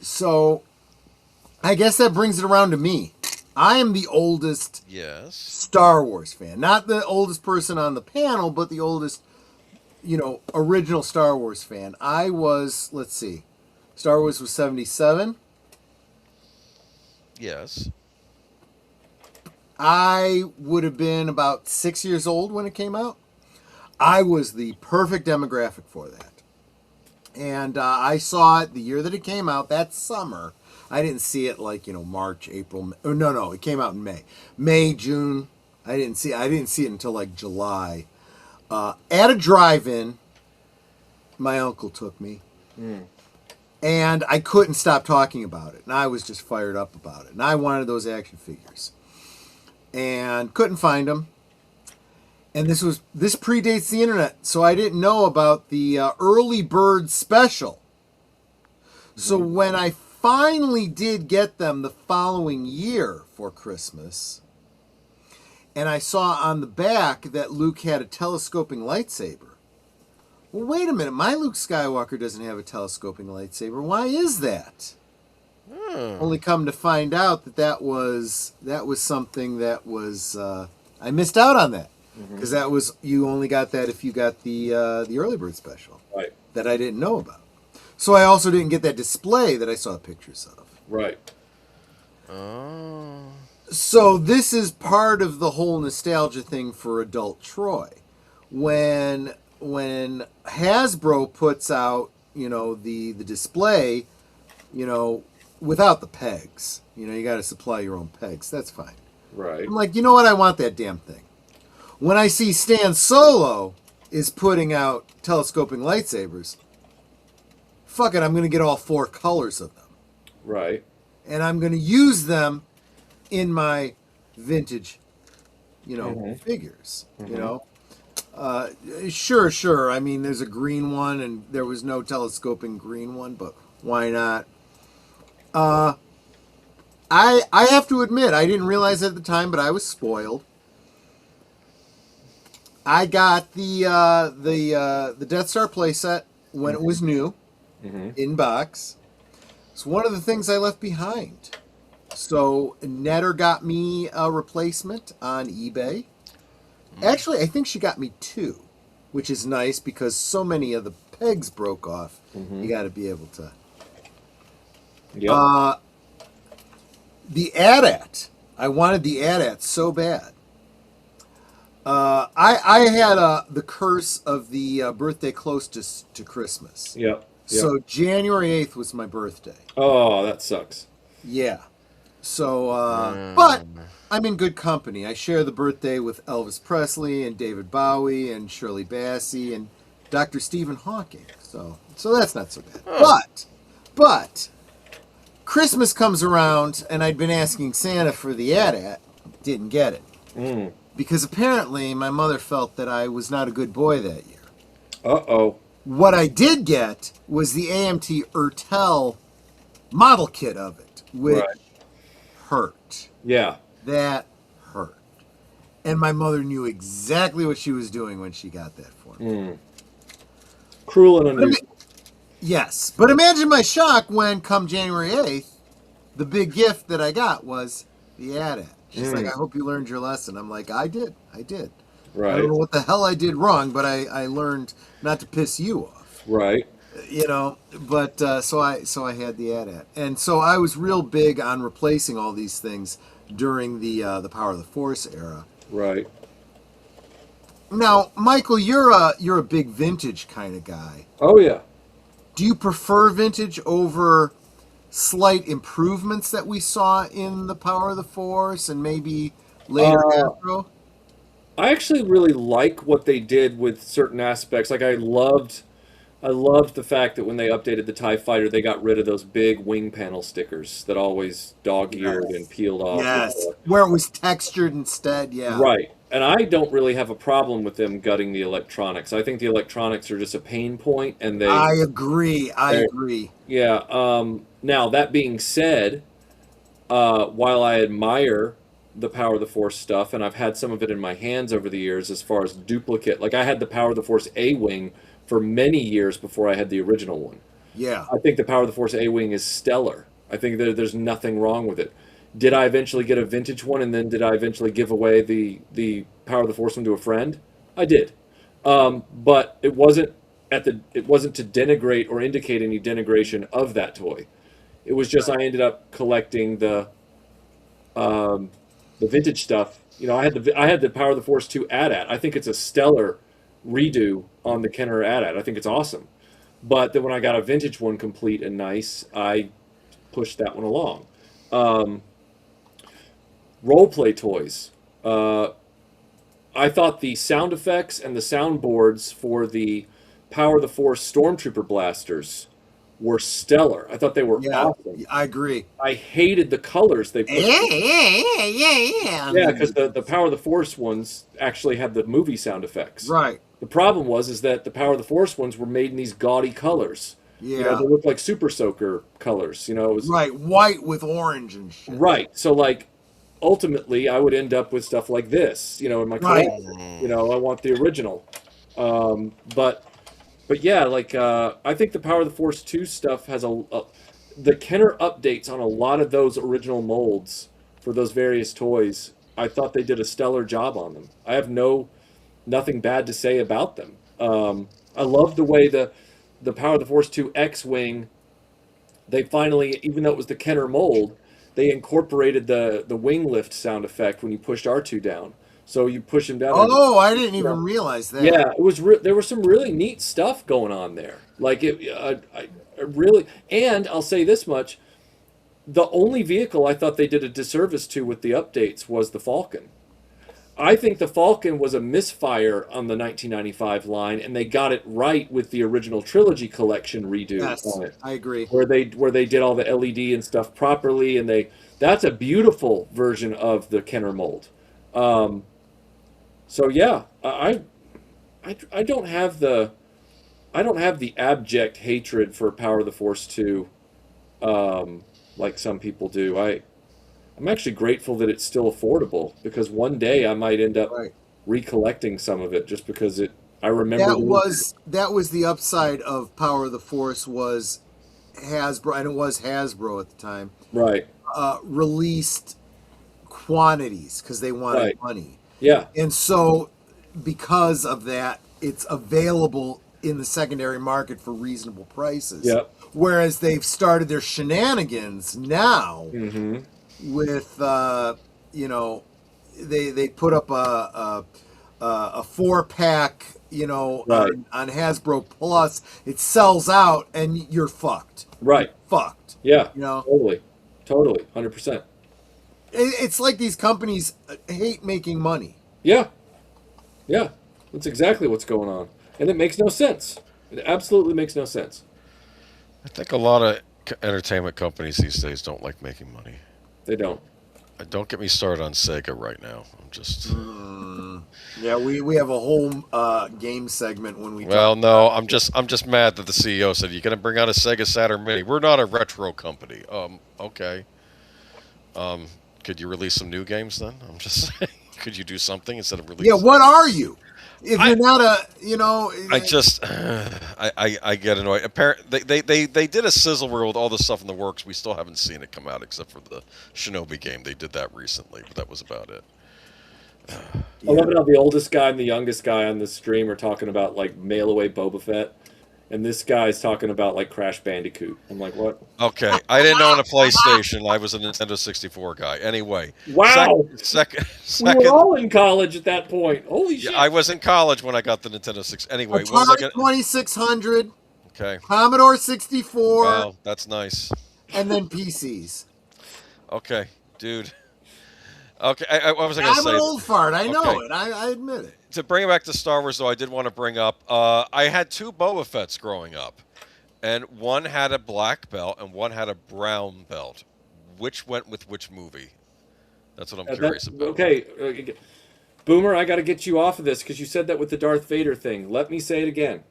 So, I guess that brings it around to me. I am the oldest Star Wars fan. Not the oldest person on the panel, but the oldest, original Star Wars fan. I was, let's see, Star Wars was 77. Yes. I would have been about 6 years old when it came out. I was the perfect demographic for that. And I saw it the year that it came out, that summer. I didn't see it like, March, April. No, it came out in May. May, June. I didn't see it until like July. At a drive-in, my uncle took me. And I couldn't stop talking about it. And I was just fired up about it. And I wanted those action figures. And couldn't find them. And this predates the internet, so I didn't know about the early bird special. So when I finally did get them the following year for Christmas, and I saw on the back that Luke had a telescoping lightsaber. Well, wait a minute, my Luke Skywalker doesn't have a telescoping lightsaber. Why is that? Only come to find out that was something that was I missed out on that. Because you only got that if you got the early bird special, right? That I didn't know about. So I also didn't get that display that I saw pictures of, right? Oh. So this is part of the whole nostalgia thing for adult Troy. When Hasbro puts out, the display, without the pegs, you got to supply your own pegs. That's fine. Right. I'm like, you know what? I want that damn thing. When I see Stan Solo is putting out telescoping lightsabers, fuck it, I'm going to get all 4 colors of them. Right. And I'm going to use them in my vintage, figures, Sure. I mean, there's a green one, and there was no telescoping green one, but why not? I have to admit, I didn't realize at the time, but I was spoiled. I got the Death Star playset when it was new, in box. It's one of the things I left behind. So Netter got me a replacement on eBay. Actually, I think she got me 2, which is nice because so many of the pegs broke off. You got to be able to. Yep. The AT-AT. I wanted the AT-AT so bad. I had the curse of the birthday closest to Christmas. Yeah. So January 8th was my birthday. Oh, that sucks. Yeah. So, but I'm in good company. I share the birthday with Elvis Presley and David Bowie and Shirley Bassey and Dr. Stephen Hawking. So that's not so bad. But Christmas comes around, and I'd been asking Santa for the AT-AT. Didn't get it. Because apparently my mother felt that I was not a good boy that year. Uh-oh. What I did get was the AMT Ertel model kit of it, which hurt. Yeah. That hurt. And my mother knew exactly what she was doing when she got that for me. Cruel and unusual. Yes. But imagine my shock when, come January 8th, the big gift that I got was the AT-AT. She's like, I hope you learned your lesson. I'm like, I did. Right. I don't know what the hell I did wrong, but I learned not to piss you off. Right. You know, but so I had the AT-AT. And so I was real big on replacing all these things during the Power of the Force era. Right. Now, Michael, you're a big vintage kind of guy. Oh yeah. Do you prefer vintage over slight improvements that we saw in the Power of the Force and maybe later Hasbro? I actually really like what they did with certain aspects. Like I loved the fact that when they updated the TIE Fighter, they got rid of those big wing panel stickers that always dog-eared and peeled off. Yes, where it was textured instead, yeah. Right. And I don't really have a problem with them gutting the electronics. I think the electronics are just a pain point, and I agree. Yeah. Now, that being said, while I admire the Power of the Force stuff, and I've had some of it in my hands over the years as far as duplicate, like I had the Power of the Force A-Wing for many years before I had the original one. Yeah. I think the Power of the Force A-Wing is stellar. I think there's nothing wrong with it. Did I eventually get a vintage one, and then did I eventually give away the Power of the Force one to a friend? I did. But it wasn't to denigrate or indicate any denigration of that toy. It was just I ended up collecting the vintage stuff. You know, I had the Power of the Force 2 AT-AT. I think it's a stellar redo on the Kenner AT-AT. I think it's awesome. But then when I got a vintage one complete and nice, I pushed that one along. Role-play toys. I thought the sound effects and the soundboards for the Power of the Force Stormtrooper blasters were stellar. I thought they were awesome. I agree. I hated the colors they put. Yeah. Yeah, because the Power of the Force ones actually had the movie sound effects. Right. The problem was that the Power of the Force ones were made in these gaudy colors. Yeah. You know, they looked like Super Soaker colors. You know, it was right, white with orange and shit. Right. So like, ultimately, I would end up with stuff like this. You know, in my collection. You know, I want the original. But yeah, like I think the Power of the Force 2 stuff has the Kenner updates on a lot of those original molds for those various toys. I thought they did a stellar job on them. I have nothing bad to say about them. I love the way the Power of the Force 2 X-Wing, they finally, even though it was the Kenner mold, they incorporated the wing lift sound effect when you pushed R2 down. So you push him down. Oh, I didn't even realize that. Yeah, it was. There was some really neat stuff going on there. Like I really, and I'll say this much: the only vehicle I thought they did a disservice to with the updates was the Falcon. I think the Falcon was a misfire on the 1995 line, and they got it right with the original trilogy collection redo on it. I agree. Where they did all the LED and stuff properly, and that's a beautiful version of the Kenner mold. So yeah, I don't have the abject hatred for Power of the Force 2 like some people do. I'm actually grateful that it's still affordable, because one day I might end up recollecting some of it just because I remember that was the upside of Power of the Force was Hasbro, and it was Hasbro at the time. Right. Released quantities because they wanted money. Yeah. And so because of that, it's available in the secondary market for reasonable prices. Yep. Whereas they've started their shenanigans now with, you know, they put up a 4-pack, you know, on Hasbro Plus. It sells out and you're fucked. Right. Fucked. Yeah. You know? Totally. 100%. It's like these companies hate making money. Yeah. That's exactly what's going on. And it makes no sense. It absolutely makes no sense. I think a lot of entertainment companies these days don't like making money. They don't. Don't get me started on Sega right now. I'm just. Yeah, we have a whole game segment when we. Well, talk no, about I'm just mad that the CEO said you're going to bring out a Sega Saturn Mini. We're not a retro company. Okay. Could you release some new games then? I'm just saying. Could you do something instead of releasing? Yeah, what are you? If you're not a, you know, I just, I get annoyed. Apparently, they did a sizzle reel with all the stuff in the works. We still haven't seen it come out except for the Shinobi game. They did that recently, but that was about it. I love it how the oldest guy and the youngest guy on the stream are talking about like mail away Boba Fett, and this guy's talking about like Crash Bandicoot. I'm like, what? Okay, I didn't own a PlayStation. I was a Nintendo 64 guy. Anyway, wow. Second, we were all in college at that point. Holy shit! I was in college when I got the Nintendo 6. Anyway, what was I Atari 2600. Okay. Commodore 64. Wow, that's nice. And then PCs. Okay, dude. Okay, what was I going to say? I'm an old fart. I know it. I admit it. To bring it back to Star Wars, though, I did want to bring up, I had 2 Boba Fett's growing up. And one had a black belt and one had a brown belt. Which went with which movie? That's what I'm curious about. Okay. Boomer, I got to get you off of this because you said that with the Darth Vader thing. Let me say it again.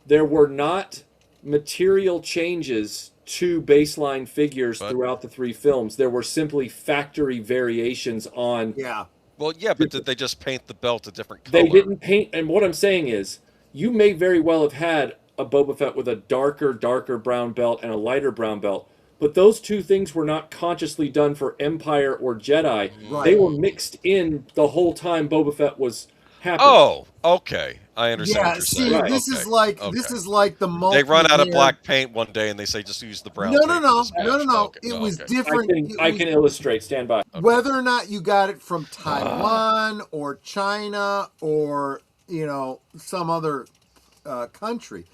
There were not material changes to baseline figures throughout the 3 films. There were simply factory variations on. Yeah. Well, yeah, but did they just paint the belt a different color? They didn't paint. And what I'm saying is, you may very well have had a Boba Fett with a darker brown belt and a lighter brown belt. But those 2 things were not consciously done for Empire or Jedi. Right. They were mixed in the whole time Boba Fett was happening. Oh, okay. I understand what you're saying. Yeah, see, this is like the multi. They run out of black paint one day and they say just use the brown paint. No. It was different. I can illustrate. Stand by. Whether or not you got it from Taiwan or China or, you know, some other country,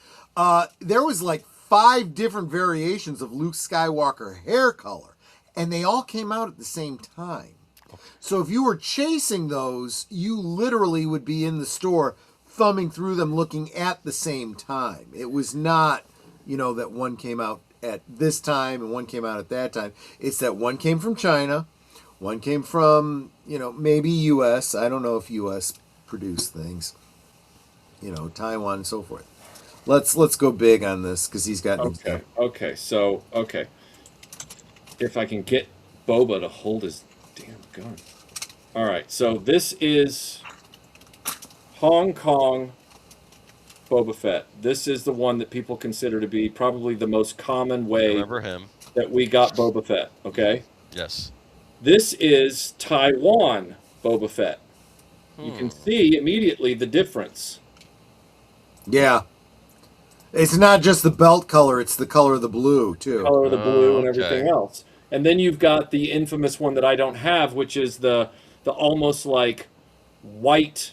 there was like 5 different variations of Luke Skywalker hair color, and they all came out at the same time. So if you were chasing those, you literally would be in the store thumbing through them looking at the same time. It was not, you know, that one came out at this time and one came out at that time. It's that one came from China, one came from, you know, maybe US. I don't know if US produced things. You know, Taiwan and so forth. Let's go big on this because he's got. Okay. So if I can get Boba to hold his damn gun. All right. So this is Hong Kong Boba Fett. This is the one that people consider to be probably the most common way that we got Boba Fett. Okay. Yes. This is Taiwan Boba Fett. You can see immediately the difference. Yeah. It's not just the belt color, it's the color of the blue, too. Color of the blue and everything else. And then you've got the infamous one that I don't have, which is the almost like white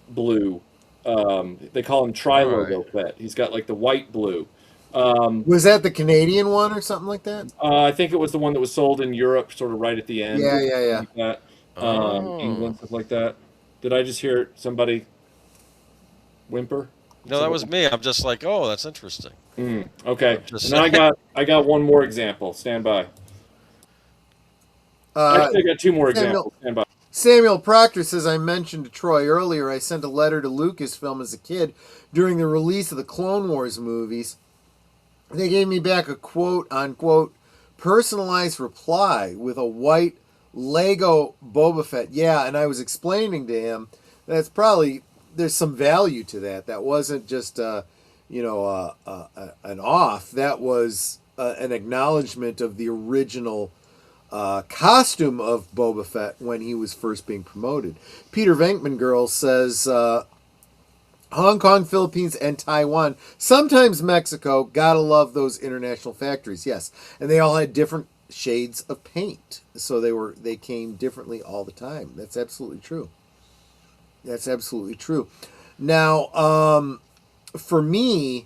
blue. They call him Tri-Logo Fett. He's got like the white blue. Was that the Canadian one or something like that? I think it was the one that was sold in Europe sort of right at the end. Yeah. Like that. England, stuff like that. Did I just hear somebody whimper? No, that was me. I'm just like, oh, that's interesting. Okay. And I got one more example. Stand by. Actually, I got 2 more examples. Stand by. Samuel Proctor says, I mentioned to Troy earlier, I sent a letter to Lucasfilm as a kid during the release of the Clone Wars movies. They gave me back a quote-unquote personalized reply with a white Lego Boba Fett. Yeah, and I was explaining to him that's probably... There's some value to that. That wasn't just, an off. That was an acknowledgement of the original costume of Boba Fett when he was first being promoted. Peter Venkman Girl says, Hong Kong, Philippines, and Taiwan, sometimes Mexico, gotta love those international factories. Yes, and they all had different shades of paint, so they came differently all the time. That's absolutely true. That's absolutely true. Now, for me,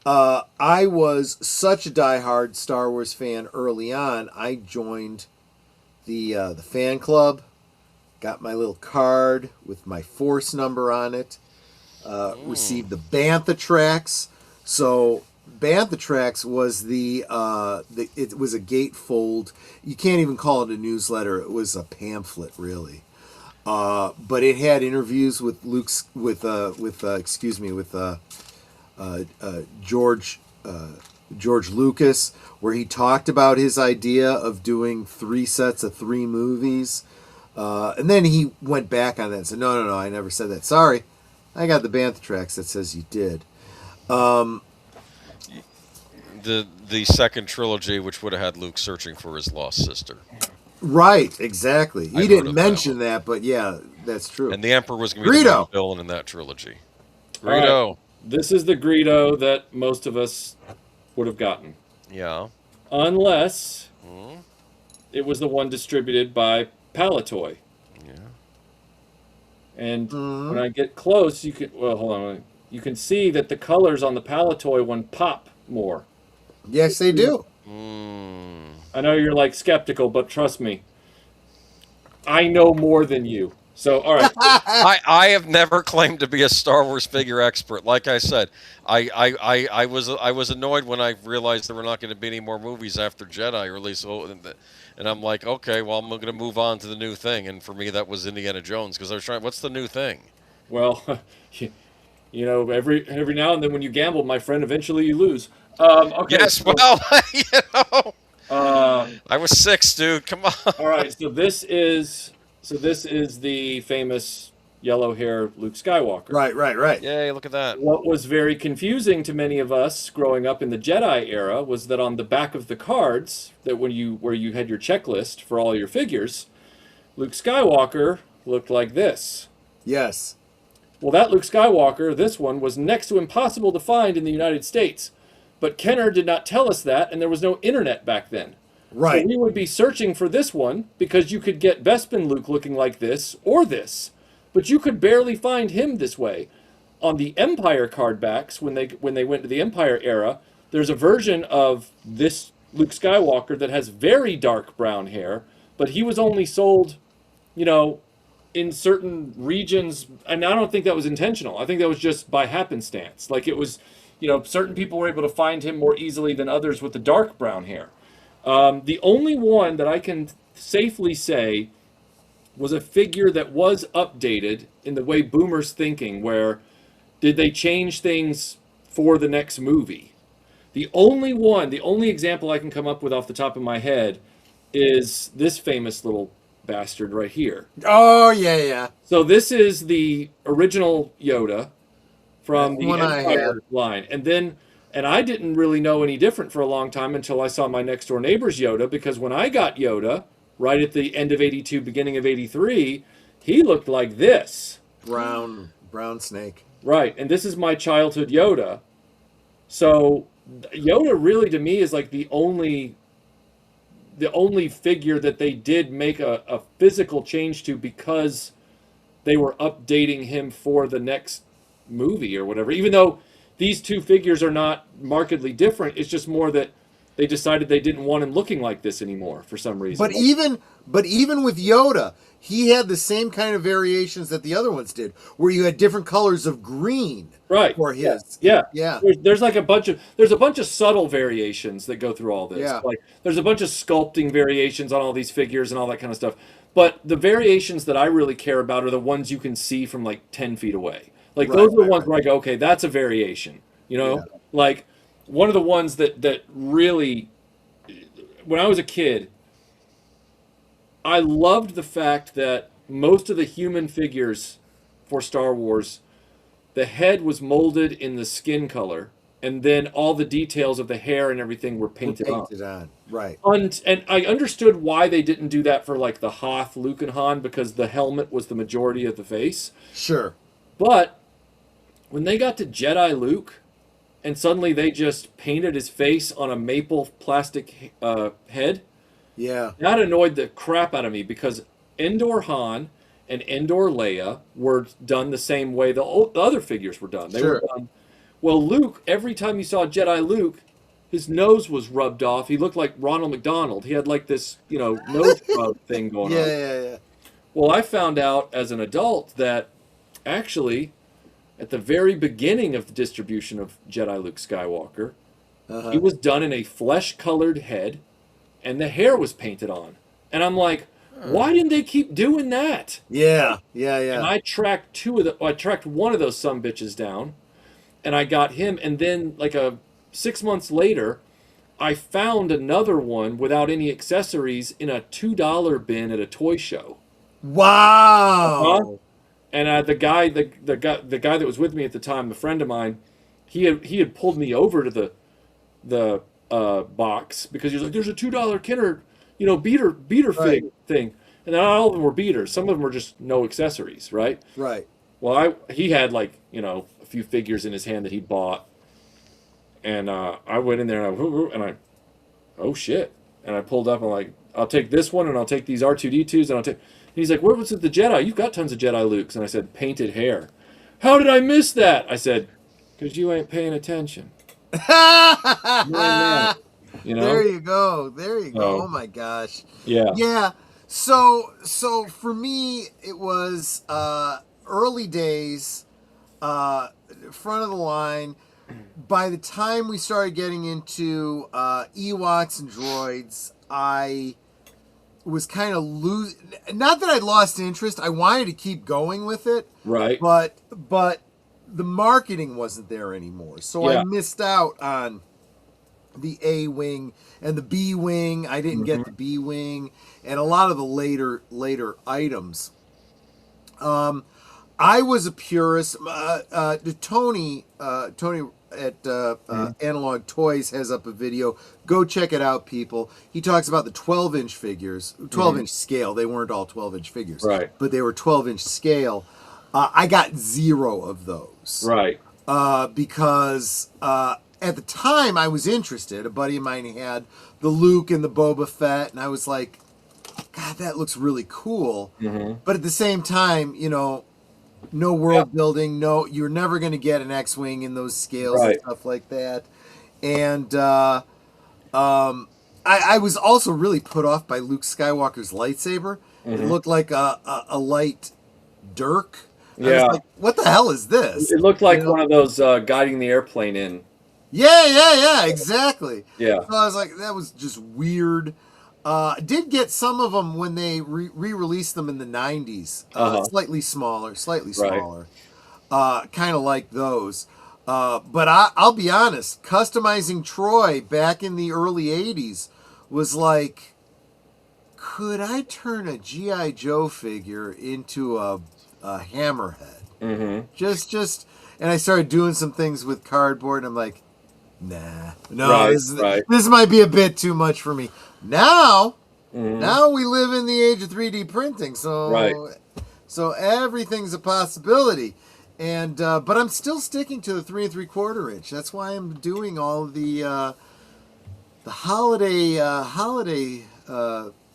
I was such a diehard Star Wars fan early on. I joined the fan club, got my little card with my Force number on it, received the Bantha tracks. So Bantha Tracks was it was a gatefold. You can't even call it a newsletter. It was a pamphlet, really. But it had interviews with George Lucas, where he talked about his idea of doing 3 sets of 3 movies. And then he went back on that and said, no, I never said that. Sorry, I got the Bantha Tracks that says you did. The second trilogy, which would have had Luke searching for his lost sister. Right, exactly. He didn't mention that, but yeah, that's true. And the Emperor was going to be the main villain in that trilogy. Greedo. Right. This is the Greedo that most of us would have gotten. Yeah. Unless it was the one distributed by Palitoy. Yeah. And when I get close, you can... Well, hold on. You can see that the colors on the Palitoy one pop more. Yes, they do. I know you're like skeptical, but trust me, I know more than you. So, all right. I have never claimed to be a Star Wars figure expert. Like I said, I was annoyed when I realized there were not going to be any more movies after Jedi release, and I'm like, okay, well, I'm going to move on to the new thing. And for me, that was Indiana Jones, because I was trying. What's the new thing? Well, you know, every now and then when you gamble, my friend, eventually you lose. Okay. Yes, so, well, you know, I was 6, dude. Come on. All right, so this is the famous yellow hair Luke Skywalker. Right. Yay! Look at that. What was very confusing to many of us growing up in the Jedi era was that on the back of the cards, that where you had your checklist for all your figures, Luke Skywalker looked like this. Yes. Well, that Luke Skywalker, this one, was next to impossible to find in the United States. But Kenner did not tell us that, and there was no internet back then. Right. So we would be searching for this one, because you could get Bespin Luke looking like this, or this. But you could barely find him this way. On the Empire card backs, when they went to the Empire era, there's a version of this Luke Skywalker that has very dark brown hair, but he was only sold, you know, in certain regions, and I don't think that was intentional. I think that was just by happenstance. Like, it was, you know, certain people were able to find him more easily than others with the dark brown hair. The only one that I can safely say was a figure that was updated in the way Boomer's thinking, where did they change things for the next movie? The only example I can come up with off the top of my head is this famous little bastard right here. Oh, yeah. So this is the original Yoda from the Empire line. And I didn't really know any different for a long time until I saw my next door neighbor's Yoda, because when I got Yoda, right at the end of 82, beginning of 83, he looked like this. Brown snake. Right, and this is my childhood Yoda. So Yoda really, to me, is like the only figure that they did make a physical change to, because they were updating him for the next movie or whatever. Even though these two figures are not markedly different, it's just more that they decided they didn't want him looking like this anymore for some reason. But even with Yoda, he had the same kind of variations that the other ones did, where you had different colors of green. Right. For his. Yeah. There's like a bunch of subtle variations that go through all this. Yeah. Like, there's a bunch of sculpting variations on all these figures and all that kind of stuff. But the variations that I really care about are the ones you can see from like 10 feet away. Like, those are the ones where I go, okay, that's a variation. You know? Yeah. Like, one of the ones that really, when I was a kid, I loved the fact that most of the human figures for Star Wars, the head was molded in the skin color, and then all the details of the hair and everything were painted on. Right. And I understood why they didn't do that for like the Hoth, Luke, and Han, because the helmet was the majority of the face. Sure. But when they got to Jedi Luke, and suddenly they just painted his face on a maple plastic head, yeah, that annoyed the crap out of me, because Endor Han and Endor Leia were done the same way the other figures were done. They were done. Well, Luke, every time you saw Jedi Luke, his nose was rubbed off. He looked like Ronald McDonald. He had like this, you know, nose rub thing going on. Yeah. Well, I found out as an adult that actually, at the very beginning of the distribution of Jedi Luke Skywalker, He was done in a flesh-colored head, and the hair was painted on. And I'm like, why didn't they keep doing that? Yeah. And I tracked one of those sumbitches down, and I got him. And then, like 6 months later, I found another one without any accessories in a $2 bin at a toy show. Wow. And the guy that was with me at the time, a friend of mine, he had pulled me over to the box because he was like, "There's a $2 Kenner, beater fig thing," and not all of them were beaters. Some of them were just no accessories, right? Right. Well, he had a few figures in his hand that he bought, and I went in there and I oh shit, and I pulled up and I'm like, I'll take this one and I'll take these R2D2s and I'll take. And he's like, "Where was it the Jedi? You've got tons of Jedi Lukes," and I said, "Painted hair." "How did I miss that?" I said, "Because you ain't paying attention." There you go. Oh. Oh my gosh. Yeah. Yeah. So for me, it was early days, front of the line. By the time we started getting into Ewoks and droids, I was kind of not that I'd lost interest. I wanted to keep going with it. Right. But the marketing wasn't there anymore. So I missed out on the A wing and the B wing. I didn't get the B wing and a lot of the later items. I was a purist. Tony at Analog Toys has up a video. Go check it out, people. He talks about the 12-inch figures, 12-inch scale. They weren't all 12-inch figures, right? But they were 12-inch scale. I got 0 of those, right? Because at the time I was interested. A buddy of mine had the Luke and the Boba Fett, and I was like, God, that looks really cool. But at the same time, no world building, you're never going to get an X-Wing in those scales and stuff like that. And I was also really put off by Luke Skywalker's lightsaber. It looked like a light dirk. Yeah. Like, what the hell is this? It looked like one of those guiding the airplane in. Yeah, exactly. Yeah. So I was like, that was just weird. Did get some of them when they re-released them in the 90s. Slightly smaller. Kind of like those. But I'll be honest, customizing Troy back in the early 80s was like, could I turn a G.I. Joe figure into a hammerhead? Just, and I started doing some things with cardboard, and I'm like, nah, no, this might be a bit too much for me. Now we live in the age of 3D printing, so everything's a possibility. And but I'm still sticking to the 3 3/4 inch. That's why I'm doing all the holiday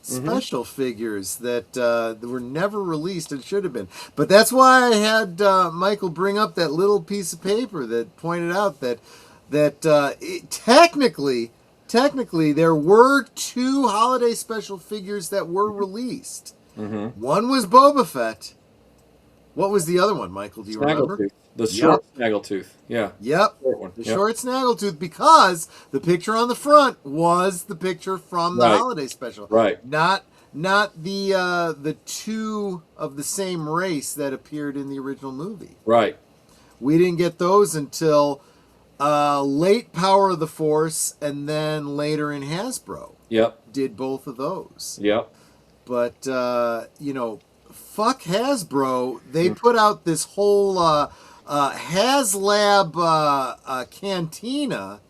special figures that were never released and should have been. But that's why I had Michael bring up that little piece of paper that pointed out that technically there were 2 holiday special figures that were released. One was Boba Fett. What was the other one, Michael? Do you remember? The short Snaggletooth. Yeah. Yep. The short Snaggletooth, because the picture on the front was the picture from the holiday special. Right. Not the 2 of the same race that appeared in the original movie. Right. We didn't get those until late Power of the Force, and then later in Hasbro. Yep. Did both of those. Yep. But fuck Hasbro. They put out this whole HasLab cantina,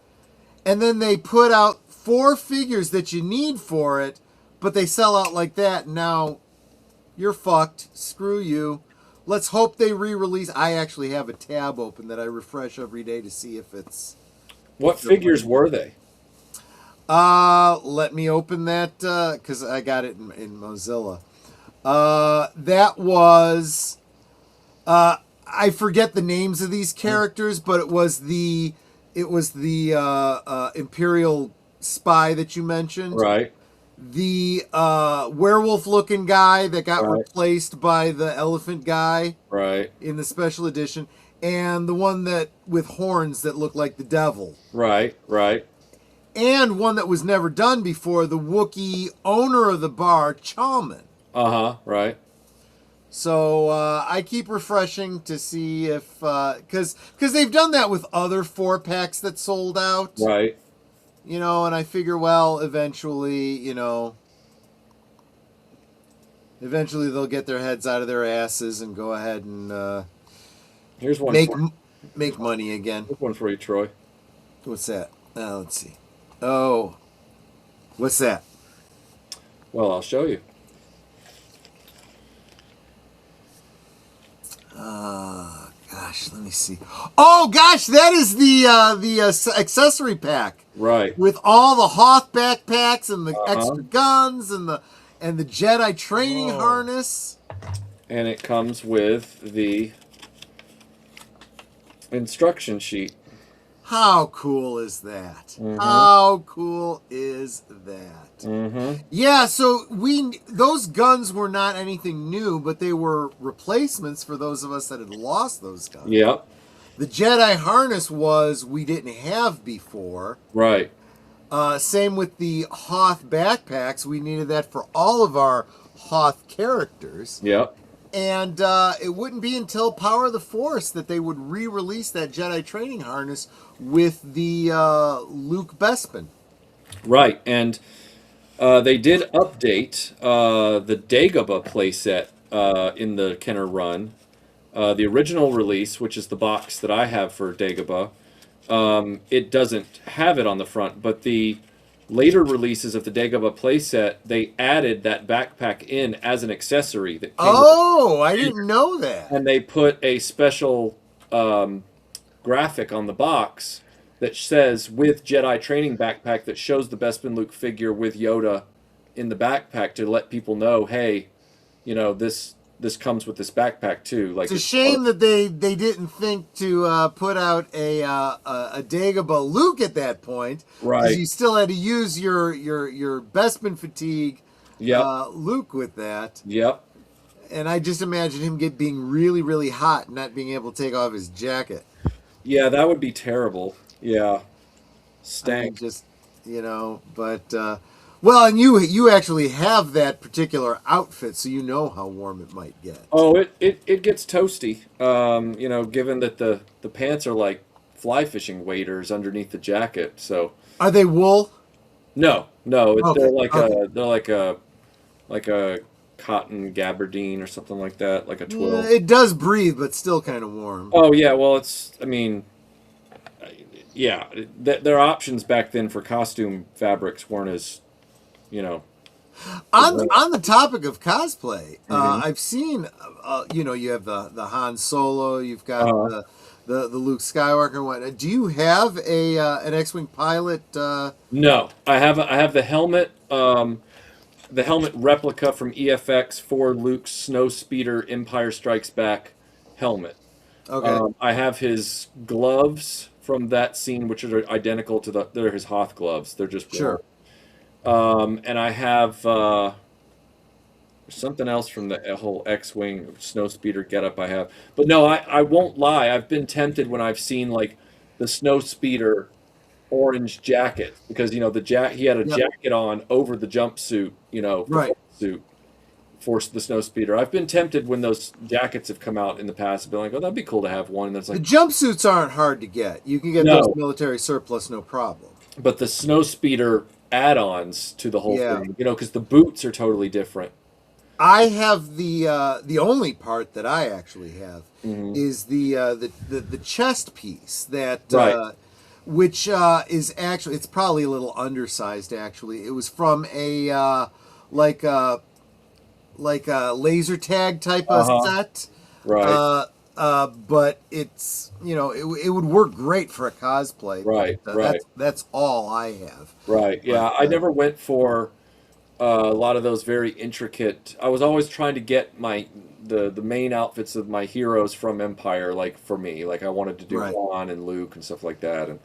and then they put out 4 figures that you need for it, but they sell out like that. Now you're fucked. Screw you. Let's hope they re-release. I actually have a tab open that I refresh every day to see if it's... What figures were they? Let me open that, because I got it in Mozilla. That was... I forget the names of these characters, but it was the Imperial spy that you mentioned. Right. The werewolf-looking guy that got replaced by the elephant guy. Right. In the special edition. And the one that with horns that looked like the devil. Right. and one that was never done before, the Wookiee owner of the bar, Chalman. Right. So I keep refreshing to see if, because they've done that with other 4-packs that sold out. Right. You know, and I figure, well, eventually, eventually they'll get their heads out of their asses and go ahead and here's one make money again. Here's one for you, Troy. What's that? Let's see. Oh, what's that? Well, I'll show you. Gosh, let me see. Oh, gosh, that is the accessory pack. Right. With all the Hoth backpacks and the extra guns and the Jedi training harness. And it comes with the instruction sheet. How cool is that? How cool is that? Yeah, so those guns were not anything new, but they were replacements for those of us that had lost those guns. Yep. The Jedi harness we didn't have before. Right. Same with the Hoth backpacks. We needed that for all of our Hoth characters. Yep. And it wouldn't be until Power of the Force that they would re-release that Jedi training harness with the Luke Bespin. Right, and they did update the Dagobah playset in the Kenner run. The original release, which is the box that I have for Dagobah, it doesn't have it on the front, but the later releases of the Dagobah playset, they added that backpack in as an accessory. That came I didn't know that. And they put a special graphic on the box that says, with Jedi training backpack, that shows the Bespin Luke figure with Yoda in the backpack to let people know, hey, this comes with this backpack too. Like, it's a shame that they didn't think to put out a Dagobah Luke at that point. Right. Because you still had to use your Bespin fatigue Luke with that. Yep. And I just imagine him being really, really hot and not being able to take off his jacket. Yeah, that would be terrible. Yeah. Stank. Well, and you actually have that particular outfit, so you know how warm it might get. Oh, it gets toasty. Given that the pants are like fly fishing waders underneath the jacket. So are they wool? No. Okay. They're like a cotton gabardine or something like that, like a twill. It does breathe, but still kind of warm. Oh yeah, well their options back then for costume fabrics weren't as, On the topic of cosplay, I've seen, you have the Han Solo, you've got the Luke Skywalker and whatnot. Do you have an X-wing pilot? No, I have the helmet. The helmet replica from EFX for Luke's Snowspeeder Empire Strikes Back helmet. Okay. I have his gloves from that scene, which are identical to they're his Hoth gloves. They're just sure. And I have something else from the whole X-wing Snowspeeder getup I have. But no, I won't lie. I've been tempted when I've seen like the Snowspeeder orange jacket, because he had a jacket on over the jumpsuit, suit for the Snowspeeder. I've been tempted when those jackets have come out in the past, been like, oh, that'd be cool to have one. And that's like, the jumpsuits aren't hard to get. You can get those military surplus, no problem. But the Snowspeeder add-ons to the whole thing, because the boots are totally different. I have the only part that I actually have is the chest piece that which is actually, it's probably a little undersized actually. It was from a like a laser tag type of set. Right. But it's, it would work great for a cosplay. Right, but, that's all I have. Right. Yeah, I never went for a lot of those very intricate. I was always trying to get the main outfits of my heroes from Empire, like for me. Like I wanted to do Han and Luke and stuff like that. And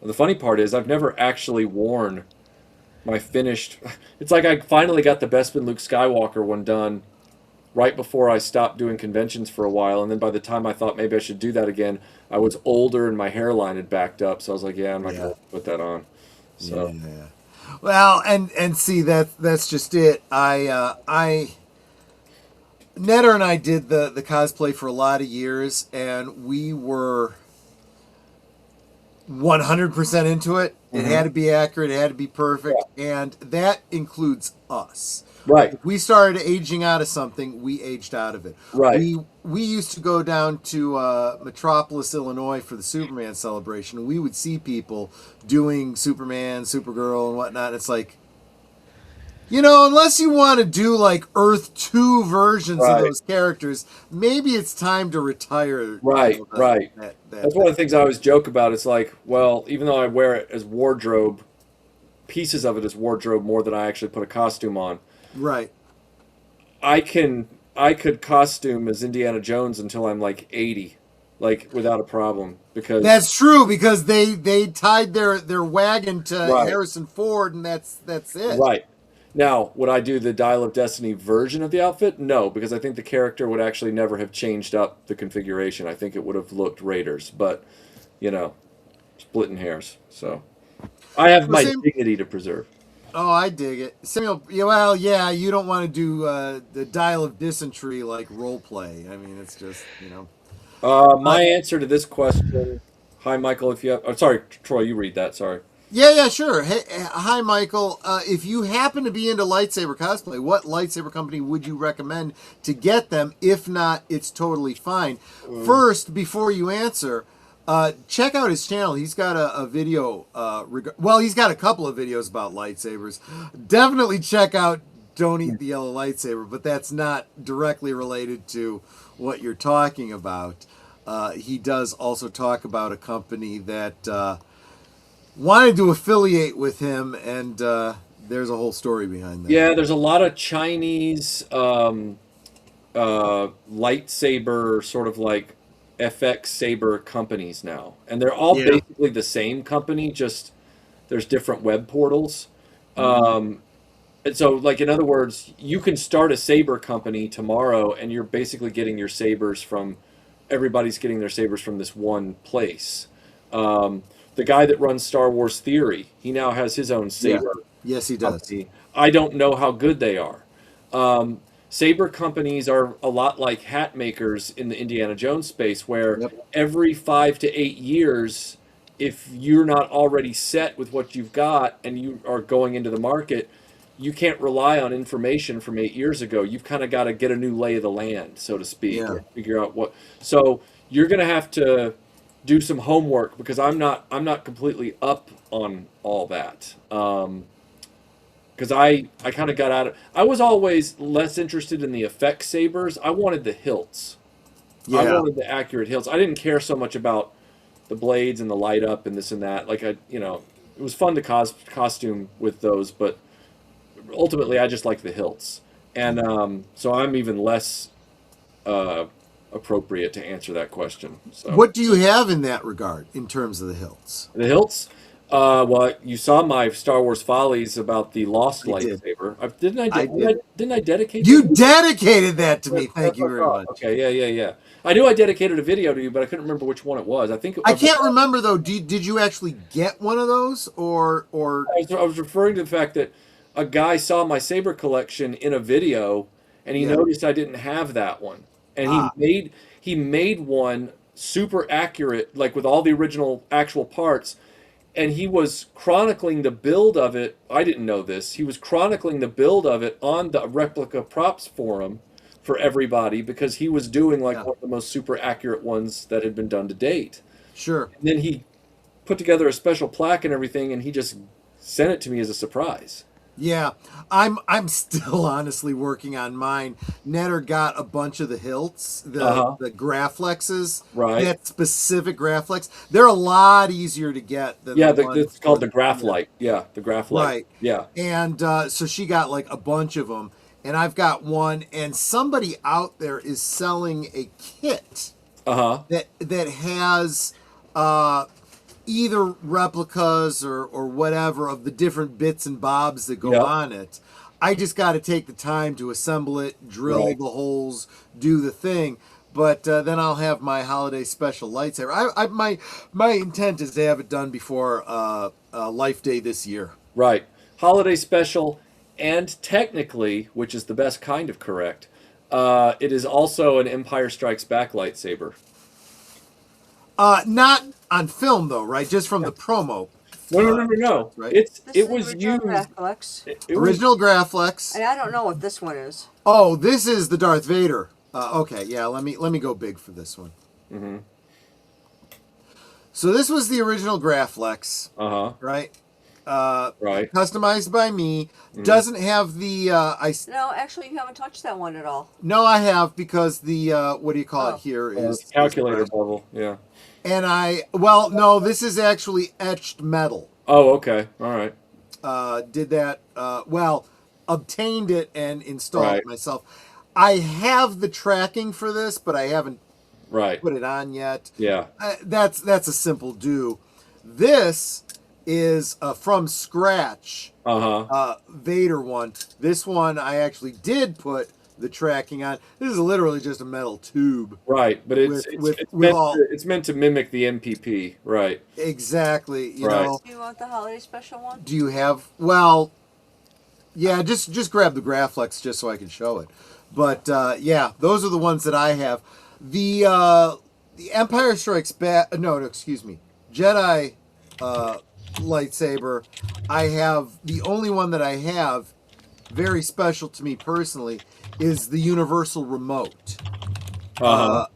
the funny part is I've never actually worn my finished. It's like I finally got the Bespin Luke Skywalker one done right before I stopped doing conventions for a while, and then by the time I thought maybe I should do that again, I was older and my hairline had backed up. So I was like, yeah, I'm not going to put that on. So. Yeah. Well, and see that's just it. Netter and I did the cosplay for a lot of years, and we were 100% into it. It had to be accurate. It had to be perfect, and that includes us. Right. If we started aging out of something, we aged out of it. Right. We used to go down to Metropolis, Illinois for the Superman celebration, and we would see people doing Superman, Supergirl, and whatnot. And it's like, unless you want to do like Earth 2 versions of those characters, maybe it's time to retire. Right. That's one of the things I always joke about. It's like, well, even though I wear it as wardrobe, pieces of it as wardrobe more than I actually put a costume on. Right. I could costume as Indiana Jones until I'm like 80, like without a problem, because that's true, because they tied their wagon to Harrison Ford, and that's it. Right. Now, would I do the Dial of Destiny version of the outfit? No, because I think the character would actually never have changed up the configuration. I think it would have looked Raiders, but splitting hairs. So I have my dignity to preserve. Oh, I dig it. Samuel, well, yeah, you don't want to do the Dial of Dysentery like role play. I mean, it's just, My answer to this question, hi, Michael, if you have... Oh, sorry, Troy, you read that, sorry. Yeah, sure. Hey, hi, Michael. If you happen to be into lightsaber cosplay, what lightsaber company would you recommend to get them? If not, it's totally fine. First, before you answer... check out his channel. He's got a video. He's got a couple of videos about lightsabers. Definitely check out Don't Eat the Yellow Lightsaber, but that's not directly related to what you're talking about. He does also talk about a company that wanted to affiliate with him, and there's a whole story behind that. Yeah, there's a lot of Chinese lightsaber sort of like FX Saber companies now, and they're all basically the same company, just there's different web portals. And so, like, in other words, you can start a saber company tomorrow, and you're basically getting your sabers from everybody's getting their sabers from this one place. The guy that runs Star Wars Theory, he now has his own saber. Yes, he does. Company. I don't know how good they are. Saber companies are a lot like hat makers in the Indiana Jones space, where every 5 to 8 years, if you're not already set with what you've got and you are going into the market, you can't rely on information from 8 years ago. You've kind of got to get a new lay of the land, so to speak, and figure out what. So you're going to have to do some homework, because I'm not completely up on all that. Because I kind of got out of... I was always less interested in the effect sabers. I wanted the hilts. I wanted the accurate hilts. I didn't care so much about the blades and the light up and this and that. Like, it was fun to costume with those, but ultimately I just like the hilts. And so I'm even less appropriate to answer that question. So. What do you have in that regard, in terms of the hilts? The hilts? Well, you saw my Star Wars Follies about the lost lightsaber. Didn't I dedicate? You dedicated that to me. Thank you very much. Okay, yeah. I knew I dedicated a video to you, but I couldn't remember which one it was. I can't remember though. Did you actually get one of those, or? I was referring to the fact that a guy saw my saber collection in a video, and he noticed I didn't have that one, and he made one super accurate, like with all the original actual parts. And he was chronicling the build of it. I didn't know this. He was chronicling the build of it on the Replica Props forum for everybody, because he was doing one of the most super accurate ones that had been done to date. Sure. And then he put together a special plaque and everything, and he just sent it to me as a surprise. Yeah, I'm still honestly working on mine. Netter got a bunch of the hilts, the Graflexes, that specific Graflex. They're a lot easier to get than it's called the Graflite. Yeah, the Graflite. Right. Yeah. And so she got like a bunch of them, and I've got one. And somebody out there is selling a kit that has either replicas or whatever of the different bits and bobs that go on it. I just got to take the time to assemble it, drill Right. the holes, do the thing. But then I'll have my holiday special lightsaber. My intent is to have it done before Life Day this year. Right. Holiday special, and technically, which is the best kind of correct, it is also an Empire Strikes Back lightsaber. Not on film though, right? Just from the promo. No. Right? It was used. Graflex. Original Graflex. And I don't know what this one is. Oh, this is the Darth Vader. Okay, yeah. Let me go big for this one. Mm-hmm. So this was the original Graflex. Right. Right. Customized by me. Mm. Doesn't have the No, actually, you haven't touched that one at all. No, I have, because the what do you call it here is calculator bubble. Yeah. And no, this is actually etched metal. Oh, okay. All right. Did that obtained it and installed Right. it myself. I have the tracking for this, but I haven't put it on yet. Yeah. That's a simple do. This is from scratch. Vader one. This one I actually did put the tracking on. This is literally just a metal tube. Right, but it's meant to mimic the MPP. Right. Exactly. You Right. know. Do you want the holiday special one? Do you have? Well, yeah. Just grab the Graflex just so I can show it. But yeah, those are the ones that I have. The Empire Strikes Back. No, excuse me. Jedi lightsaber. I have the only one that I have, very special to me personally, is the Universal Remote. That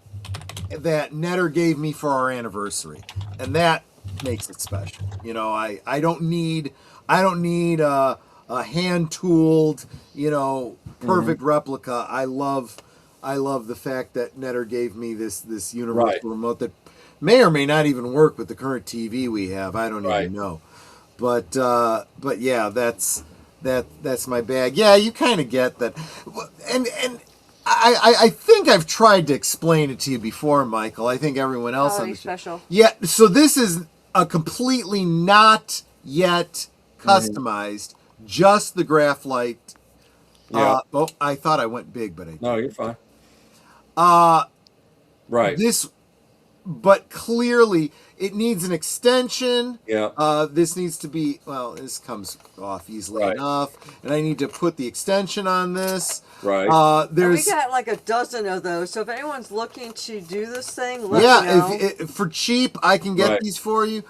Netter gave me for our anniversary, and that makes it special. You know, I don't need a hand tooled, perfect replica. I love the fact that Netter gave me this Universal Remote that may or may not even work with the current TV we have. I don't even know. But yeah, that's my bag. Yeah, you kind of get that, and I think I've tried to explain it to you before, Michael. I think everyone else understands. Special. Yeah, so this is a completely not yet customized, just the Graflight. Yeah. I thought I went big, but I didn't. No, you're fine. Right. But clearly it needs an extension. Yeah. This needs to be, this comes off easily enough, and I need to put the extension on this. Right. And we got like a dozen of those, so if anyone's looking to do this thing, let me know. If for cheap I can get these for you.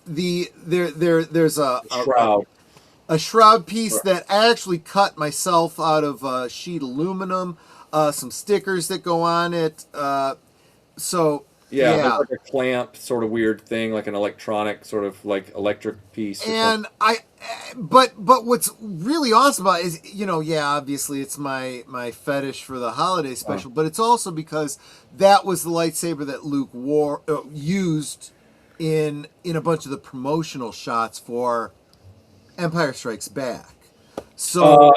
There's a shroud. A shroud piece that I actually cut myself out of sheet aluminum. Some stickers that go on it. Yeah, there's like a clamp sort of weird thing, like an electronic sort of like electric piece. And but what's really awesome about it is, obviously it's my fetish for the holiday special, but it's also because that was the lightsaber that Luke used in a bunch of the promotional shots for Empire Strikes Back. So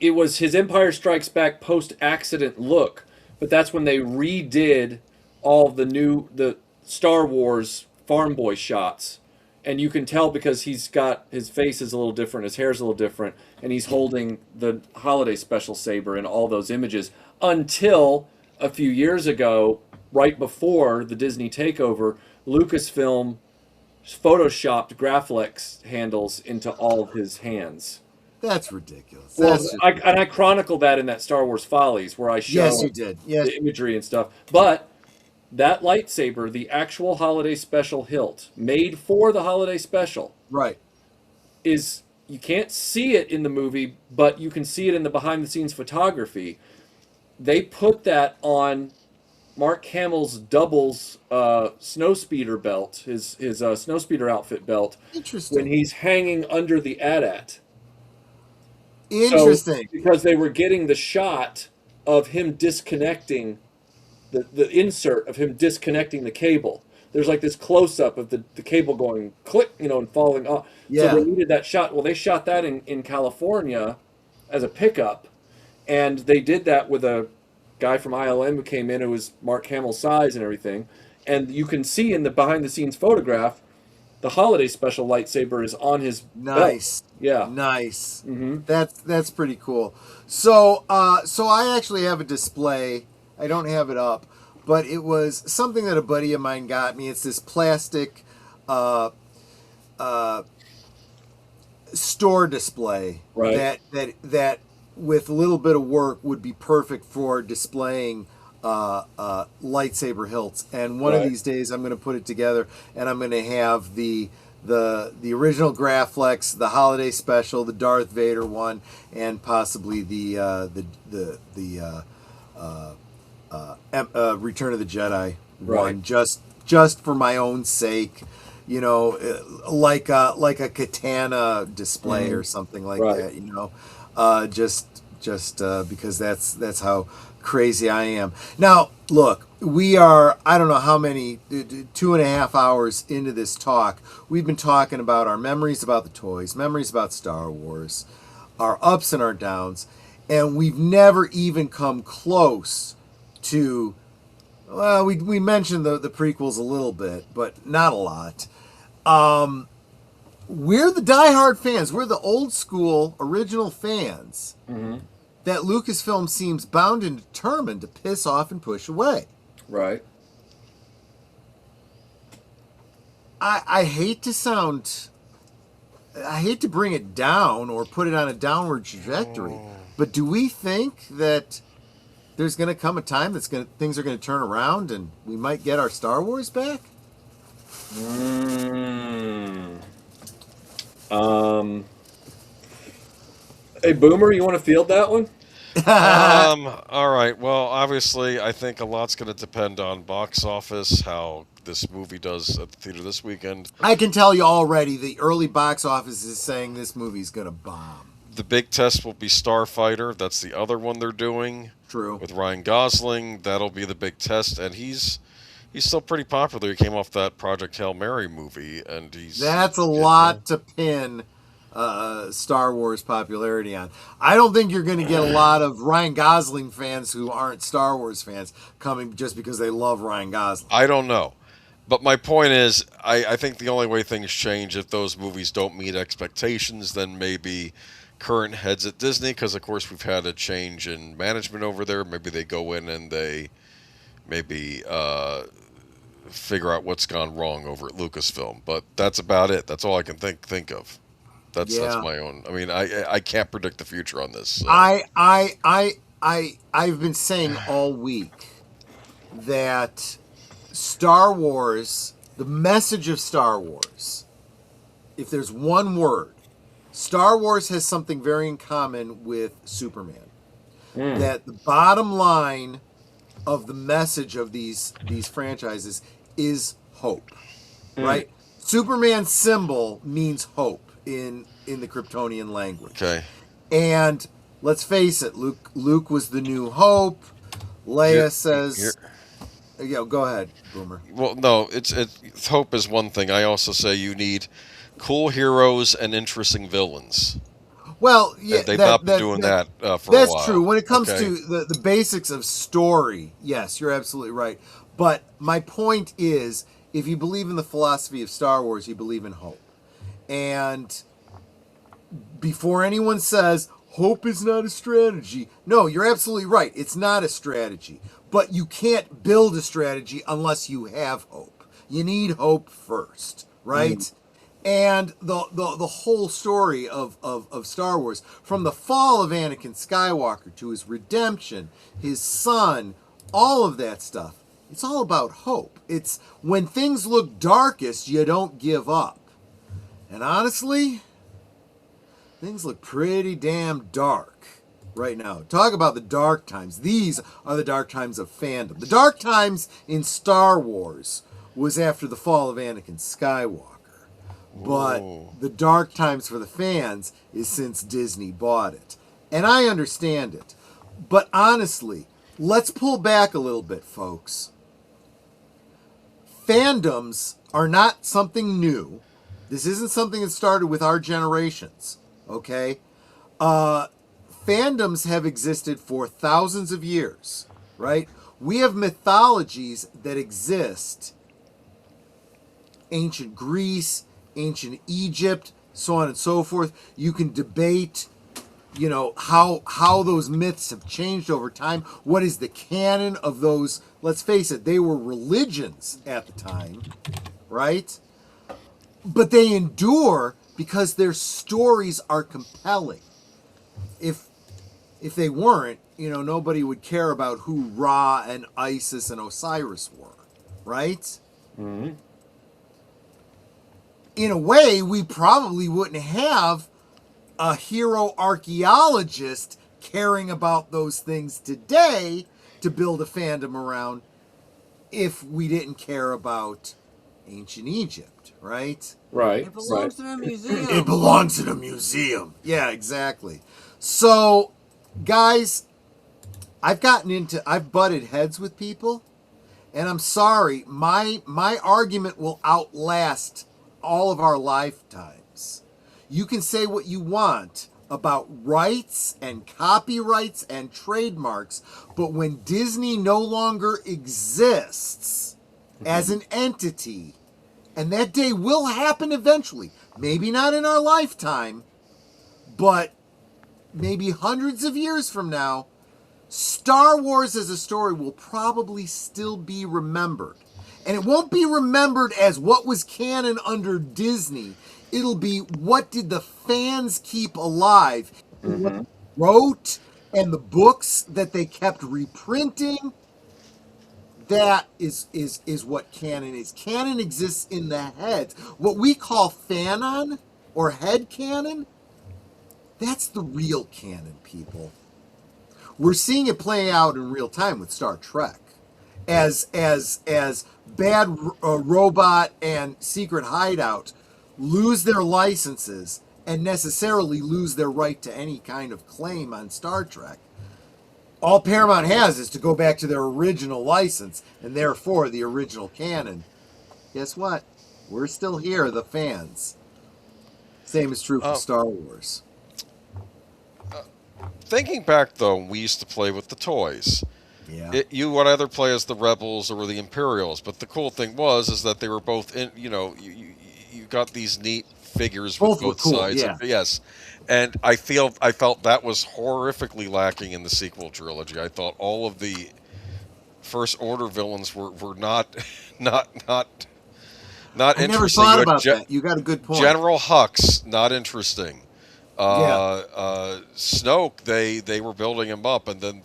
it was his Empire Strikes Back post-accident look. But that's when they redid all the Star Wars farm boy shots, and you can tell because his face is a little different, his hair's a little different, and he's holding the holiday special saber in all those images until a few years ago, right before the Disney takeover, Lucasfilm photoshopped Graflex handles into all of his hands. That's ridiculous. I chronicled that in that Star Wars Follies where I show you did. Yes. the imagery and stuff. But that lightsaber, the actual holiday special hilt, made for the holiday special, is you can't see it in the movie, but you can see it in the behind-the-scenes photography. They put that on Mark Hamill's doubles snowspeeder belt, his snowspeeder outfit belt, when he's hanging under the AT-AT. Interesting. So, because they were getting the shot of him disconnecting the insert of him disconnecting the cable. There's like this close up of the cable going click, and falling off. Yeah. So they needed that shot. Well, they shot that in California as a pickup, and they did that with a guy from ILM who came in who was Mark Hamill's size and everything. And you can see in the behind the scenes photograph the holiday special lightsaber is on his Nice. belt. Yeah. Nice. Mm-hmm. That's pretty cool. So I actually have a display. I don't have it up, but it was something that a buddy of mine got me. It's this plastic store display that with a little bit of work would be perfect for displaying lightsaber hilts. And one of these days I'm going to put it together, and I'm going to have the original Graflex, the holiday special, the Darth Vader one, and possibly the Return of the Jedi one, just for my own sake, you know, like a katana display or something like that, you know, just because that's how crazy I am. Now, look, we are, I don't know how many, 2.5 hours into this talk. We've been talking about our memories about the toys, memories about Star Wars, our ups and our downs, and we've never even come close to, well, we mentioned the prequels a little bit, but not a lot. We're the diehard fans. We're the old school original fans that Lucasfilm seems bound and determined to piss off and push away. Right. I hate to bring it down or put it on a downward trajectory, but do we think that there's going to come a time things are going to turn around and we might get our Star Wars back? Hey, Boomer, you want to field that one? All right. Well, obviously, I think a lot's going to depend on box office, how this movie does at the theater this weekend. I can tell you already, the early box office is saying this movie's going to bomb. The big test will be Starfighter. That's the other one they're doing. True. With Ryan Gosling. That'll be the big test, and he's still pretty popular. He came off that Project Hail Mary movie, and that's a lot to pin Star Wars popularity on. I don't think you're going to get a lot of Ryan Gosling fans who aren't Star Wars fans coming just because they love Ryan Gosling. I don't know. But my point is, I think the only way things change, if those movies don't meet expectations, then maybe current heads at Disney, because of course we've had a change in management over there. Maybe they go in and they maybe figure out what's gone wrong over at Lucasfilm. But that's about it. That's all I can think of. That's my own. I mean, I can't predict the future on this. So. I've been saying all week that Star Wars, the message of Star Wars, if there's one word, Star Wars has something very in common with Superman. That the bottom line of the message of these franchises is hope, right? Superman's symbol means hope in the Kryptonian language. Okay. And let's face it, Luke was the new hope. Leia says... Yeah, go ahead, Boomer. Well, no, it's hope is one thing. I also say you need cool heroes and interesting villains. Well, yeah, they've not been doing that for a while. That's true. When it comes to the basics of story, yes, you're absolutely right. But my point is, if you believe in the philosophy of Star Wars, you believe in hope. And before anyone says, hope is not a strategy, no, you're absolutely right. It's not a strategy. But you can't build a strategy unless you have hope. You need hope first, right? And the whole story of Star Wars, from the fall of Anakin Skywalker to his redemption, his son, all of that stuff, it's all about hope. It's when things look darkest, you don't give up. And honestly, things look pretty damn dark right now. Talk about the dark times. These are the dark times of fandom. The dark times in Star Wars was after the fall of Anakin Skywalker. But the dark times for the fans is since Disney bought it. And I understand it. But honestly, let's pull back a little bit, folks. Fandoms are not something new. This isn't something that started with our generations, okay? Fandoms have existed for thousands of years, right? We have mythologies that exist. Ancient Greece, ancient Egypt, so on and so forth. You can debate, you know, how those myths have changed over time. What is the canon of those? Let's face it, they were religions at the time, right? But they endure because their stories are compelling. If they weren't, you know, nobody would care about who Ra and Isis and Osiris were, right? Mm-hmm. In a way, we probably wouldn't have a hero archaeologist caring about those things today to build a fandom around if we didn't care about ancient Egypt, right? Right. It belongs in a museum. It belongs in a museum. Yeah, exactly. So, guys, I've butted heads with people, and I'm sorry, my argument will outlast all of our lifetimes. You can say what you want about rights and copyrights and trademarks, but when Disney no longer exists as an entity, and that day will happen eventually, maybe not in our lifetime, but maybe hundreds of years from now, Star Wars as a story will probably still be remembered. And it won't be remembered as what was canon under Disney. It'll be what did the fans keep alive, what they wrote, and the books that they kept reprinting. That is what canon is. Canon exists in the heads. What we call fanon or head canon, that's the real canon, people. We're seeing it play out in real time with Star Trek. As Bad Robot and Secret Hideout lose their licenses and necessarily lose their right to any kind of claim on Star Trek, all Paramount has is to go back to their original license and therefore the original canon. Guess what? We're still here, the fans. Same is true for Star Wars. Thinking back, though, we used to play with the toys. Yeah. You would either play as the Rebels or the Imperials, but the cool thing is that they were both in. You know, you got these neat figures with both cool, sides. yeah. Yes, and I felt that was horrifically lacking in the sequel trilogy. I thought all of the First Order villains were not I interesting. never thought about that. You got a good point. General Hux, not interesting. Snoke, they were building him up, and then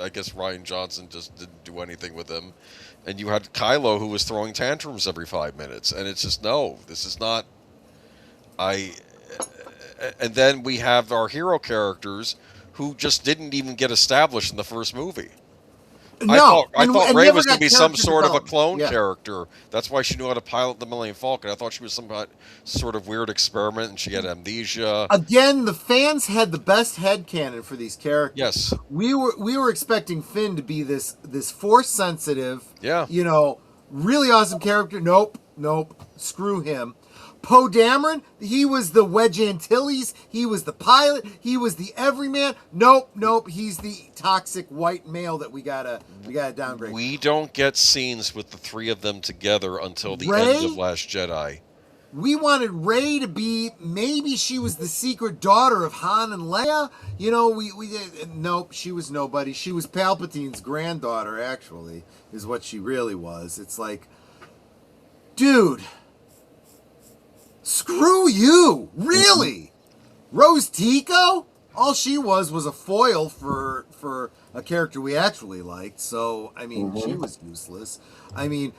I guess Rian Johnson just didn't do anything with him. And you had Kylo, who was throwing tantrums every 5 minutes, and it's just, no, this is not. And then we have our hero characters who just didn't even get established in the first movie. No, I thought Rey was going to be some character sort of a development. clone Yeah. character. That's why she knew how to pilot the Millennium Falcon. I thought she was some sort of weird experiment, and she had amnesia. Again, the fans had the best headcanon for these characters. Yes. We were expecting Finn to be this force sensitive, Yeah. you know, really awesome character. Nope. Screw him. Poe Dameron, he was the Wedge Antilles, he was the pilot, he was the everyman. Nope, he's the toxic white male that we gotta downgrade. We don't get scenes with the three of them together until the Rey? end of Last Jedi. We wanted Rey to be, maybe she was the secret daughter of Han and Leia. You know, we did, nope, she was nobody. She was Palpatine's granddaughter, actually, is what she really was. It's like, dude, screw you, really? Rose Tico? All she was a foil for a character we actually liked. So, I mean, she was useless. I mean,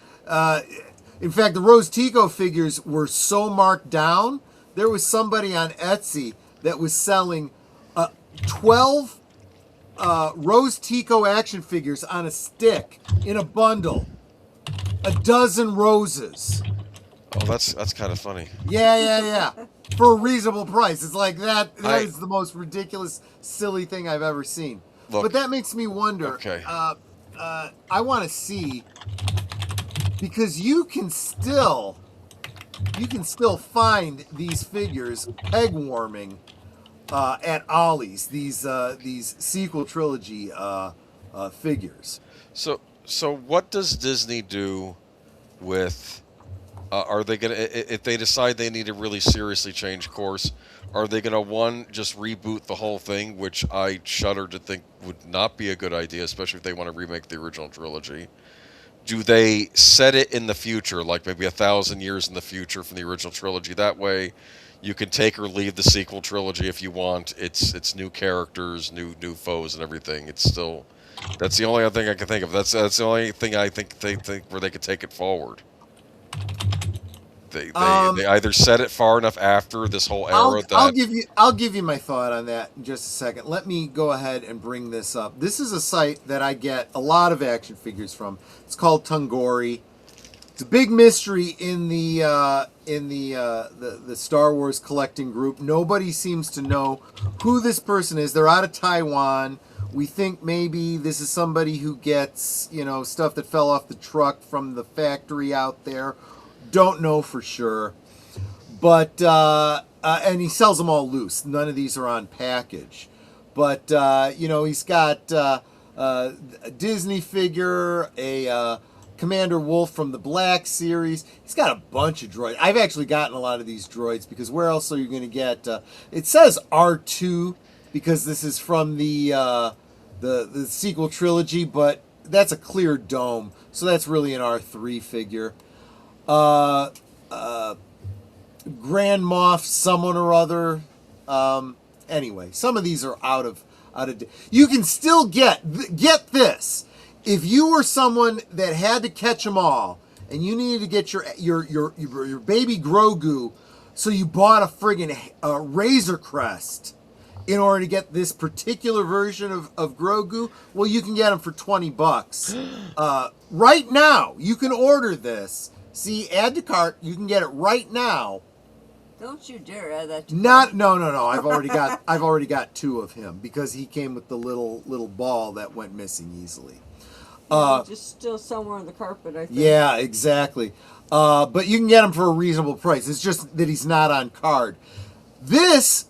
in fact, the Rose Tico figures were so marked down. There was somebody on Etsy that was selling 12 Rose Tico action figures on a stick in a bundle. A dozen roses. Oh, that's kind of funny. Yeah. For a reasonable price. It's like that is the most ridiculous, silly thing I've ever seen. Look, but that makes me wonder. Okay. I want to see, because you can still find these figures peg warming at Ollie's. These sequel trilogy figures. So what does Disney do with Are they gonna, if they decide they need to really seriously change course, are they gonna just reboot the whole thing, which I shudder to think would not be a good idea, especially if they want to remake the original trilogy? Do they set it in the future, like maybe 1,000 years in the future from the original trilogy? That way, you can take or leave the sequel trilogy if you want. It's new characters, new foes, and everything. It's still, that's the only other thing I can think of. That's the only thing I think they think where they could take it forward. They either set it far enough after this whole era that I'll give you my thought on that in just a second. Let me go ahead and bring this up. This is a site that I get a lot of action figures from. It's called Tungori. It's a big mystery in the Star Wars collecting group. Nobody seems to know who this person is. They're out of Taiwan. We think maybe this is somebody who gets, stuff that fell off the truck from the factory out there. Don't know for sure, but and he sells them all loose. None of these are on package, but he's got a Disney figure, a Commander Wolf from the Black series. He's got a bunch of droids. I've actually gotten a lot of these droids because where else are you going to get? It says R2 because this is from the sequel trilogy, but that's a clear dome, so that's really an R3 figure. Grand Moff someone or other. Anyway, some of these are out of you can still get this. If you were someone that had to catch them all and you needed to get your baby Grogu, so you bought a friggin' Razor Crest in order to get this particular version of Grogu, well, you can get them for $20. Right now, you can order this. See, add to cart. You can get it right now. Don't you dare add that to cart. No. I've already got two of him because he came with the little ball that went missing easily. Just still somewhere on the carpet, I think. Yeah, exactly. But you can get him for a reasonable price. It's just that he's not on card. Does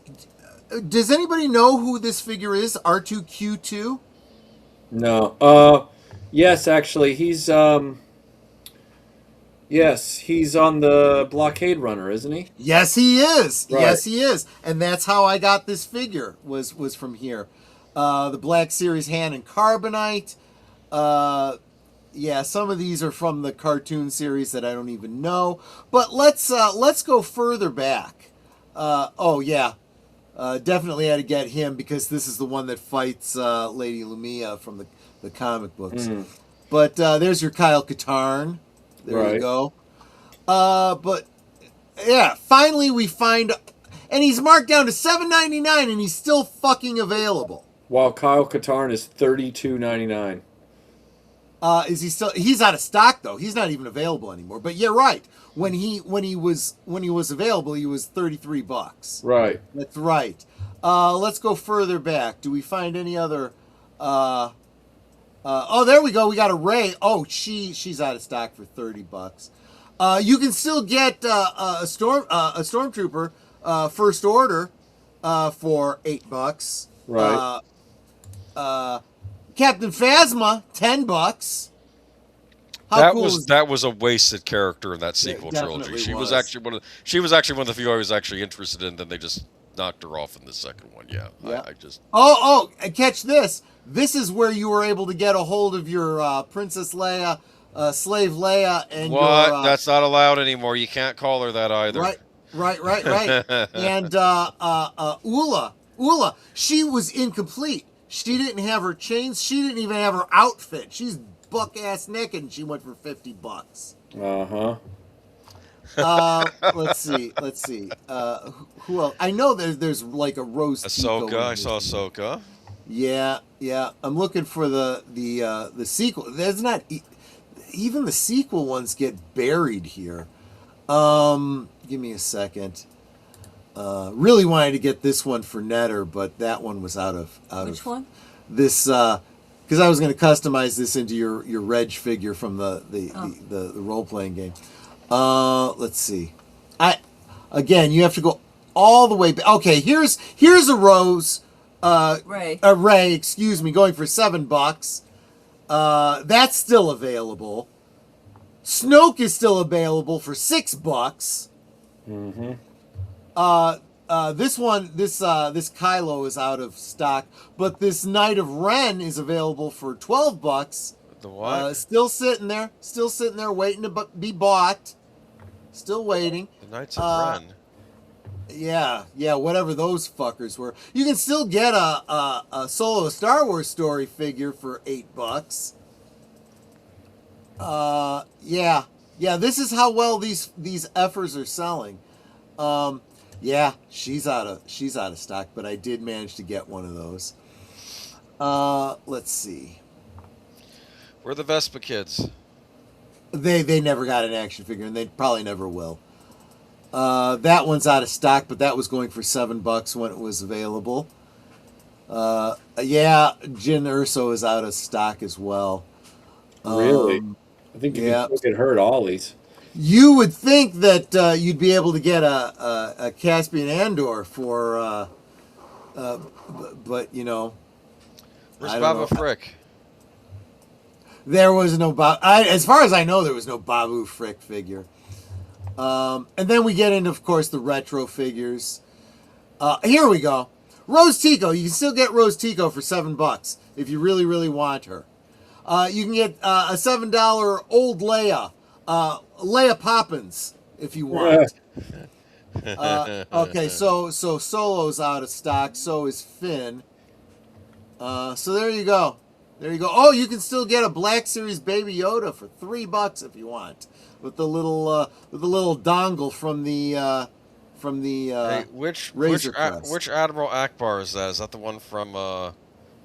anybody know who this figure is? R2-Q2? No. Yes, actually, he's Yes, he's on the Blockade Runner, isn't he? Yes, he is. Right. Yes, he is. And that's how I got this figure, was from here. The Black Series Han and Carbonite. Yeah, some of these are from the cartoon series that I don't even know. But let's go further back. Definitely had to get him because this is the one that fights Lady Lumia from the comic books. But there's your Kyle Katarn. There you go. But yeah, finally we find, and he's marked down to $7.99, and he's still fucking available. While Kyle Katarn is $32.99. Is he still? He's out of stock though. He's not even available anymore. But you're right. When he was available, he was $33. Right. That's right. Let's go further back. Do we find any other? There we go. We got a Rey. Oh, she's out of stock for $30. You can still get a Stormtrooper First Order for $8. Right. Captain Phasma, $10. That was a wasted character in that sequel trilogy. She was actually one of the few I was actually interested in. Then they just knocked her off in the second one. Yeah. I just. Catch this. This is where you were able to get a hold of your Princess Leia, Slave Leia, and what? That's not allowed anymore. You can't call her that either. Right. And Ula, she was incomplete. She didn't have her chains. She didn't even have her outfit. She's buck-ass naked, and she went for $50. Let's see. Who else? I know there's like a Rose Ahsoka. I saw Ahsoka. Yeah. I'm looking for the sequel. There's not even the sequel ones get buried here. Give me a second. Really wanted to get this one for Netter, but that one was out of Which one? This because I was going to customize this into your Reg figure from the role playing game. Let's see. You have to go all the way back. Okay, here's a Rose. Ray. Ray, excuse me, going for $7. That's still available. Snoke is still available for $6. Mm-hmm. This Kylo is out of stock, but this Knight of Ren is available for $12. The what? Still sitting there, waiting to be bought. Still waiting. The Knights of Ren. Yeah, whatever those fuckers were. You can still get a Solo Star Wars story figure for $8. Yeah. This is how well these effers are selling. Yeah, she's out of stock, but I did manage to get one of those. Let's see. Where are the Vespa kids? They never got an action figure, and they probably never will. That one's out of stock, but that was going for $7 when it was available. Yeah, Jyn Erso is out of stock as well. Really? I think you can get her at Ollie's. You would think that you'd be able to get a Caspian Andor for, but you know. Where's Babu Frick? There was no as far as I know, there was no Babu Frick figure. And then we get into, of course, the retro figures. Here we go. Rose Tico. You can still get Rose Tico for $7 if you really, really want her. You can get a $7 old Leia. Leia Poppins, if you want. Okay, so Solo's out of stock. So is Finn. So there you go. Oh, you can still get a Black Series Baby Yoda for $3 if you want, with the little dongle from the which Admiral Akbar is that? Is that the one from the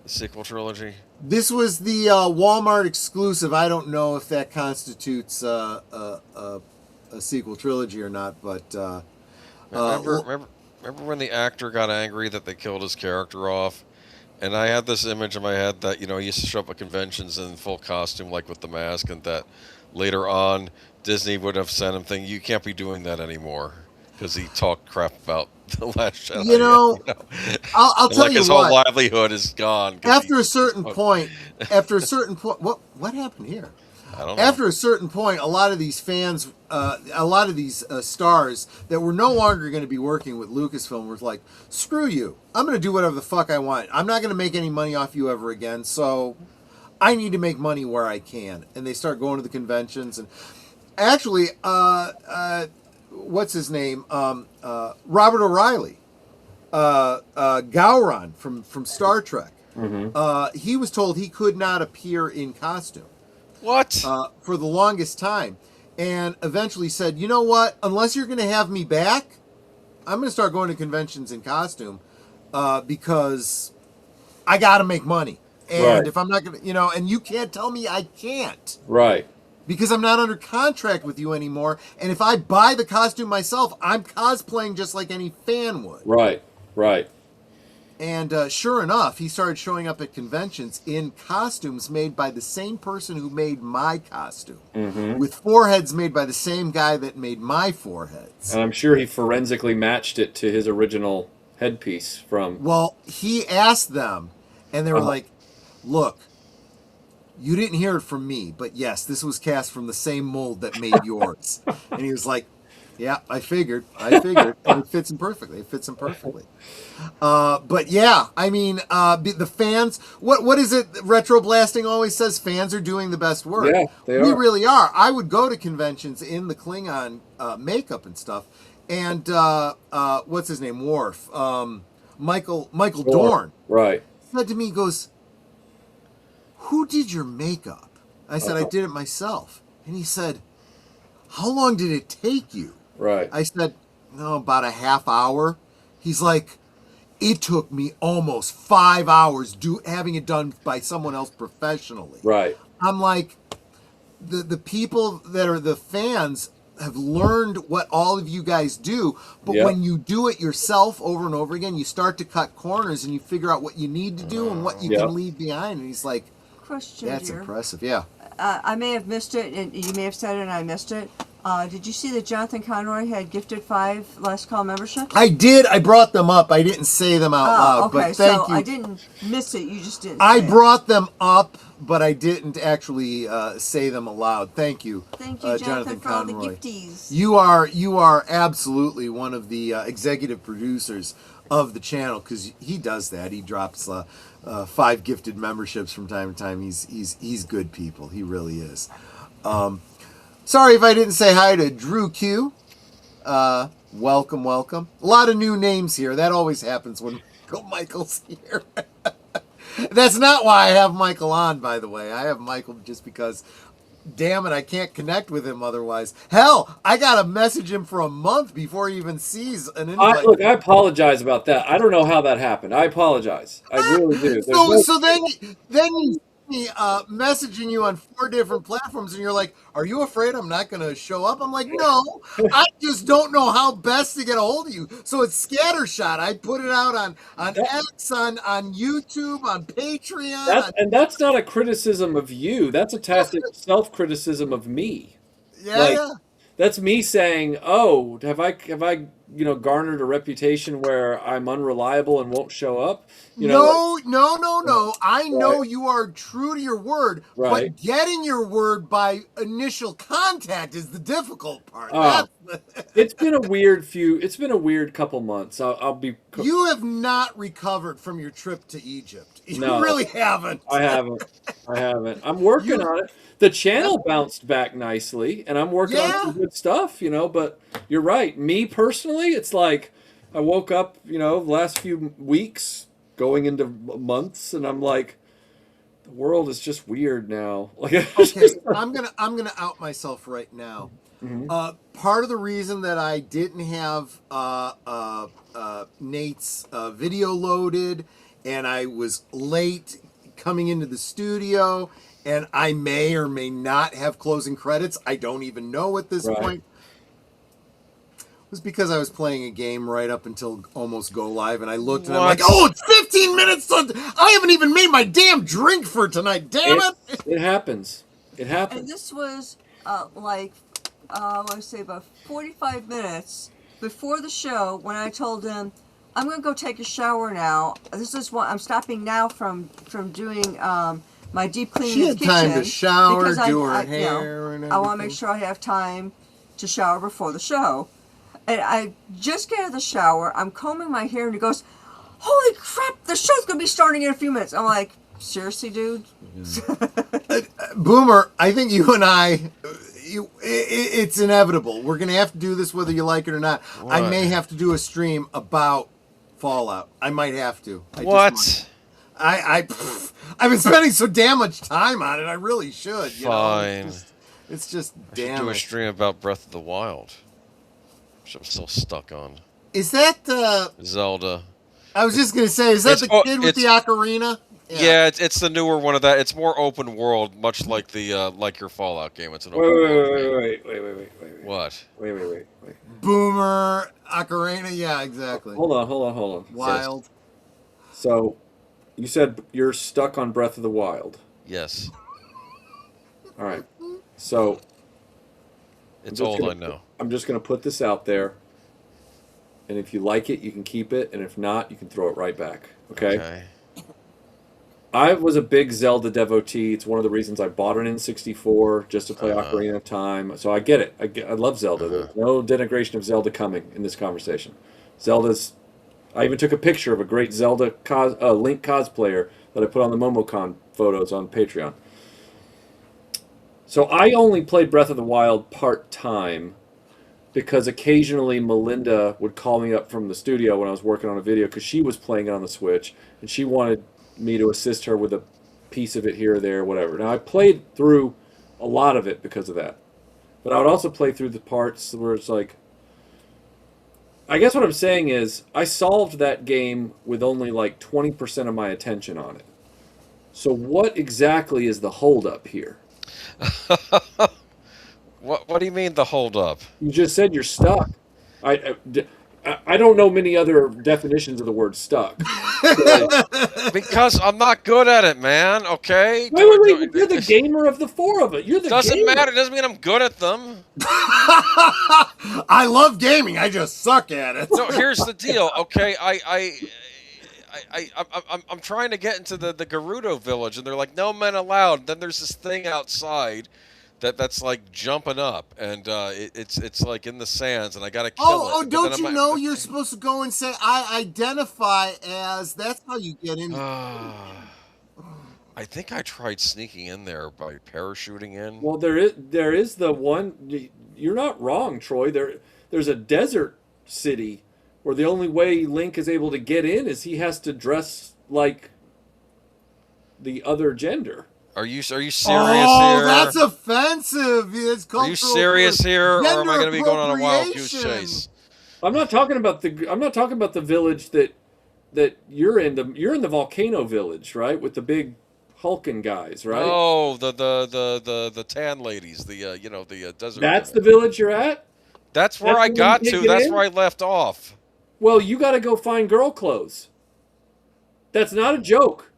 sequel trilogy? This was the Walmart exclusive. I don't know if that constitutes a sequel trilogy or not, but remember when the actor got angry that they killed his character off? And I had this image in my head that, he used to show up at conventions in full costume, like with the mask, and that later on Disney would have sent him thing, you can't be doing that anymore, because he talked crap about The Last Jedi. I'll tell you his whole livelihood is gone. After a certain point, what happened here? I don't know. After a certain point, a lot of these fans, a lot of these stars that were no longer going to be working with Lucasfilm were like, screw you. I'm going to do whatever the fuck I want. I'm not going to make any money off you ever again, so I need to make money where I can. And they start going to the conventions. And actually, what's his name? Robert O'Reilly, Gowron from Star Trek. Mm-hmm. He was told he could not appear in costume. What? For the longest time. And eventually said, you know what? Unless you're going to have me back, I'm going to start going to conventions in costume because I got to make money. And if I'm not going to, and you can't tell me I can't. Right. Because I'm not under contract with you anymore. And if I buy the costume myself, I'm cosplaying just like any fan would. Right. And sure enough, he started showing up at conventions in costumes made by the same person who made my costume, with foreheads made by the same guy that made my foreheads. And I'm sure he forensically matched it to his original headpiece from... Well, he asked them, and they were like, look, you didn't hear it from me, but yes, this was cast from the same mold that made yours. And he was like, yeah, I figured. And it fits him perfectly. But yeah, I mean, the fans, what is it Retro Blasting always says? Fans are doing the best work. Yeah, they We are. really are. I would go to conventions in the Klingon makeup and stuff. And what's his name? Worf. Michael Dorn. Right. Said to me, he goes, who did your makeup? I said, I did it myself. And he said, how long did it take you? Right. I said, no, about a half hour. He's like, it took me almost 5 hours having it done by someone else professionally. Right. I'm like, the people that are the fans have learned what all of you guys do, but when you do it yourself over and over again, you start to cut corners and you figure out what you need to do and what you can leave behind. And he's like, question that's here. impressive. Yeah. I may have missed it, and you may have said it and I missed it. Did you see that Jonathan Conroy had gifted 5 last call memberships? I did. I brought them up. I didn't say them out loud. Okay, but thank so you. I didn't miss it. You just didn't. I say brought them up, but I didn't actually say them aloud. Thank you. Thank you, Jonathan for all the Conroy. gifties. You are absolutely one of the executive producers of the channel, because he does that. He drops 5 gifted memberships from time to time. He's good people. He really is. Sorry if I didn't say hi to Drew Q. Welcome. A lot of new names here. That always happens when Michael's here. That's not why I have Michael on, by the way. I have Michael just because, damn it, I can't connect with him otherwise. Hell, I got to message him for a month before he even sees an invite. Look, I apologize about that. I don't know how that happened. I apologize. I really do. So then you see me messaging you on 4 different platforms, and you're like, "Are you afraid I'm not going to show up?" I'm like, "No, I just don't know how best to get a hold of you." So it's scattershot. I put it out on X, on YouTube, on Patreon. And that's not a criticism of you. That's a tacit self-criticism of me. Yeah. That's me saying, "Oh, have I garnered a reputation where I'm unreliable and won't show up?" No. I know you are true to your word, but getting your word by initial contact is the difficult part. It's been a weird couple months. I'll be. You have not recovered from your trip to Egypt. You No, really haven't. I haven't. I'm working on it. The channel bounced back nicely, and I'm working on some good stuff, but you're right. Me personally, it's like I woke up, the last few weeks going into months, and I'm like, the world is just weird now. Okay, I'm gonna out myself right now. Mm-hmm. Part of the reason that I didn't have Nate's video loaded, and I was late coming into the studio, and I may or may not have closing credits, I don't even know at this point, was because I was playing a game right up until almost go live, and I looked and I'm like, "Oh, it's 15 minutes! I haven't even made my damn drink for tonight. Damn it!" It happens. It happens. And this was let's say about 45 minutes before the show when I told him, "I'm going to go take a shower now. This is what I'm stopping now from doing my deep cleaning She of had the kitchen." time to shower, because do her hair, and I want to everything. make sure I have time to shower before the show. And I just get out of the shower, I'm combing my hair, and he goes, "Holy crap, the show's going to be starting in a few minutes." I'm like, "Seriously, dude?" Boomer, I think you and I, it's inevitable. We're going to have to do this whether you like it or not. What? I may have to do a stream about Fallout. I might have to. I've been spending so damn much time on it. I really should. Fine. It's just I should damn do a it. stream about Breath of the Wild, which I'm still stuck on. Is that Zelda? I was just gonna say, is that the kid with the ocarina? Yeah, it's the newer one of that. It's more open world, much like the like your Fallout game. It's an open world. Wait. What? Wait. Boomer ocarina. Yeah, exactly. Hold on. Wild. So, you said you're stuck on Breath of the Wild. Yes. All right. So. It's all I know. I'm just going to put this out there. And if you like it, you can keep it. And if not, you can throw it right back. Okay? I was a big Zelda devotee. It's one of the reasons I bought an N64 just to play Ocarina of Time. So I get it. I love Zelda. There's no denigration of Zelda coming in this conversation. Zelda's... I even took a picture of a great Zelda Link cosplayer that I put on the MomoCon photos on Patreon. So I only played Breath of the Wild part-time because occasionally Melinda would call me up from the studio when I was working on a video because she was playing it on the Switch, and she wanted me to assist her with a piece of it here or there, whatever. Now, I played through a lot of it because of that. But I would also play through the parts where it's like... I guess what I'm saying is, I solved that game with only like 20% of my attention on it. So what exactly is the holdup here? What do you mean the holdup? You just said you're stuck. I don't know many other definitions of the word stuck. Because I'm not good at it, man. Okay. Wait. You're the gamer of the four of it. You're the doesn't gamer. matter. It doesn't mean I'm good at them. I love gaming. I just suck at it. No, here's the deal. Okay, I'm trying to get into the Gerudo village, and they're like, no men allowed. Then there's this thing outside that's like jumping up, and it's like in the sands, and I gotta kill it. Oh, don't you know you're supposed to go and say, I identify as, that's how you get in. I think I tried sneaking in there by parachuting in. Well, there is the one. You're not wrong, Troy. There's a desert city where the only way Link is able to get in is he has to dress like the other gender. Are you serious here? here? That's offensive. It's Are you serious here, or am I going to be going on a wild goose chase? I'm not talking about the village that you're in. You're in the volcano village, right? With the big hulking guys, right? Oh, the tan ladies, the desert. That's the village you're at? That's where I got to. That's where I left off. Well, you got to go find girl clothes. That's not a joke.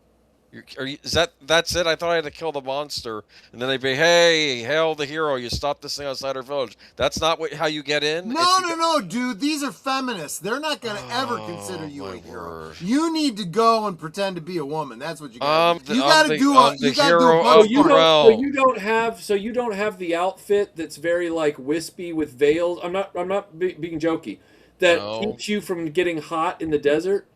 That's it? I thought I had to kill the monster, and then they'd be, hey, hail the hero! You stopped this thing outside our village. That's not how you get in. No, dude. These are feminists. They're not going to ever consider you a hero. You need to go and pretend to be a woman. That's what you got to do. You got to do a hero of So you don't have the outfit that's very like wispy with veils. I'm not being jokey. That keeps you from getting hot in the desert.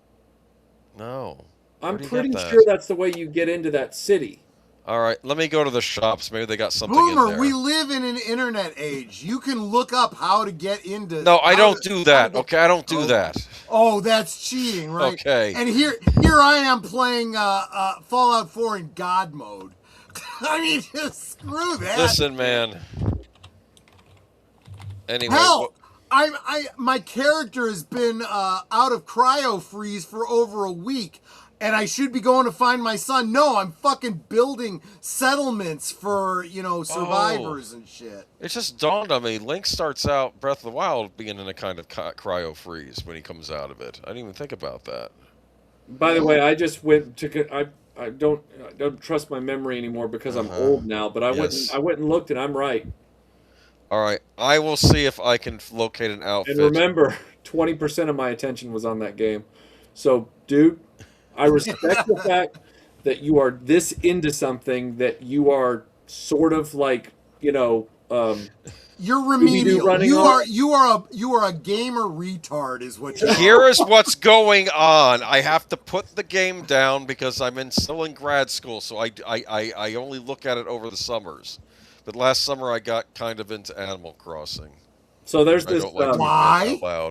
No. I'm pretty sure that's the way you get into that city. All right, let me go to the shops. Maybe they got something in there. Boomer, we live in an internet age. You can look up how to get into... No, I don't do that, okay? I don't do that. Oh, that's cheating, right? Okay. And here I am playing Fallout 4 in God mode. I mean, just screw that. Listen, man. Anyway... Hell, my character has been out of cryo freeze for over a week. And I should be going to find my son. No, I'm fucking building settlements for, survivors and shit. It just dawned on me. Link starts out Breath of the Wild being in a kind of cryo freeze when he comes out of it. I didn't even think about that. By the way, I just went to... I don't trust my memory anymore because I'm old now. But I went and looked, and I'm right. All right, I will see if I can locate an outfit. And remember, 20% of my attention was on that game. So, dude... I respect the fact that you are this into something that you are sort of like, you're remedial. You are a gamer retard, is what you are. Here is what's going on. I have to put the game down because I'm still in grad school, so I only look at it over the summers. But last summer I got kind of into Animal Crossing. So there's this. Why? I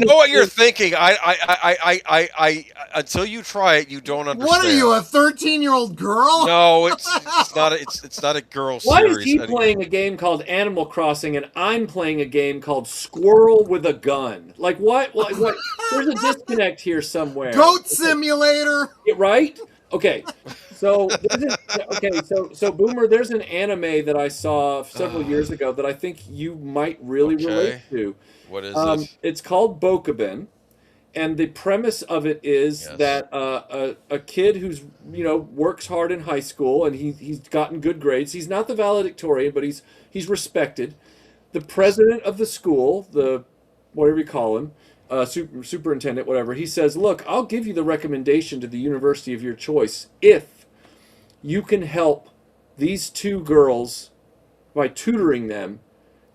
know what you're thinking. I until you try it, you don't understand. What are you, a 13-year-old girl? No, it's not. It's not a girl series. Why is he playing a game called Animal Crossing and I'm playing a game called Squirrel with a Gun? Like what? There's a disconnect here somewhere. Goat Simulator. Right? Okay. So Boomer, there's an anime that I saw several years ago that I think you might really relate to. What is it? It's called Bokuben, and the premise of it is that a kid who's works hard in high school and he's gotten good grades. He's not the valedictorian, but he's respected. The president of the school, the whatever you call him, superintendent, whatever, he says, "Look, I'll give you the recommendation to the university of your choice if you can help these two girls by tutoring them."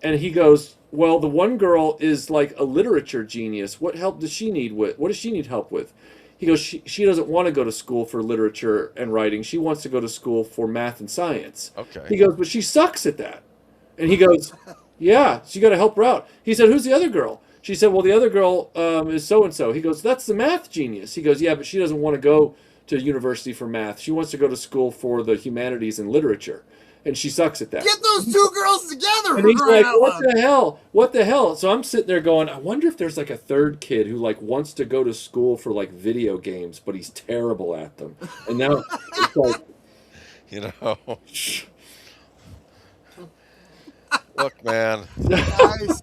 And he goes, "Well, the one girl is like a literature genius. What help does she need with? What does she need help with?" He goes, she doesn't want to go to school for literature and writing. She wants to go to school for math and science. Okay. He goes, "But she sucks at that." And he goes, "Yeah, so you got to help her out." He said, "Who's the other girl?" She said, "Well, the other girl is so-and-so." He goes, "That's the math genius." He goes, "Yeah, but she doesn't want to go to university for math. She wants to go to school for the humanities and literature, and she sucks at that." Get those two girls together. And he's like, "What the hell? What the hell?" So I'm sitting there going, I wonder if there's like a third kid who like wants to go to school for like video games, but he's terrible at them. And now it's like, look, man. Guys,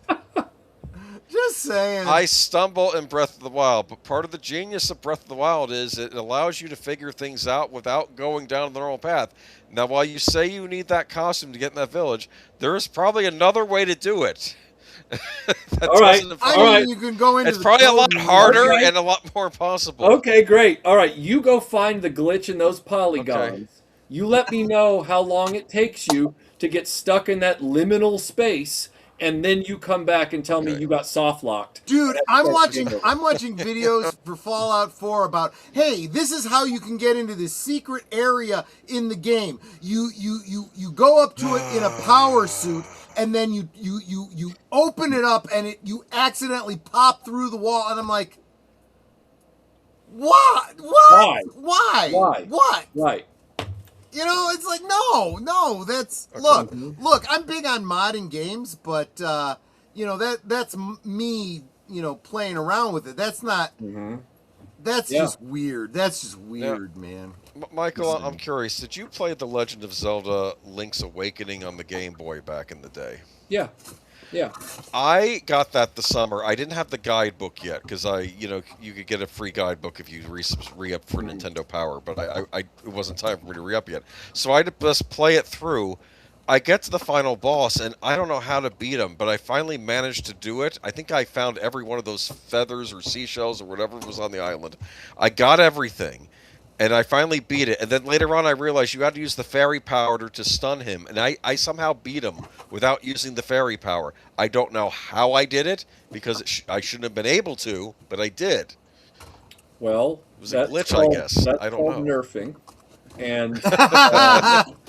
just just saying. I stumble in Breath of the Wild, but part of the genius of Breath of the Wild is it allows you to figure things out without going down the normal path. Now, while you say you need that costume to get in that village, there is probably another way to do it. All right. You can go into. It's probably a lot harder and a lot more impossible. Okay, great. All right, you go find the glitch in those polygons. Okay. You let me know how long it takes you to get stuck in that liminal space, and then you come back and tell me you got soft locked. Dude, I'm watching videos for Fallout 4 about, hey, this is how you can get into this secret area in the game. You go up to it in a power suit, and then you open it up, and you accidentally pop through the wall, and I'm like, what? Why? What? Right. You know, it's like, no, that's, look, I'm big on modding games, but, you know, that's me, you know, playing around with it. That's not, that's just weird. That's just weird, man. Michael, I'm curious, did you play The Legend of Zelda Link's Awakening on the Game Boy back in the day? Yeah. I got that this summer. I didn't have the guidebook yet because you could get a free guidebook if you re-up for Nintendo Power, but it wasn't time for me to re-up yet. So I had to just play it through. I get to the final boss, and I don't know how to beat him, but I finally managed to do it. I think I found every one of those feathers or seashells or whatever was on the island. I got everything. And I finally beat it. And then later on I realized you had to use the fairy powder to stun him. And I somehow beat him without using the fairy power. I don't know how I did it, because I shouldn't have been able to, but I did. Well, it was a glitch, I guess. I don't know. Nerfing. And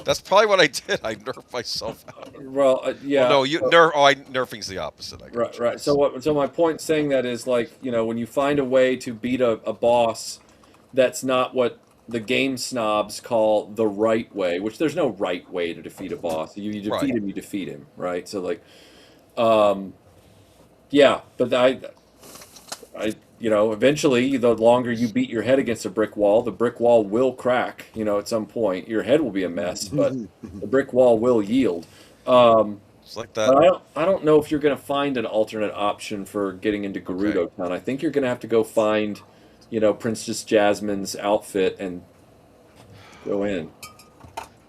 that's probably what I did. I nerfed myself out. Well, yeah. Well, no, nerfing's the opposite. Right. So my point saying that is, like, you know, when you find a way to beat a boss that's not what the game snobs call the right way, which there's no right way to defeat a boss. You defeat him, you defeat him, right? So, like, yeah, but I, you know, eventually, the longer you beat your head against a brick wall, the brick wall will crack. You know, at some point, your head will be a mess, but the brick wall will yield. It's like that. But I don't know if you're going to find an alternate option for getting into Gerudo Town. I think you're going to have to go find, you know, Princess Jasmine's outfit and go in.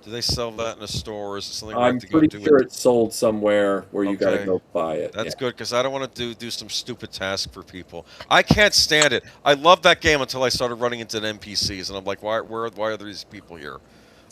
Do they sell that in a store, or is it something I'm pretty sure it's sold somewhere where you got to go buy it. That's good, because I don't want to do some stupid task for people. I can't stand it. I loved that game until I started running into NPCs, and I'm like, why are these people here?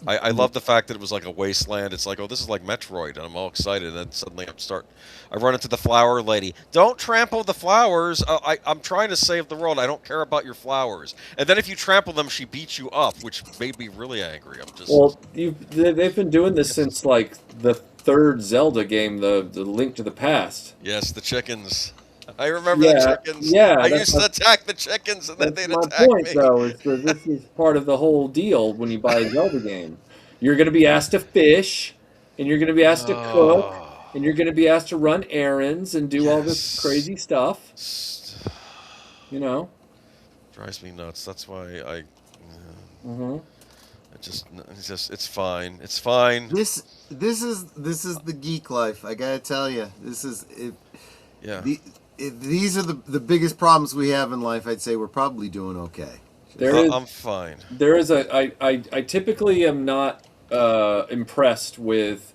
I love the fact that it was like a wasteland. It's like, oh, this is like Metroid, and I'm all excited. And then suddenly I run into the flower lady. Don't trample the flowers. I'm trying to save the world. I don't care about your flowers. And then if you trample them, she beats you up, which made me really angry. Well, they've been doing this since like the third Zelda game, the Link to the Past. Yes, the chickens. I remember the chickens. Yeah, I used to attack the chickens, and then they'd attack me. My point, though, is that this is part of the whole deal when you buy a Zelda game. You're going to be asked to fish, and you're going to be asked to cook, and you're going to be asked to run errands and do all this crazy stuff. You know? Drives me nuts. That's why it's fine. It's fine. This is the geek life. I gotta tell you, this is it. Yeah. These are the biggest problems we have in life. I'd say we're probably doing okay. I'm fine. There is I typically am not impressed with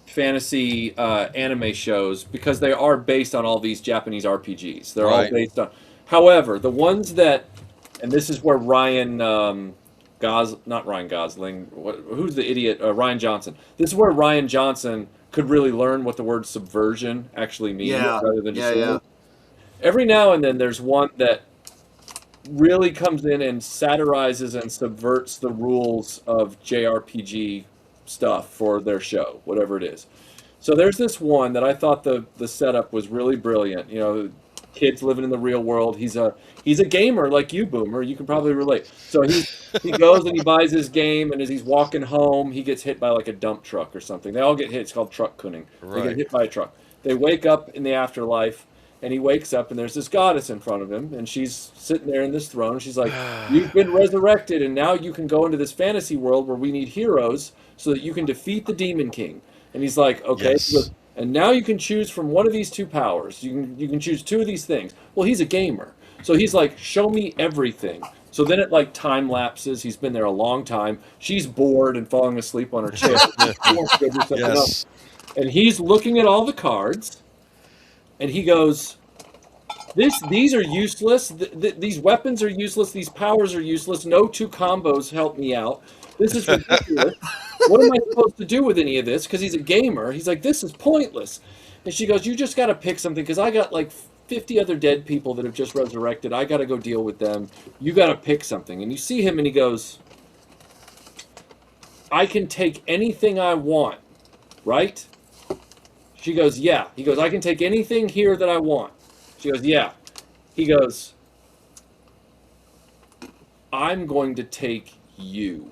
fantasy anime shows, because they are based on all these Japanese RPGs. They're all based on. However, the ones that, and this is where not Ryan Gosling. Who's the idiot? Ryan Johnson. This is where Ryan Johnson could really learn what the word subversion actually means, rather than just every now and then there's one that really comes in and satirizes and subverts the rules of JRPG stuff for their show, whatever it is. So there's this one that I thought the setup was really brilliant. You know, kids living in the real world. He's a gamer like you, Boomer. You can probably relate. So he goes and he buys his game, and as he's walking home, he gets hit by like a dump truck or something. They all get hit. It's called truck kunning. They get hit by a truck. They wake up in the afterlife, and he wakes up, and there's this goddess in front of him, and she's sitting there in this throne. She's like, you've been resurrected, and now you can go into this fantasy world where we need heroes so that you can defeat the Demon King. And he's like, okay. Yes. And now you can choose from one of these two powers. You can choose two of these things. Well, he's a gamer. So he's like, show me everything. So then it like time lapses. He's been there a long time. She's bored and falling asleep on her chair. Yes. And he's looking at all the cards. And he goes, these are useless. These weapons are useless. These powers are useless. No two combos help me out. This is ridiculous. What am I supposed to do with any of this? Because he's a gamer. He's like, this is pointless. And she goes, you just got to pick something because I got like 50 other dead people that have just resurrected. I got to go deal with them. You got to pick something. And you see him and he goes, I can take anything I want, right? She goes, yeah. He goes, I can take anything here that I want. She goes, yeah. He goes, I'm going to take you.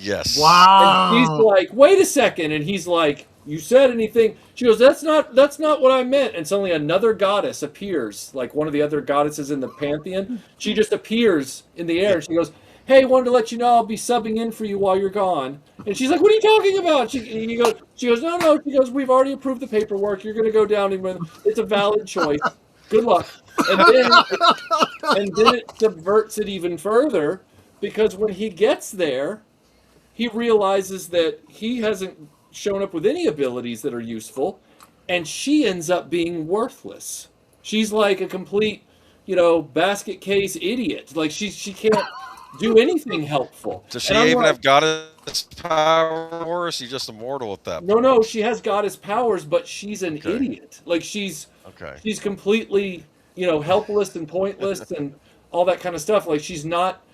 Yes. Wow. And he's like, wait a second. And he's like, you said anything? She goes, that's not what I meant. And suddenly another goddess appears, like one of the other goddesses in the pantheon. She just appears in the air. And she goes, hey, wanted to let you know I'll be subbing in for you while you're gone. And she's like, what are you talking about? She goes, no. She goes, we've already approved the paperwork. You're going to go down. It's a valid choice. Good luck. And then it subverts it even further because when he gets there, he realizes that he hasn't shown up with any abilities that are useful, and she ends up being worthless. She's like a complete, basket case idiot. Like she can't do anything helpful. Does she even have goddess power, or is she just immortal at that point? No, she has goddess powers, but she's an idiot. Like she's completely, helpless and pointless and all that kind of stuff. Like she's not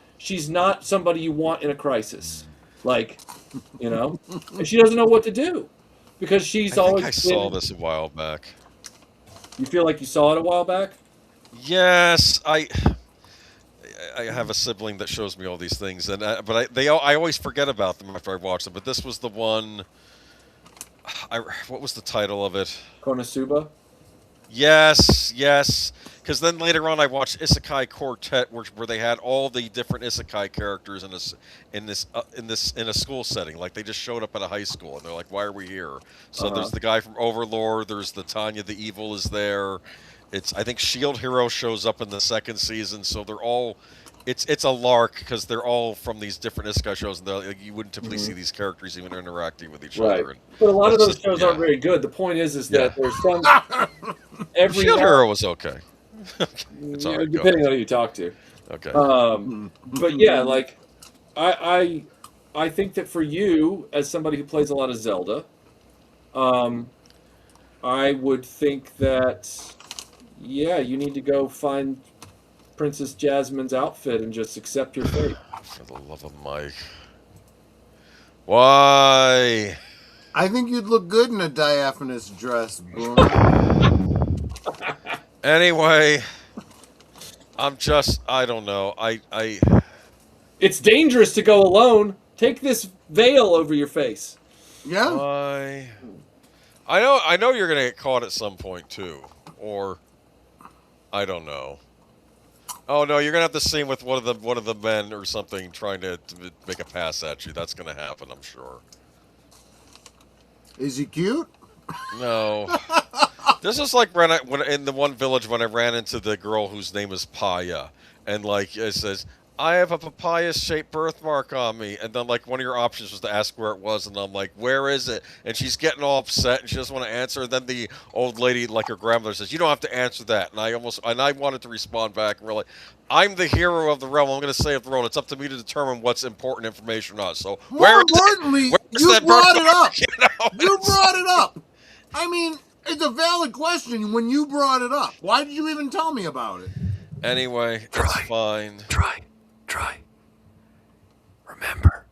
somebody you want in a crisis. Like, and she doesn't know what to do because she's always. I saw this a while back. You feel like you saw it a while back? Yes, I have a sibling that shows me all these things, and I always forget about them after I watch them. But this was the one. What was the title of it? Konosuba. Yes. Because then later on, I watched Isekai Quartet, where they had all the different Isekai characters in a school setting. Like they just showed up at a high school, and they're like, "Why are we here?" So there's the guy from Overlord. There's the Tanya the Evil is there. I think Shield Hero shows up in the second season. So they're all. It's a lark because they're all from these different Isekai shows, and you wouldn't typically see these characters even interacting with each other. And but a lot of those shows aren't very good. The point is that there's some. Shield Hero was okay. It's all right, depending on who you talk to. Okay. But yeah, like I think that for you, as somebody who plays a lot of Zelda, I would think that you need to go find Princess Jasmine's outfit and just accept your fate. For the love of Mike. Why? I think you'd look good in a diaphanous dress, Boom. Anyway, I don't know. It's dangerous to go alone. Take this veil over your face. Yeah. I know you're gonna get caught at some point too, or I don't know. Oh no, you're gonna have to scene with one of the men or something trying to make a pass at you. That's gonna happen, I'm sure. Is he cute? No. This is like when in the one village when I ran into the girl whose name is Paya, and like it says, I have a papaya-shaped birthmark on me, and then like one of your options was to ask where it was, and I'm like, where is it? And she's getting all upset, and she doesn't want to answer. And then the old lady, like her grandmother, says, you don't have to answer that. And I wanted to respond back, and we're like, I'm the hero of the realm. I'm going to save the world. It's up to me to determine what's important information or not. So more importantly, you brought it up. You know, brought it up. I mean, it's a valid question when you brought it up. Why did you even tell me about it? Anyway, it's fine. Try. Remember,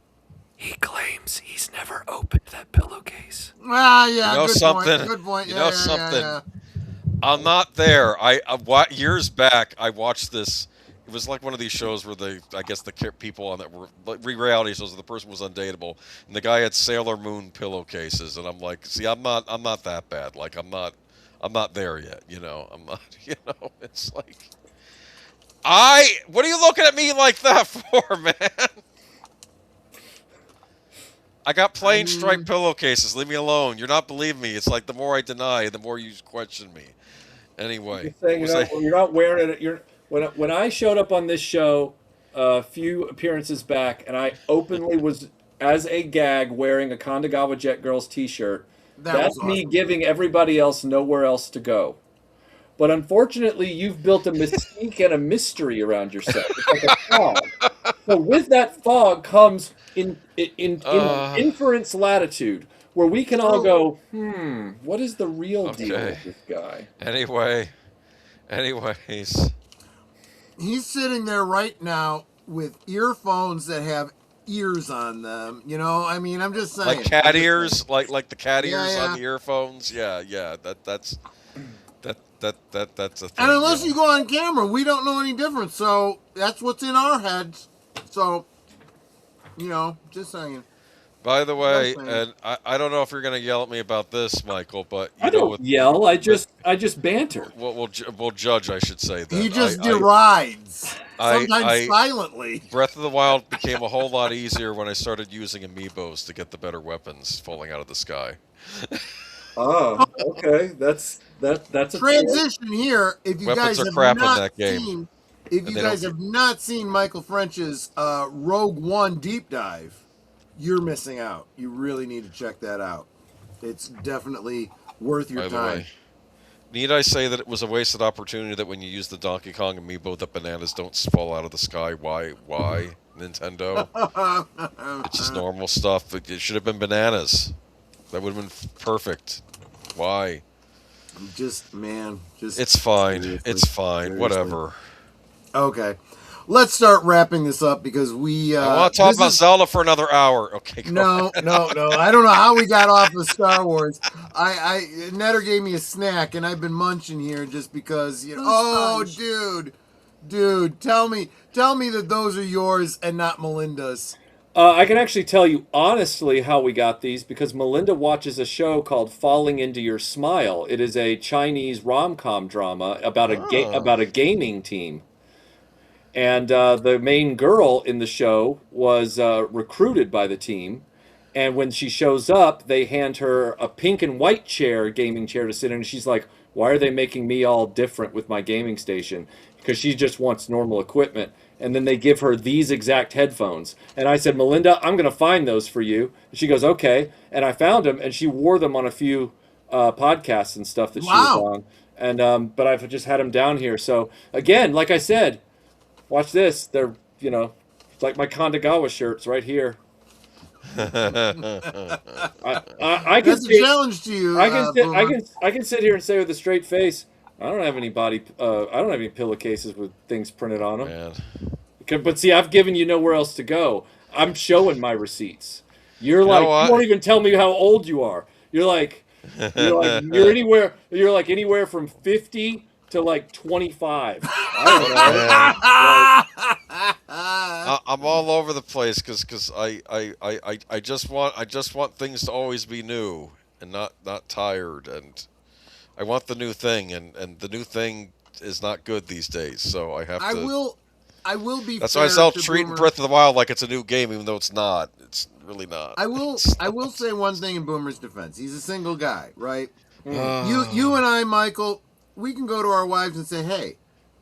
he claims he's never opened that pillowcase. Ah, yeah, you know good something? Point, good point. You know something? I'm not there. Years back, I watched this. It was like one of these shows where I guess the people on that were reality shows. The person was undateable, and the guy had Sailor Moon pillowcases, and I'm like, see, I'm not that bad. Like, I'm not there yet. You know, I'm not. You know, it's like, what are you looking at me like that for, man? I got plain striped pillowcases. Leave me alone. You're not believing me. It's like the more I deny, the more you question me. Anyway, You're saying you're not wearing it. When I showed up on this show a few appearances back, and I openly was as a gag wearing a Kandagawa Jet Girls T-shirt. That's was me awesome. giving everybody else nowhere else to go. But unfortunately, you've built a mystique and a mystery around yourself. It's like a fog. So with that fog comes in inference latitude, where we can all go, what is the real deal with this guy? Anyways. He's sitting there right now with earphones that have ears on them. You know, I mean, I'm just saying. Like cat ears, like the cat ears Yeah. on the earphones. Yeah. That's a thing. And unless you go on camera, we don't know any difference. So that's what's in our heads. So, you know, just saying. By the way, and I don't know if you're going to yell at me about this, Michael, but I don't yell. I just banter. We'll judge, I should say. That He just derides, sometimes I silently. Breath of the Wild became a whole lot easier when I started using amiibos to get the better weapons falling out of the sky. Oh, okay. That's a transition here. If you Weapons guys are have crap in not that game. seen, if you guys have not seen Michael French's Rogue One deep dive, you're missing out. You really need to check that out. It's definitely worth your By the time. way, need I say that it was a wasted opportunity that when you use the Donkey Kong amiibo, the bananas don't fall out of the sky? Why, Nintendo? It's just normal stuff. It should have been bananas. That would have been perfect. Why? Just it's fine. seriously, It's fine. seriously. Whatever. Okay. Let's start wrapping this up because we I want to talk about Zelda for another hour. Okay. No. I don't know how we got off of Star Wars. Netter gave me a snack and I've been munching here just because, you know. Oh, dude, tell me that those are yours and not Melinda's. I can actually tell you honestly how we got these because Melinda watches a show called Falling Into Your Smile. It is a Chinese rom-com drama about a gaming team. And the main girl in the show was recruited by the team. And when she shows up, they hand her a pink and white gaming chair to sit in. And she's like, why are they making me all different with my gaming station? Because she just wants normal equipment. And then they give her these exact headphones. And I said, Melinda, I'm going to find those for you. And she goes, okay. And I found them, and she wore them on a few podcasts and stuff that she was on. And but I've just had them down here. So, again, like I said, watch this. They're, like my Kandagawa shirts right here. I can That's a challenge to you. I can sit here and say with a straight face, I don't have any I don't have any pillowcases with things printed on them. Man. But see, I've given you nowhere else to go. I'm showing my receipts. You're like, you won't even tell me how old you are. You're like anywhere from 50 to like 25. I don't know. I'm all over the place because I just want things to always be new and not tired, and I want the new thing, and the new thing is not good these days. So I have to. I will be. That's why I treating Breath of the Wild like it's a new game, even though it's not. It's really not. I will say one thing in Boomer's defense. He's a single guy, right? You and I, Michael, we can go to our wives and say, "Hey,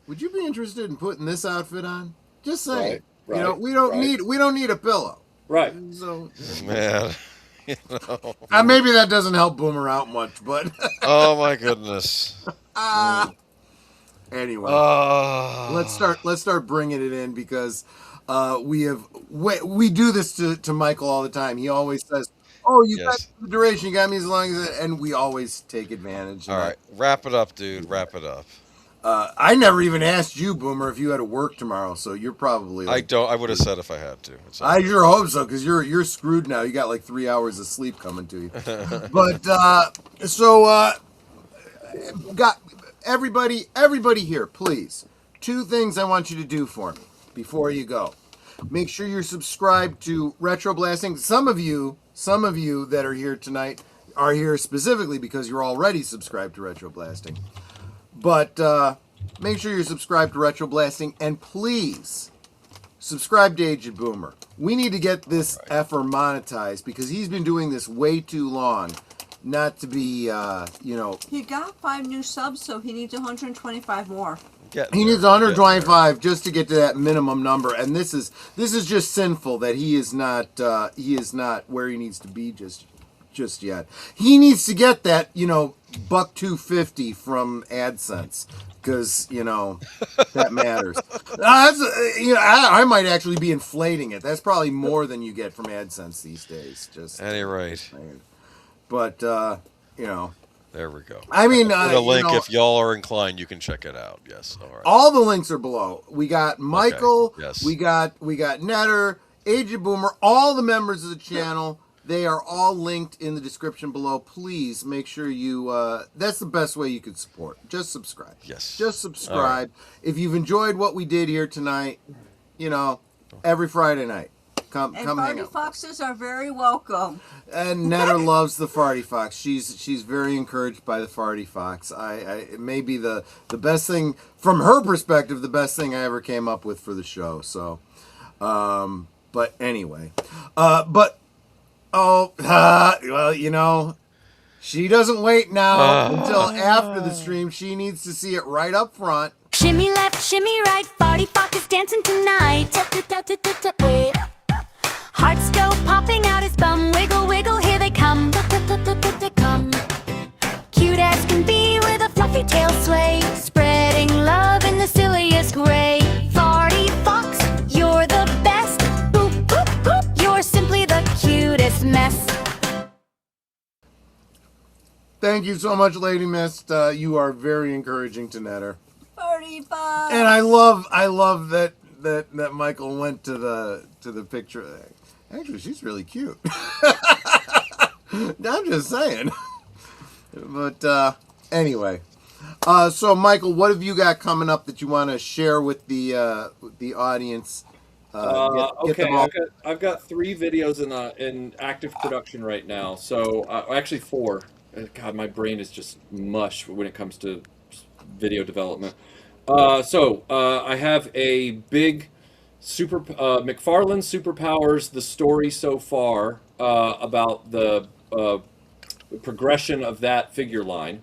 would you be interested in putting this outfit on?" Just saying. Right, we don't need a pillow. Right. So, man, maybe that doesn't help Boomer out much, but oh my goodness. Anyway, let's start bringing it in because we do this to Michael all the time. He always says, "Oh, you got the duration, you got me as long as," and we always take advantage. All right, wrap it up, dude. Wrap it up. I never even asked you, Boomer, if you had to work tomorrow, so you're probably. I would have said if I had to. I sure hope so, because you're screwed now. You got like 3 hours of sleep coming to you. But got everybody here, please. 2 things I want you to do for me before you go. Make sure you're subscribed to Retro Blasting. Some of you that are here tonight are here specifically because you're already subscribed to Retro Blasting. But make sure you're subscribed to Retro Blasting, and please subscribe to Aged Boomer. We need to get this effer monetized because he's been doing this way too long. Not to be, you know. He got 5 new subs, so he needs 125 more. He needs 125 just to get to that minimum number, and this is just sinful that he is not where he needs to be just yet. He needs to get that, you know, $1.250 from AdSense. Because, you know, that matters. You know, I might actually be inflating it. That's probably more than you get from AdSense these days. Just any rate. But, you know. There we go. I mean, put a link, you know, if y'all are inclined, you can check it out. Yes. All right. All the links are below. We got Michael. Okay. Yes. We got Netter, Aged Boomer, all the members of the channel. They are all linked in the description below. Please make sure you, that's the best way you could support. Just subscribe. Yes. Just subscribe. Right. If you've enjoyed what we did here tonight, you know, every Friday night, come hang out. Farty foxes are very welcome. And Netter loves the Farty Fox. She's very encouraged by the Farty Fox. It may be the best thing, from her perspective, the best thing I ever came up with for the show. So, but anyway. Well, you know, she doesn't wait now until after the stream. She needs to see it right up front. Shimmy left, shimmy right, Farty Fox is dancing tonight. Hearts go popping out his bum, wiggle, wiggle, here they come. Come. Cute as can be with a fluffy tail sway, spreading love in the silliest way. Farty Fox, you're the best. Boop, boop, boop, you're simply the cutest mess. Thank you so much, Lady Mist. You are very encouraging to Netter. Farty Fox. And I love that Michael went to the picture. Actually, she's really cute. I'm just saying. But anyway, so Michael, what have you got coming up that you want to share with the audience? Okay, I've got 3 videos in active production right now. So actually 4. God, my brain is just mush when it comes to video development. I have a big McFarlane Superpowers, the story so far about the progression of that figure line.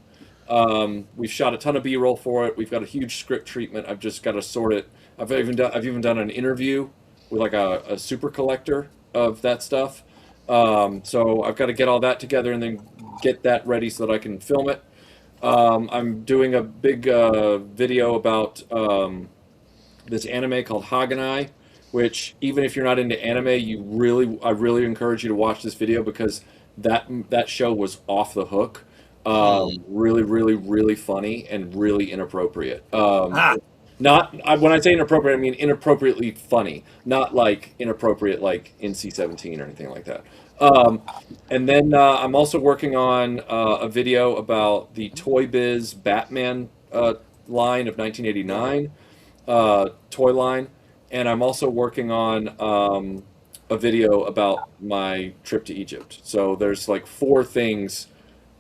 We've shot a ton of B-roll for it. We've got a huge script treatment. I've just got to sort it. I've even done an interview with like a super collector of that stuff. So I've got to get all that together and then get that ready so that I can film it. I'm doing a big video about this anime called Haganai, which even if you're not into anime, I really encourage you to watch this video because that show was off the hook. Really, really, really funny and really inappropriate. When I say inappropriate, I mean inappropriately funny, not like inappropriate like NC-17 or anything like that. And then I'm also working on a video about the Toy Biz Batman line of 1989 toy line, and I'm also working on a video about my trip to Egypt. So there's like 4 things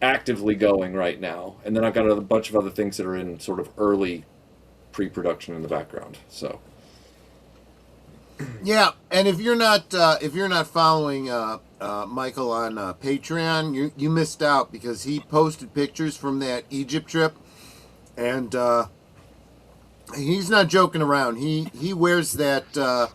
actively going right now, and then I've got a bunch of other things that are in sort of early pre-production in the background. So yeah, and if you're not following Michael on Patreon, you missed out because he posted pictures from that Egypt trip, and he's not joking around. He wears that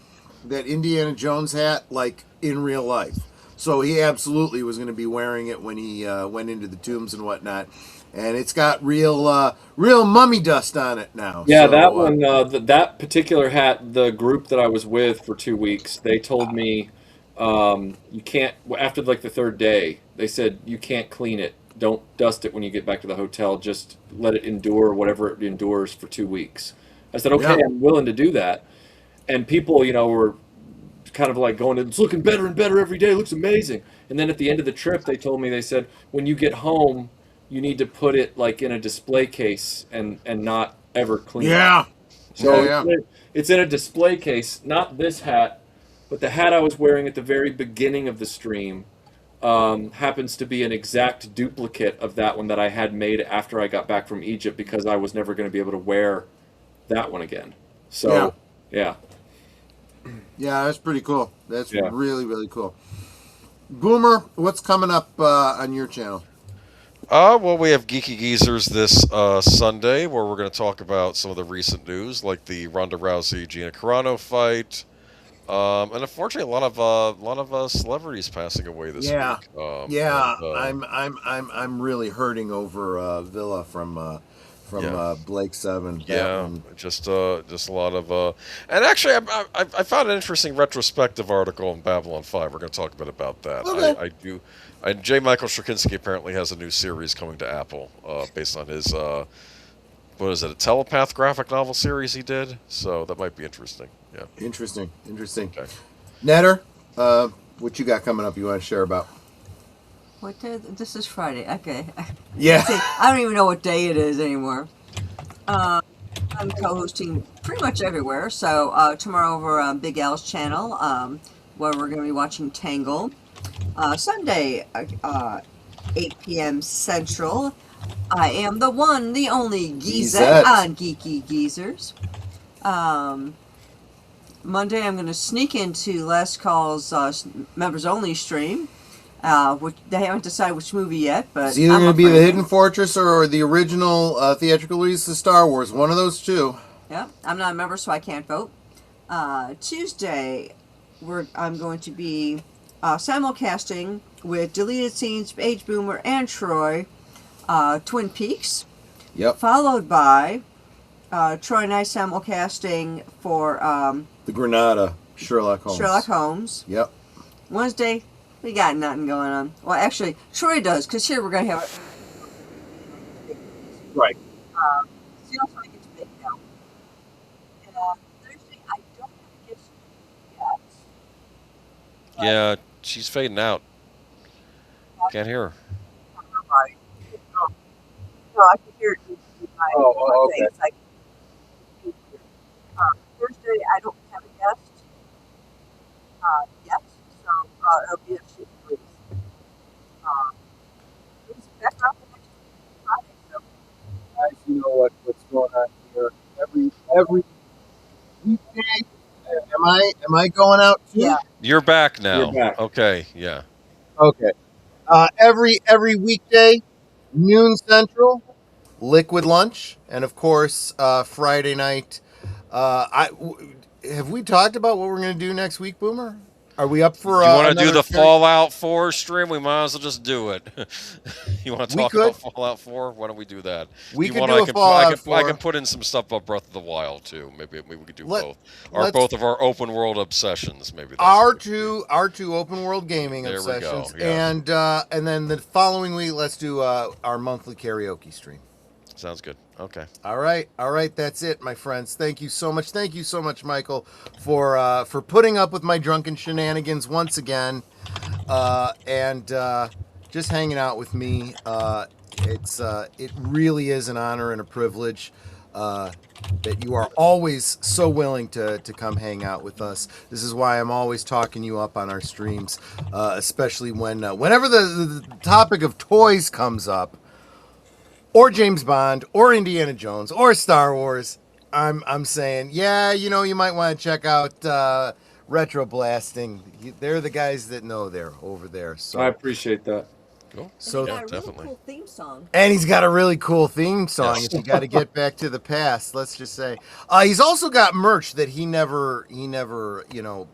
Indiana Jones hat like in real life. So he absolutely was going to be wearing it when he went into the tombs and whatnot. And it's got real mummy dust on it now. Yeah, so, that one, that particular hat, the group that I was with for 2 weeks, they told me you can't, after like the 3rd day, they said you can't clean it. Don't dust it when you get back to the hotel. Just let it endure whatever it endures for 2 weeks. I said, okay, yeah. I'm willing to do that. And people, were kind of like going, it's looking better and better every day. It looks amazing. And then at the end of the trip, they told me, they said, when you get home, you need to put it like in a display case and not ever clean it. So yeah. It's in a display case, not this hat, but the hat I was wearing at the very beginning of the stream happens to be an exact duplicate of that one that I had made after I got back from Egypt because I was never going to be able to wear that one again. So, yeah. Yeah, that's pretty cool. That's really, really cool. Boomer, what's coming up on your channel? Well, we have Geeky Geezers this Sunday, where we're going to talk about some of the recent news, like the Ronda Rousey Gina Carano fight, and unfortunately, a lot of celebrities passing away this week. I'm really hurting over Villa from Blake Seven. Yeah, just a lot of and actually, I found an interesting retrospective article in Babylon 5. We're going to talk a bit about that. Okay. I do. J. Michael Straczynski apparently has a new series coming to Apple based on his what is it, a telepath graphic novel series he did. So that might be interesting. Yeah. Interesting. Okay. Netter, what you got coming up you want to share about? What day? This is Friday. Okay. Yeah. See, I don't even know what day it is anymore. I'm co-hosting pretty much everywhere. So tomorrow over on Big Al's channel, where we're going to be watching Tangle. Sunday, 8 p.m. Central. I am the one, the only Geezette on Geeky Geezers. Monday, I'm going to sneak into Last Call's members only stream. Which they haven't decided which movie yet, but It's either going to be the Hidden Fortress or the original theatrical release of Star Wars. One of those two. Yeah, I'm not a member, so I can't vote. Tuesday, I'm going to be simulcasting with Deleted Scenes, Age Boomer, and Troy, Twin Peaks. Yep. Followed by Troy and I simulcasting for The Granada, Sherlock Holmes. Yep. Wednesday, we got nothing going on. Well, actually, Troy does, because here we're going to have Right. See how I get to make out. Thursday, I don't have to get yet. Yeah, she's fading out. Can't hear her. No, I can hear it in my okay. thing. It's like, Thursday, I don't have a guest yet, so it'll be a shoot release. It's back up the next Friday, so. Guys, you know what's going on here. Every weekday. Am I going out too? Yeah. You're back now. You're back. Okay, yeah. Okay. Every weekday, noon Central, Liquid Lunch, and of course Friday night. Have we talked about what we're going to do next week, Boomer? Are we up for? You want to do the stream? Fallout 4 stream? We might as well just do it. You want to talk about Fallout 4? Why don't we do that? We could do Fallout 4. I can put in some stuff about Breath of the Wild too. Maybe we could do both. Or both of our open world obsessions. Maybe that's our two open world gaming there obsessions, we go. Yeah. And then the following week, let's do our monthly karaoke stream. Sounds good. Okay. All right. That's it, my friends. Thank you so much. Thank you so much, Michael, for putting up with my drunken shenanigans once again, and just hanging out with me. It really is an honor and a privilege that you are always so willing to come hang out with us. This is why I'm always talking you up on our streams, especially whenever the topic of toys comes up. Or James Bond, or Indiana Jones, or Star Wars. I'm saying, yeah, you might want to check out Retro Blasting. They're the guys that know they're over there. So I appreciate that. Cool. So got a really cool theme song. And he's got a really cool theme song. Yes. If you got to get back to the past, let's just say, he's also got merch that he never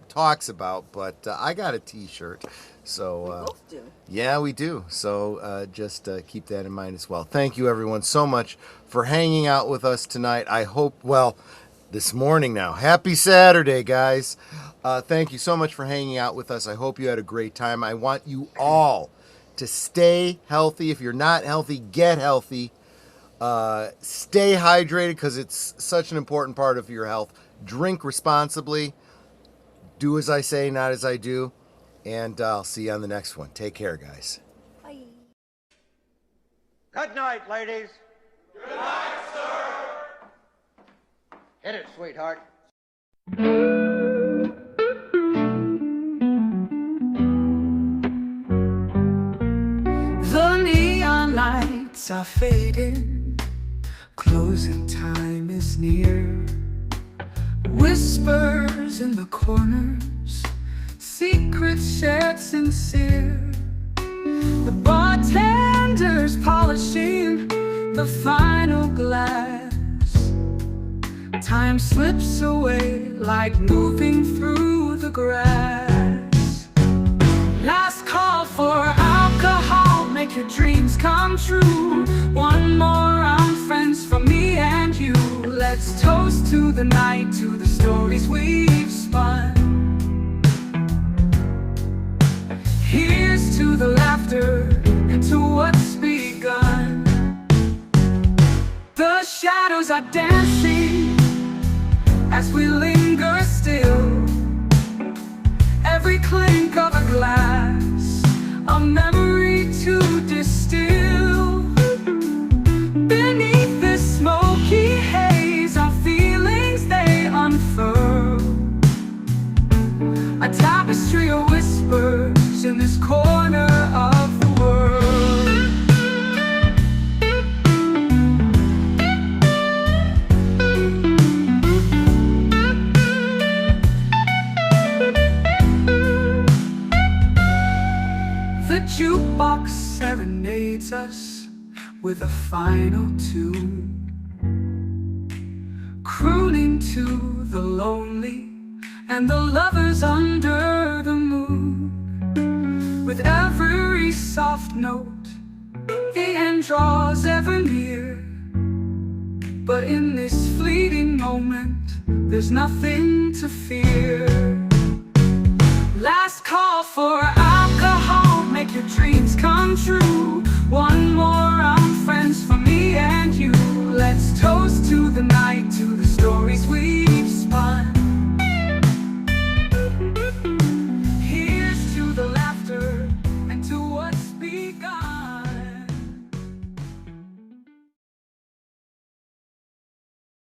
talks about. But I got a T-shirt. So We both do. yeah, we do. So just keep that in mind as well. Thank you, everyone, so much for hanging out with us tonight. I hope, this morning now. Happy Saturday, guys. Thank you so much for hanging out with us. I hope you had a great time. I want you all to stay healthy. If you're not healthy, get healthy. Stay hydrated because it's such an important part of your health. Drink responsibly. Do as I say, not as I do. And I'll see you on the next one. Take care, guys. Bye. Good night, ladies. Good night, sir. Hit it, sweetheart. The neon lights are fading, closing time is near. Whispers cigars in the corners, secrets shared sincere. The bartender's polishing the final glass. Time slips away like moving through the grass. Last call for alcohol, make your dreams come true. One more round, friends, from me and you. Let's toast to the night, to the stories we've spun. Here's to the laughter and to what's begun. The shadows are dancing as we linger still. Every clink of a glass, a memory to distill. Beneath this smoky haze, our feelings they unfurl. A tapestry of whispers in this corner of the world. The jukebox serenades us with a final tune, crooning to the lonely and the lovers under the moon. With every soft note, the end draws ever near. But in this fleeting moment, there's nothing to fear. Last call for alcohol, make your dreams come true. One more round, friends, for me and you. Let's toast to the night.